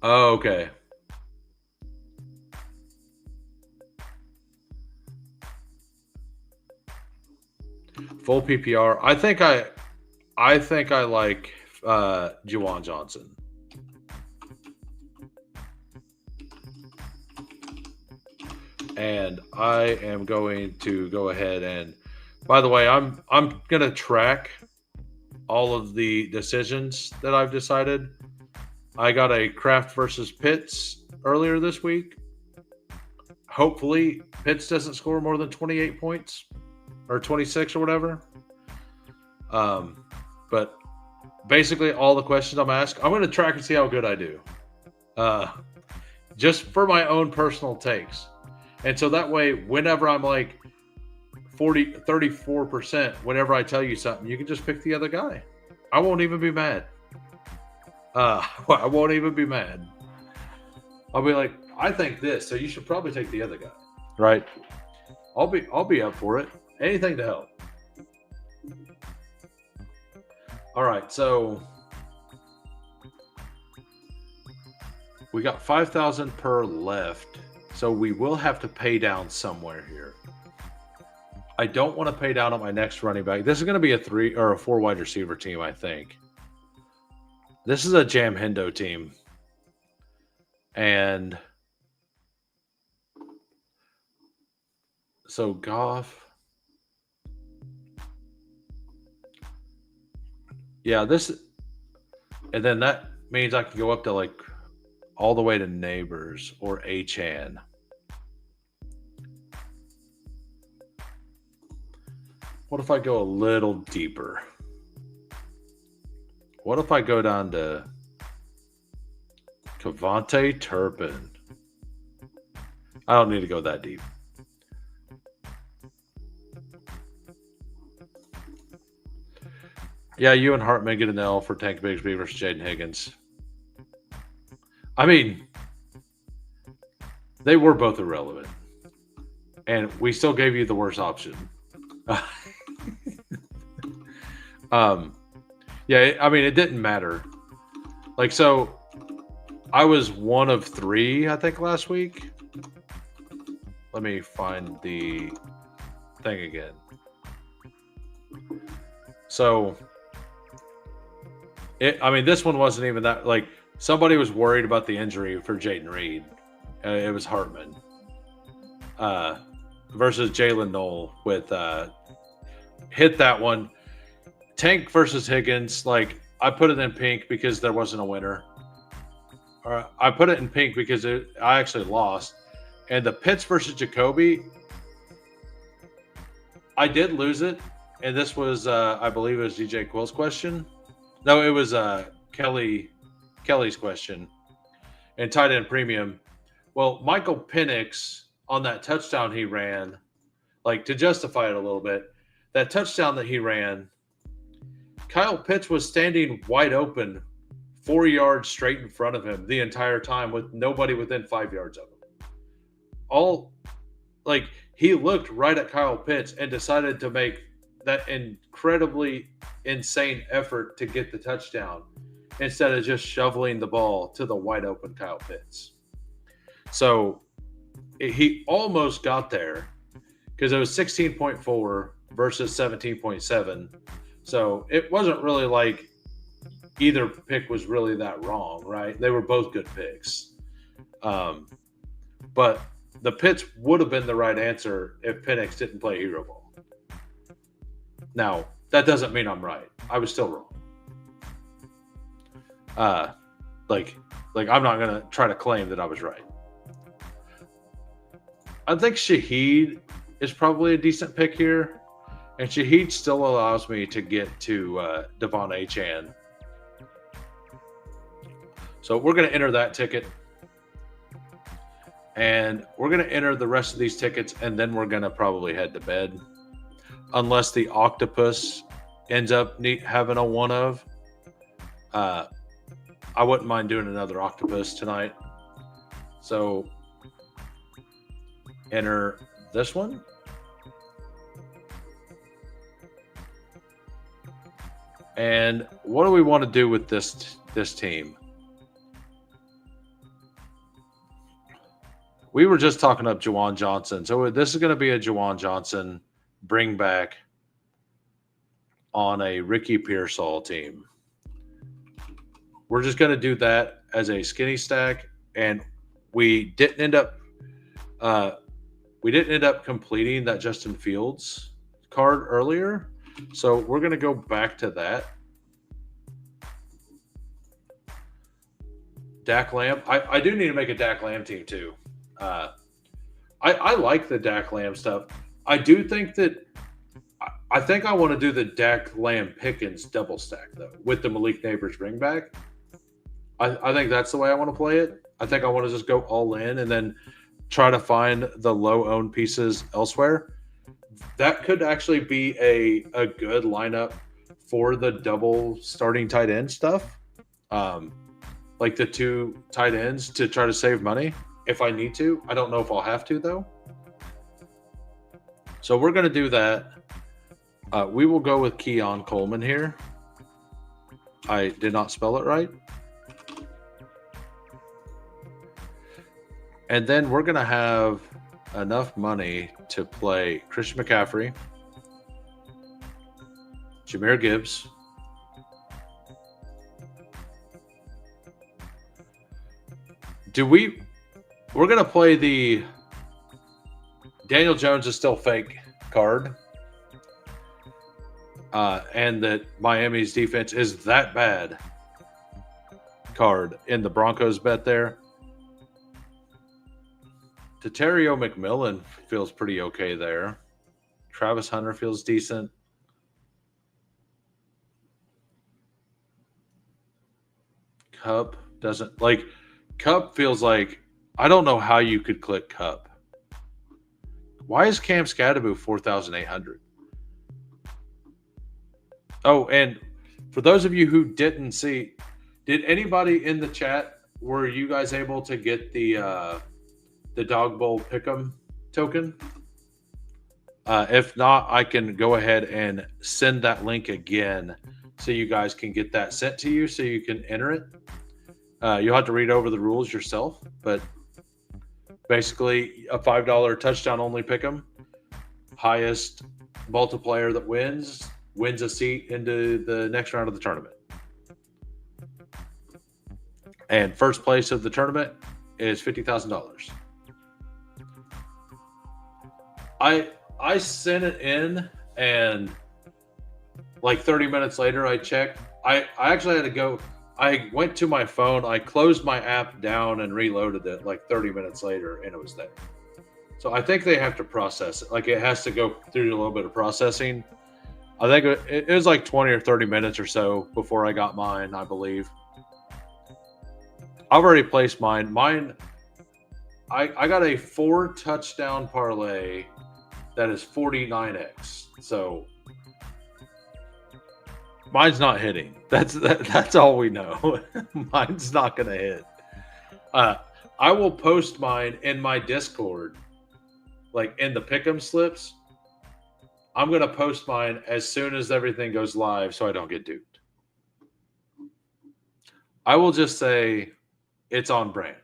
Oh, okay. Full PPR. I think I like Juwan Johnson. And I am going to go ahead and, by the way, I'm going to track all of the decisions that I've decided. I got a Kraft versus Pitts earlier this week. Hopefully, Pitts doesn't score more than 28 points or 26 or whatever. But basically, all the questions I'm asked, I'm going to track and see how good I do. Just for my own personal takes. And so that way, whenever I'm like 34%, whenever I tell you something, you can just pick the other guy. I won't even be mad. I won't even be mad. I'll be like, I think this, so you should probably take the other guy. Right? I'll be up for it. Anything to help. All right, so we got 5,000 per left. So we will have to pay down somewhere here. I don't want to pay down on my next running back. This is going to be a 3 or a 4 wide receiver team, I think. This is a Jam Hendo team. And so Goff. Yeah, this, and then that means I can go up to like all the way to Neighbors or Achan. What if I go a little deeper? What if I go down to Cavante Turpin? I don't need to go that deep. Yeah, you and Hartman get an L for Tank Bigsby versus Jaden Higgins. I mean, they were both irrelevant. And we still gave you the worst option. Yeah, I mean, it didn't matter. Like, so I was 1 of 3, I think, last week. Let me find the thing again. So, this one wasn't even that, like, somebody was worried about the injury for Jayden Reed. It was Hartman. Versus Jalen Knoll with hit that one. Tank versus Higgins, like, I put it in pink because there wasn't a winner. I put it in pink because I actually lost. And the Pitts versus Jacoby, I did lose it. And this was, I believe it was DJ Quill's question. No, it was Kelly's question. And tight end premium. Well, Michael Penix, on that touchdown he ran, like, to justify it a little bit, that touchdown that he ran, Kyle Pitts was standing wide open 4 yards straight in front of him the entire time with nobody within 5 yards of him. He looked right at Kyle Pitts and decided to make that incredibly insane effort to get the touchdown instead of just shoveling the ball to the wide open Kyle Pitts. So he almost got there because it was 16.4 versus 17.7. So it wasn't really like either pick was really that wrong, right? They were both good picks. But the Pitts would have been the right answer if Penix didn't play hero ball. Now, that doesn't mean I'm right. I was still wrong. Like I'm not gonna try to claim that I was right. I think Shaheed is probably a decent pick here, and Shaheed still allows me to get to Devon Achane. So we're going to enter that ticket, and we're going to enter the rest of these tickets, and then we're going to probably head to bed, unless the octopus ends up having a one of. I wouldn't mind doing another octopus tonight. So enter this one. And what do we want to do with this team? We were just talking up Juwan Johnson. So this is going to be a Juwan Johnson bring back on a Ricky Pearsall team. We're just going to do that as a skinny stack, and we didn't end up completing that Justin Fields card earlier. So we're going to go back to that. Dak Lamb. I do need to make a Dak Lamb team too. I like the Dak Lamb stuff. I do think that I think I want to do the Dak Lamb Pickens double stack though with the Malik Neighbors bring back. I think that's the way I want to play it. I think I want to just go all in and then try to find the low owned pieces elsewhere. That could actually be a good lineup for the double starting tight end stuff. Like the two tight ends to try to save money if I need to. I don't know if I'll have to, though. So we're going to do that. We will go with Keon Coleman here. I did not spell it right. And then we're going to have enough money to play Christian McCaffrey, Jahmyr Gibbs, we're going to play the Daniel Jones is still fake card, and that Miami's defense is that bad card in the Broncos bet there. Terrio McMillan feels pretty okay there. Travis Hunter feels decent. Cup doesn't like. Cup feels like I don't know how you could click Cup. Why is Cam Scadaboo 4,800? Oh, and for those of you who didn't see, did anybody in the chat, were you guys able to get the Dog Bowl Pick'em token? If not, I can go ahead and send that link again so you guys can get that sent to you so you can enter it. You'll have to read over the rules yourself, but basically a $5 touchdown only Pick'em. Highest multiplier that wins a seat into the next round of the tournament. And first place of the tournament is $50,000. I sent it in, and like 30 minutes later I checked. I actually had to go. I went to my phone, I closed my app down and reloaded it like 30 minutes later, and it was there. So I think they have to process it. Like it has to go through a little bit of processing. I think it was like 20 or 30 minutes or so before I got mine, I believe. I've already placed mine. I got a 4 touchdown parlay that is 49x. So mine's not hitting. That's all we know. Mine's not going to hit. I will post mine in my Discord, like in the Pick'em slips. I'm going to post mine as soon as everything goes live so I don't get duped. I will just say it's on brand.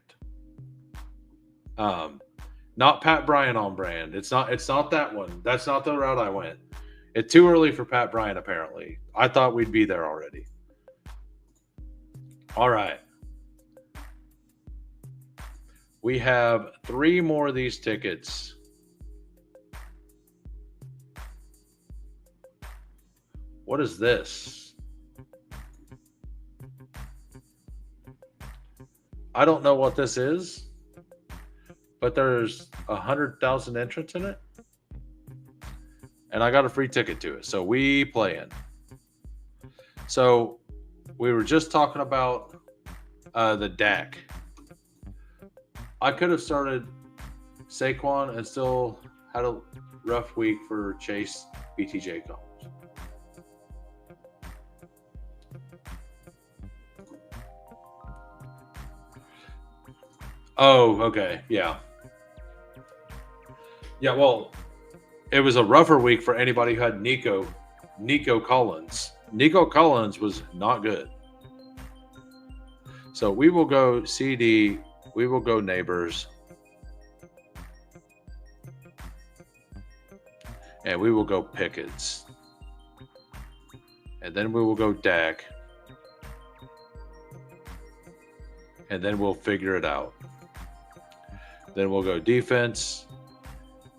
Not Pat Bryant on brand. It's not that one. That's not the route I went. It's too early for Pat Bryant, apparently. I thought we'd be there already. All right. We have 3 more of these tickets. What is this? I don't know what this is, but there's 100,000 entrants in it. And I got a free ticket to it. So we play in. So we were just talking about the DAC. I could have started Saquon and still had a rough week for Chase BTJ Combs. Oh, okay. Yeah. Yeah, well, it was a rougher week for anybody who had Nico Collins. Nico Collins was not good. So we will go CD. We will go Neighbors. And we will go Pickett's. And then we will go Dak. And then we'll figure it out. Then we'll go defense.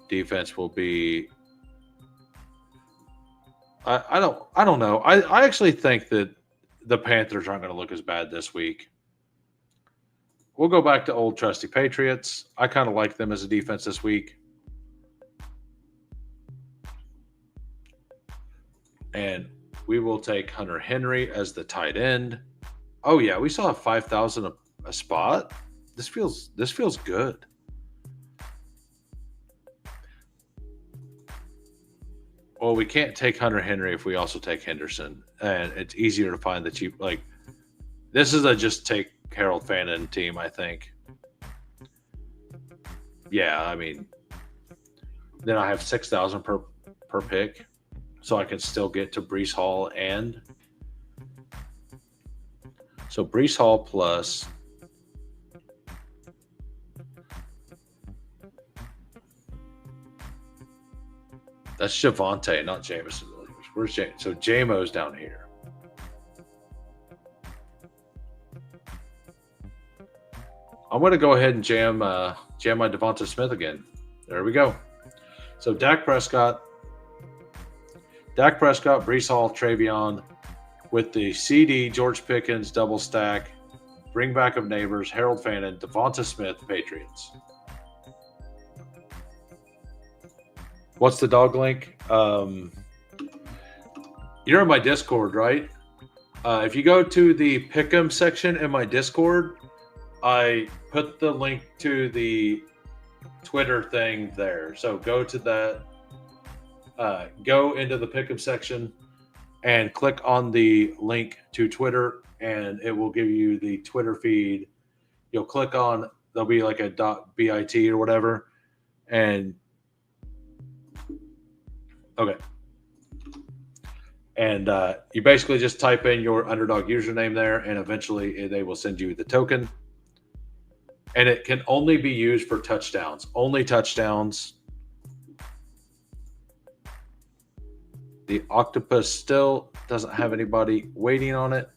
Defense will be. I don't know. I actually think that the Panthers aren't going to look as bad this week. We'll go back to old trusty Patriots. I kind of like them as a defense this week. And we will take Hunter Henry as the tight end. Oh yeah, we still have 5,000 a spot. This feels good. Well, we can't take Hunter Henry if we also take Henderson, and it's easier to find the cheap. Like, this is a just take Harold Fannin team, I think. Yeah, I mean, then I have 6,000 per pick, so I can still get to Breece Hall and so Breece Hall plus. That's Javonte, not Jameson Williams. Where's James? So JMO's down here. I'm going to go ahead and jam my Devonta Smith again. There we go. So Dak Prescott, Breece Hall, Travion with the CD, George Pickens, double stack, bring back of Neighbors, Harold Fannin, Devonta Smith, Patriots. What's the dog link? You're in my Discord, right? If you go to the Pick'em section in my Discord, I put the link to the Twitter thing there. So go to that. Go into the Pick'em section and click on the link to Twitter, and it will give you the Twitter feed. You'll click on, there'll be like a .bit or whatever, and okay. And you basically just type in your underdog username there, and eventually they will send you the token. And it can only be used for touchdowns. Only touchdowns. The octopus still doesn't have anybody waiting on it.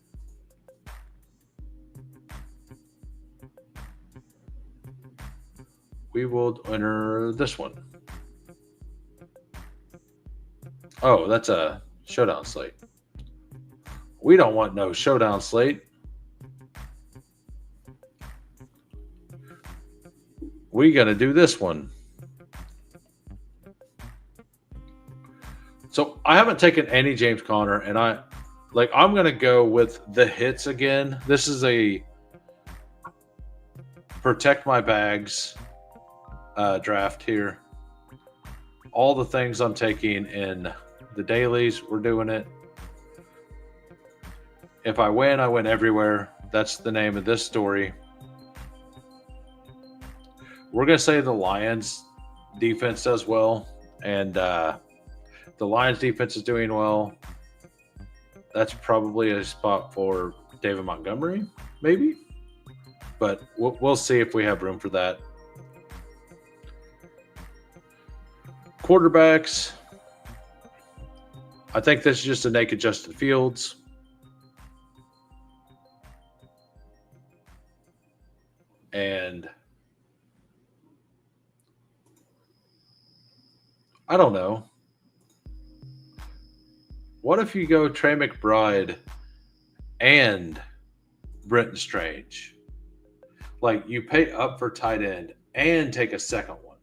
We will enter this one. Oh, that's a showdown slate. We don't want no showdown slate. We got to do this one. So I haven't taken any James Conner, and I'm going to go with the hits again. This is a protect my bags draft here. All the things I'm taking in the dailies, we're doing it. If I win, I win everywhere. That's the name of this story. We're going to say the Lions defense does well. And The Lions defense is doing well. That's probably a spot for David Montgomery, maybe. But we'll see if we have room for that. Quarterbacks. I think this is just a naked Justin Fields. And I don't know. What if you go Trey McBride and Brenton Strange? Like, you pay up for tight end and take a second one.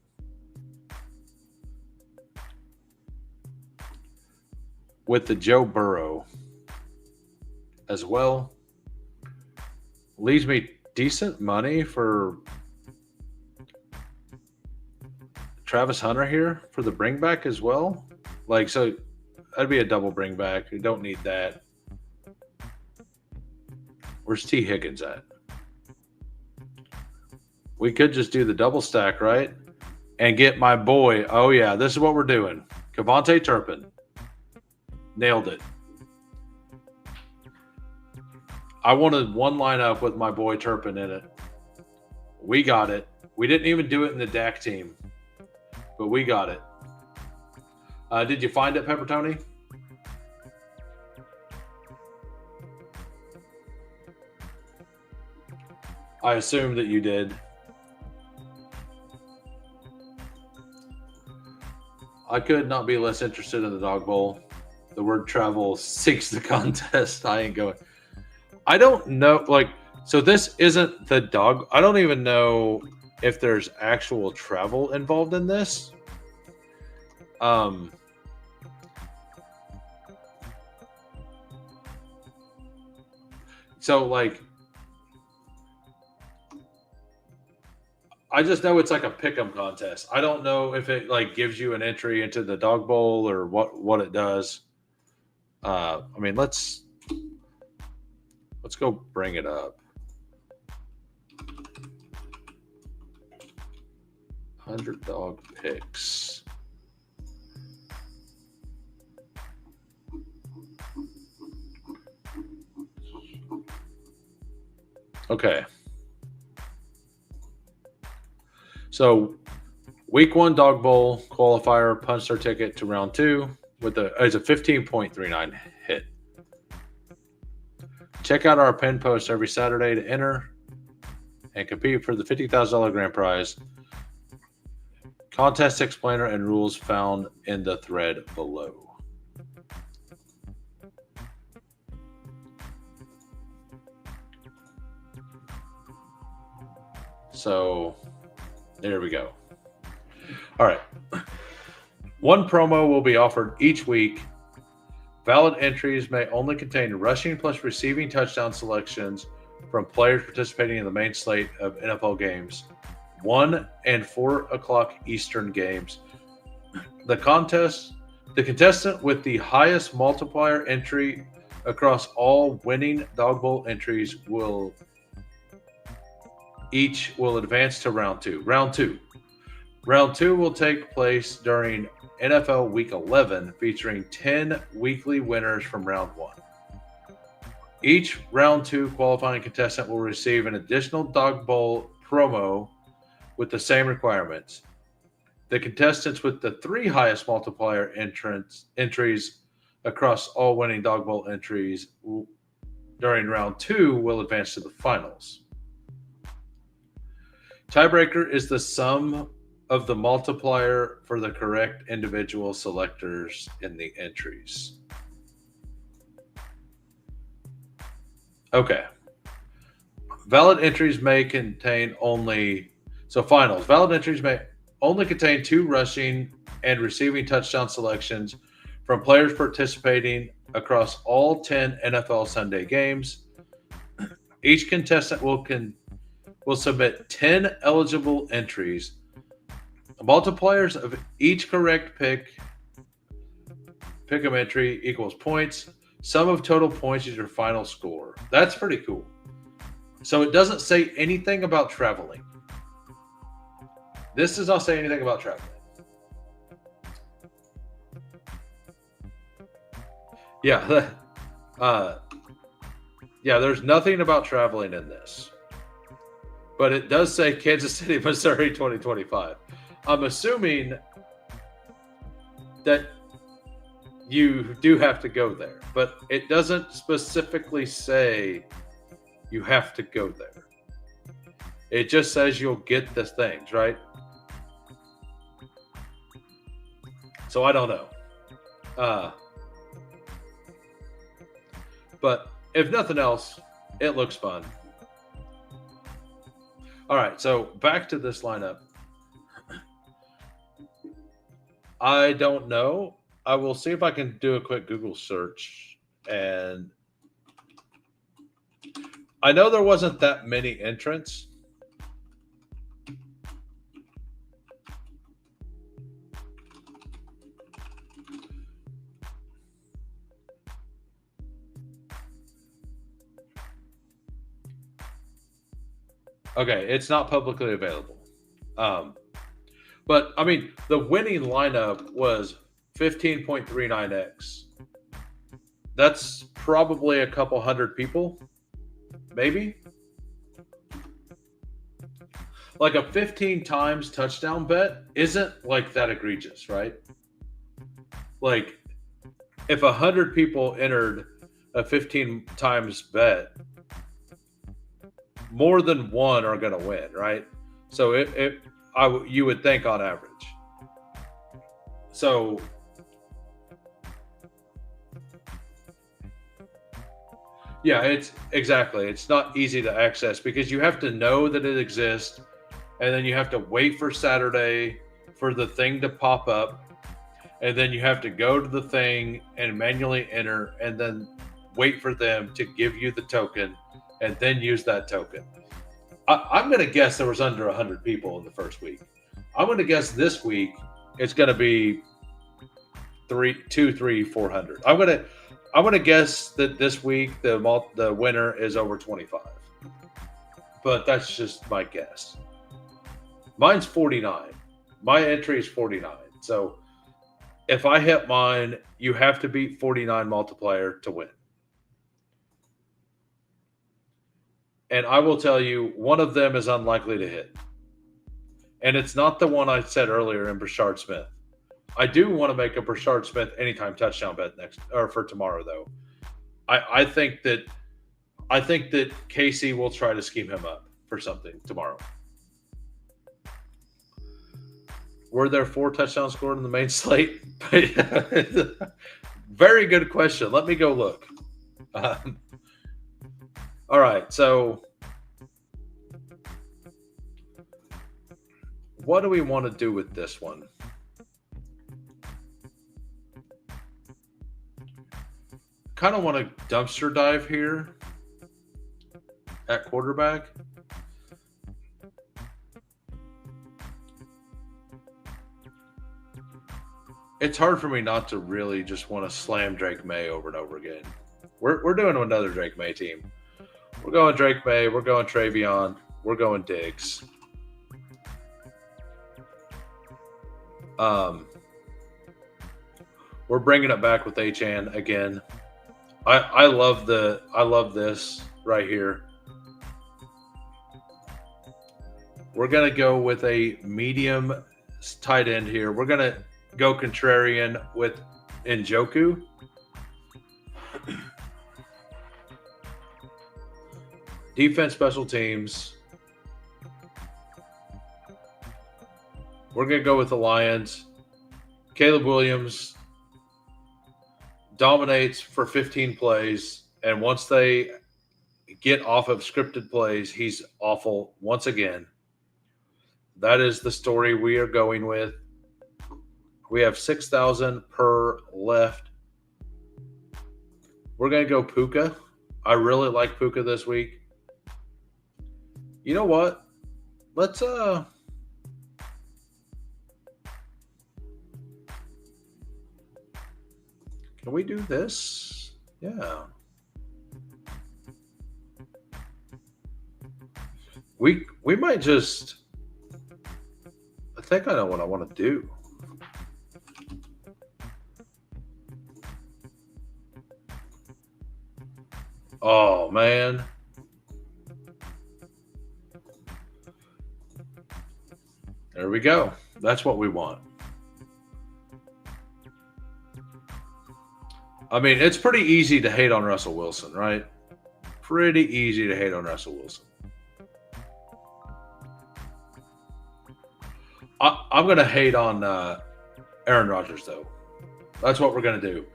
With the Joe Burrow as well. Leaves me decent money for Travis Hunter here for the bring back as well. Like, so that'd be a double bring back. You don't need that. Where's T. Higgins at? We could just do the double stack, right? And get my boy. Oh, yeah, this is what we're doing. Kevontae Turpin. Nailed it. I wanted one lineup with my boy Turpin in it. We got it. We didn't even do it in the DAC team, but we got it. Did you find it, Pepper Tony? I assume that you did. I could not be less interested in the Dog Bowl. The word travel sinks the contest. I ain't going. I don't know. Like, so this isn't the dog. I don't even know if there's actual travel involved in this. So, like, I just know it's like a pick'em contest. I don't know if it like gives you an entry into the Dog Bowl or what it does. I mean, let's go bring it up. 100 dog picks. Okay. So, week 1 Dog Bowl qualifier punched their ticket to round 2 with it's a 15.39 hit. Check out our pin post every Saturday to enter and compete for the $50,000 grand prize. Contest explainer and rules found in the thread below. So, there we go. All right. One promo will be offered each week. Valid entries may only contain rushing plus receiving touchdown selections from players participating in the main slate of NFL games, 1 and 4 o'clock Eastern games. The contestant with the highest multiplier entry across all winning Dog Bowl entries will advance to round 2. Round 2 will take place during NFL Week 11, featuring 10 weekly winners from round 1. Each round 2 qualifying contestant will receive an additional Dog Bowl promo with the same requirements. The contestants with the 3 highest multiplier entries across all winning Dog Bowl entries during round 2 will advance to the finals. Tiebreaker is the sum of the multiplier for the correct individual selectors in the entries. Okay. Valid entries may contain only... So finals. Valid entries may only contain 2 rushing and receiving touchdown selections from players participating across all 10 NFL Sunday games. Each contestant will submit 10 eligible entries. Multipliers of each correct pick'em entry equals points. Sum of total points is your final score. That's pretty cool. So it doesn't say anything about traveling. This does not say anything about traveling. Yeah. uh, yeah, there's nothing about traveling in this. But it does say Kansas City, Missouri 2025. I'm assuming that you do have to go there, but it doesn't specifically say you have to go there. It just says you'll get the things, right? So I don't know. But if nothing else, it looks fun. All right, so back to this lineup. I don't know. I will see if I can do a quick Google search. And I know there wasn't that many entrants. Okay, it's not publicly available. But I mean, the winning lineup was 15.39x. That's probably a couple hundred people, maybe. Like a 15 times touchdown bet isn't like that egregious, right? Like if 100 people entered a 15 times bet, more than one are going to win, right? So you would think on average. So yeah, it's exactly. It's not easy to access because you have to know that it exists, and then you have to wait for Saturday for the thing to pop up, and then you have to go to the thing and manually enter, and then wait for them to give you the token, and then use that token. I'm going to guess there was under 100 people in the first week. I'm going to guess this week it's going to be 400. I'm going to guess that this week the winner is over 25. But that's just my guess. Mine's 49. My entry is 49. So if I hit mine, you have to beat 49 multiplier to win. And I will tell you, one of them is unlikely to hit. And it's not the one I said earlier in Brashard Smith. I do want to make a Brashard Smith anytime touchdown bet for tomorrow, though. I think that Casey will try to scheme him up for something tomorrow. Were there 4 touchdowns scored in the main slate? Very good question. Let me go look. All right, so what do we want to do with this one? Kind of want to dumpster dive here at quarterback. It's hard for me not to really just want to slam Drake May over and over again. We're doing another Drake May team. We're going Drake May. We're going Travion. We're going Diggs. We're bringing it back with Achan again. I love this right here. We're gonna go with a medium tight end here. We're gonna go contrarian with Njoku. Defense, special teams. We're going to go with the Lions. Caleb Williams dominates for 15 plays, and once they get off of scripted plays, he's awful once again. That is the story we are going with. We have 6,000 per left. We're going to go Puka. I really like Puka this week. You know what? Let's can we do this? Yeah. We might just I think I know what I want to do. Oh, man. There we go. That's what we want. I mean, it's pretty easy to hate on Russell Wilson, right? Pretty easy to hate on Russell Wilson. I'm going to hate on Aaron Rodgers, though. That's what we're going to do.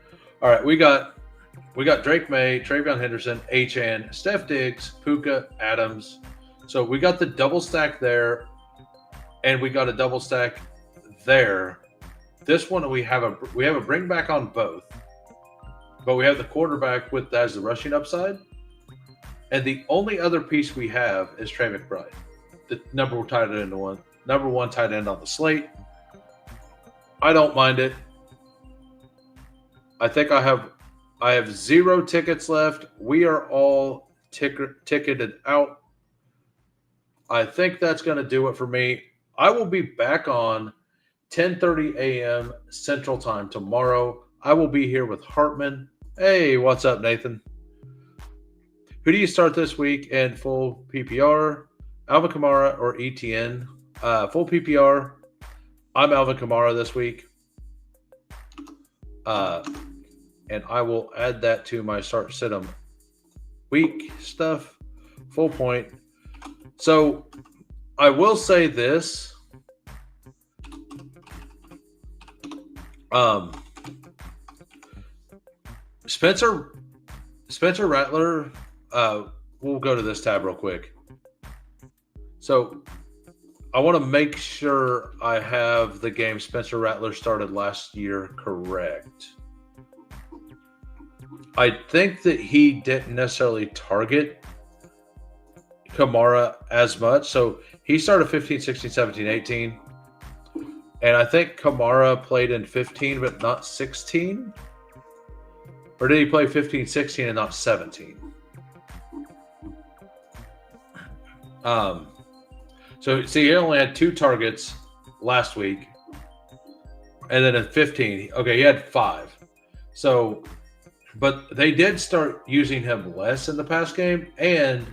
All right, we got Drake May, Travion Henderson, Achane, Steph Diggs, Puka, Adams. So we got the double stack there, and we got a double stack there. This one we have a bring back on both, but we have the quarterback with as the rushing upside, and the only other piece we have is Trey McBride, the number one tight end on the slate. I don't mind it. I think I have 0 tickets left. We are all ticketed out. I think that's going to do it for me. I will be back on 10:30 a.m. Central Time tomorrow. I will be here with Hartman. Hey, what's up, Nathan? Who do you start this week in full PPR? Alvin Kamara or ETN? Full PPR. I'm Alvin Kamara this week. And I will add that to my start sit 'em week stuff. Full point. So I will say this. Spencer Rattler. We'll go to this tab real quick. So I want to make sure I have the game Spencer Rattler started last year correct. I think that he didn't necessarily target Kamara as much. So he started 15, 16, 17, 18. And I think Kamara played in 15 but not 16. Or did he play 15, 16 and not 17? So see, he only had 2 targets last week. And then in 15, okay, he had 5. So, but they did start using him less in the past game, and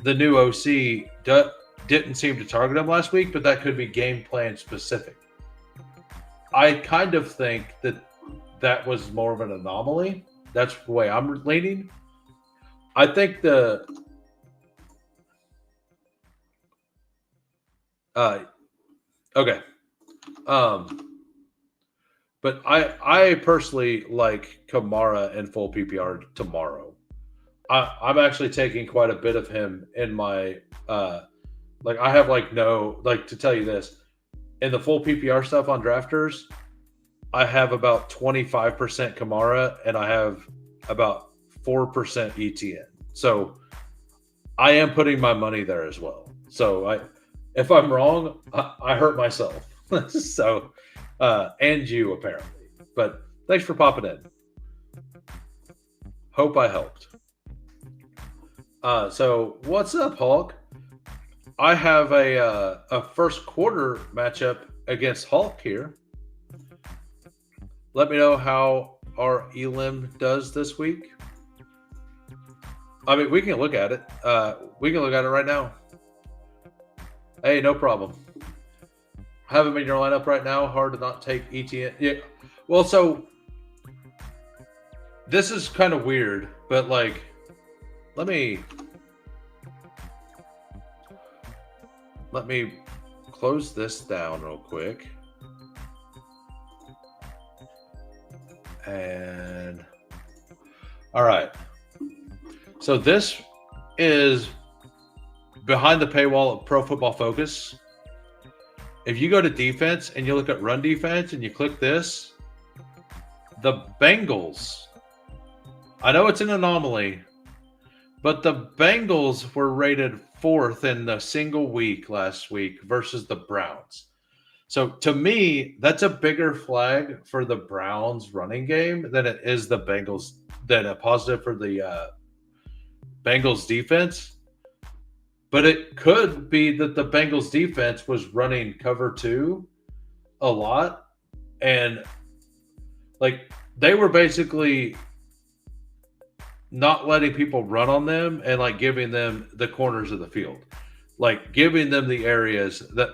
the new OC didn't seem to target him last week, but that could be game plan specific. I kind of think that was more of an anomaly. That's the way I'm leaning. I think okay. But I personally like Kamara in full PPR tomorrow. I'm actually taking quite a bit of him in my I have to tell you this. In the full PPR stuff on Drafters, I have about 25% Kamara and I have about 4% ETN. So I am putting my money there as well. So if I'm wrong, I hurt myself. So, and you apparently. But thanks for popping in. Hope I helped. So what's up, Hulk? I have a first quarter matchup against Hulk here. Let me know how our Elim does this week. I mean, we can look at it. We can look at it right now. Hey, no problem. Have him in your lineup right now. Hard to not take ETN. Yeah. Well, so this is kind of weird, but let me close this down real quick. And all right. So this is behind the paywall of Pro Football Focus. If you go to defense and you look at run defense and you click this, the Bengals, I know it's an anomaly, but the Bengals were rated 4th in the single week last week versus the Browns. So to me, that's a bigger flag for the Browns running game than it is the Bengals, than a positive for the Bengals defense. But it could be that the Bengals defense was running cover 2 a lot. And they were basically not letting people run on them and like giving them the corners of the field, like giving them the areas that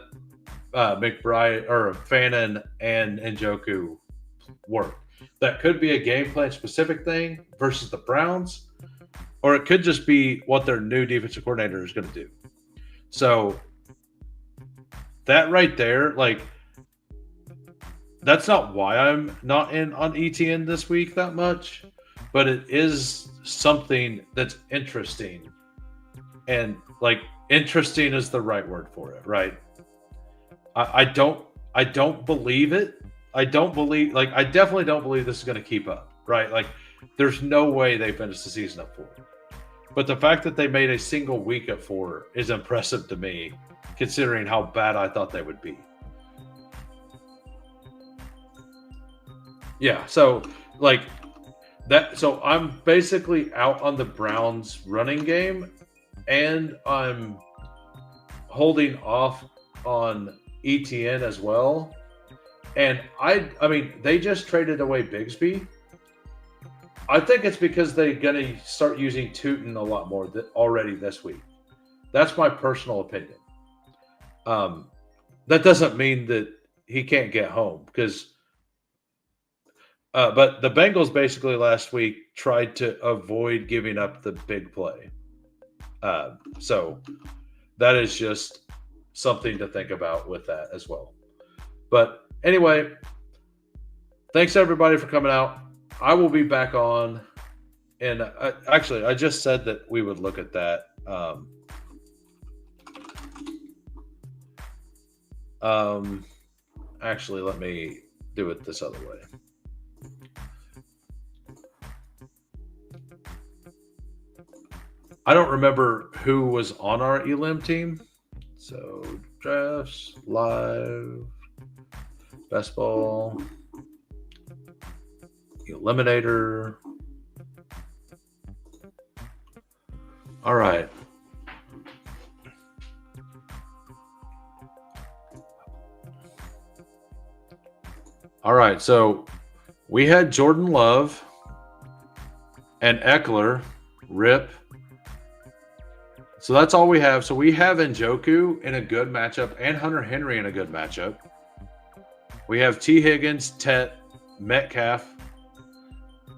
McBride or Fannin and Njoku work. That could be a game plan specific thing versus the Browns, or it could just be what their new defensive coordinator is going to do. So that right there, like, that's not why I'm not in on ETN this week that much, but it is something that's interesting. And like interesting is the right word for it, right? I don't believe it. I definitely don't believe this is going to keep up, right? Like there's no way they finished the season at 4. But the fact that they made a single week at 4 is impressive to me, considering how bad I thought they would be. Yeah, so like that. So I'm basically out on the Browns running game, and I'm holding off on ETN as well. And I mean, they just traded away Bigsby. I think it's because they're going to start using Tootin a lot more already this week. That's my personal opinion. That doesn't mean that he can't get home because. But the Bengals basically last week tried to avoid giving up the big play. So that is just something to think about with that as well. But anyway, thanks everybody for coming out. I will be back on. And actually, I just said that we would look at that. Actually, let me do it this other way. I don't remember who was on our Elim team. So drafts, live, Bestball, Eliminator. All right. All right. So we had Jordan Love and Eckler, Rip. So that's all we have. So we have Njoku in a good matchup and Hunter Henry in a good matchup. We have T. Higgins, Tet, Metcalf.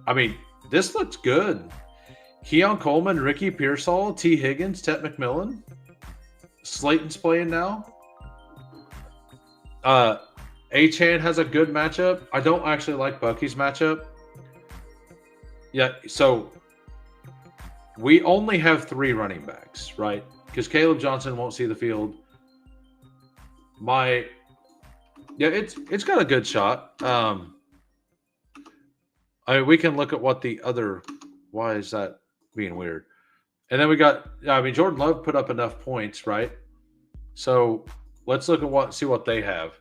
I mean, this looks good. Keon Coleman, Ricky Pearsall, T. Higgins, Tet McMillan. Slayton's playing now. Achane has a good matchup. I don't actually like Bucky's matchup. Yeah, so we only have 3 running backs, right? Because Caleb Johnson won't see the field. It's got a good shot. I mean, we can look at what the other. Why is that being weird? And then we got. I mean, Jordan Love put up enough points, right? So let's look at see what they have.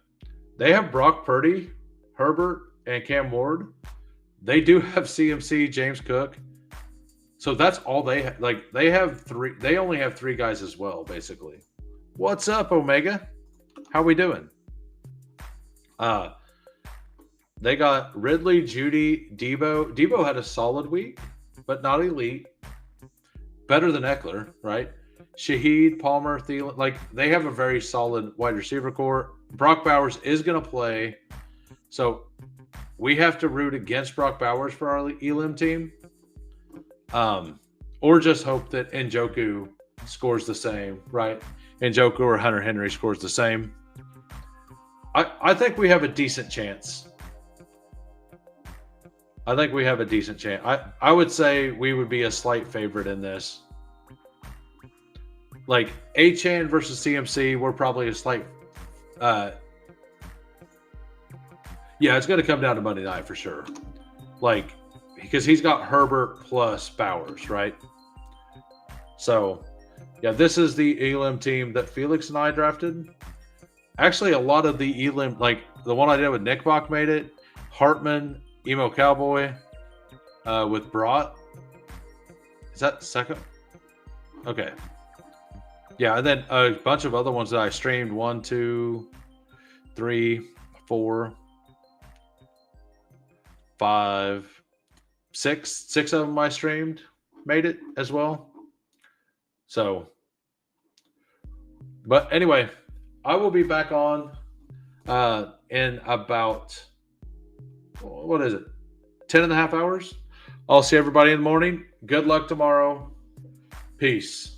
They have Brock Purdy, Herbert, and Cam Ward. They do have CMC, James Cook. So that's all they have. Like they have 3. They only have 3 guys as well, basically. What's up, Omega? How we doing? They got Ridley, Judy, Debo. Debo had a solid week, but not elite. Better than Eckler, right? Shaheed, Palmer, Thielen. Like they have a very solid wide receiver core. Brock Bowers is going to play, so we have to root against Brock Bowers for our Elim team. Or just hope that Njoku scores the same, right? Njoku or Hunter Henry scores the same. I think we have a decent chance. I would say we would be a slight favorite in this. Like Achane versus CMC, we're probably a slight. Yeah, it's going to come down to Monday night for sure. Like, because he's got Herbert plus Bowers, right? So, yeah, this is the Elim team that Felix and I drafted. Actually, a lot of the Elim, like the one I did with Nick Bach made it. Hartman, Emo Cowboy, with Brought. Is that second? Okay. Yeah, and then a bunch of other ones that I streamed. 1, 2, 3, 4, 5, 6. 6 of them I streamed. made it as well. So, but anyway, I will be back on in about, what is it, 10 and a half hours. I'll see everybody in the morning. Good luck tomorrow. Peace.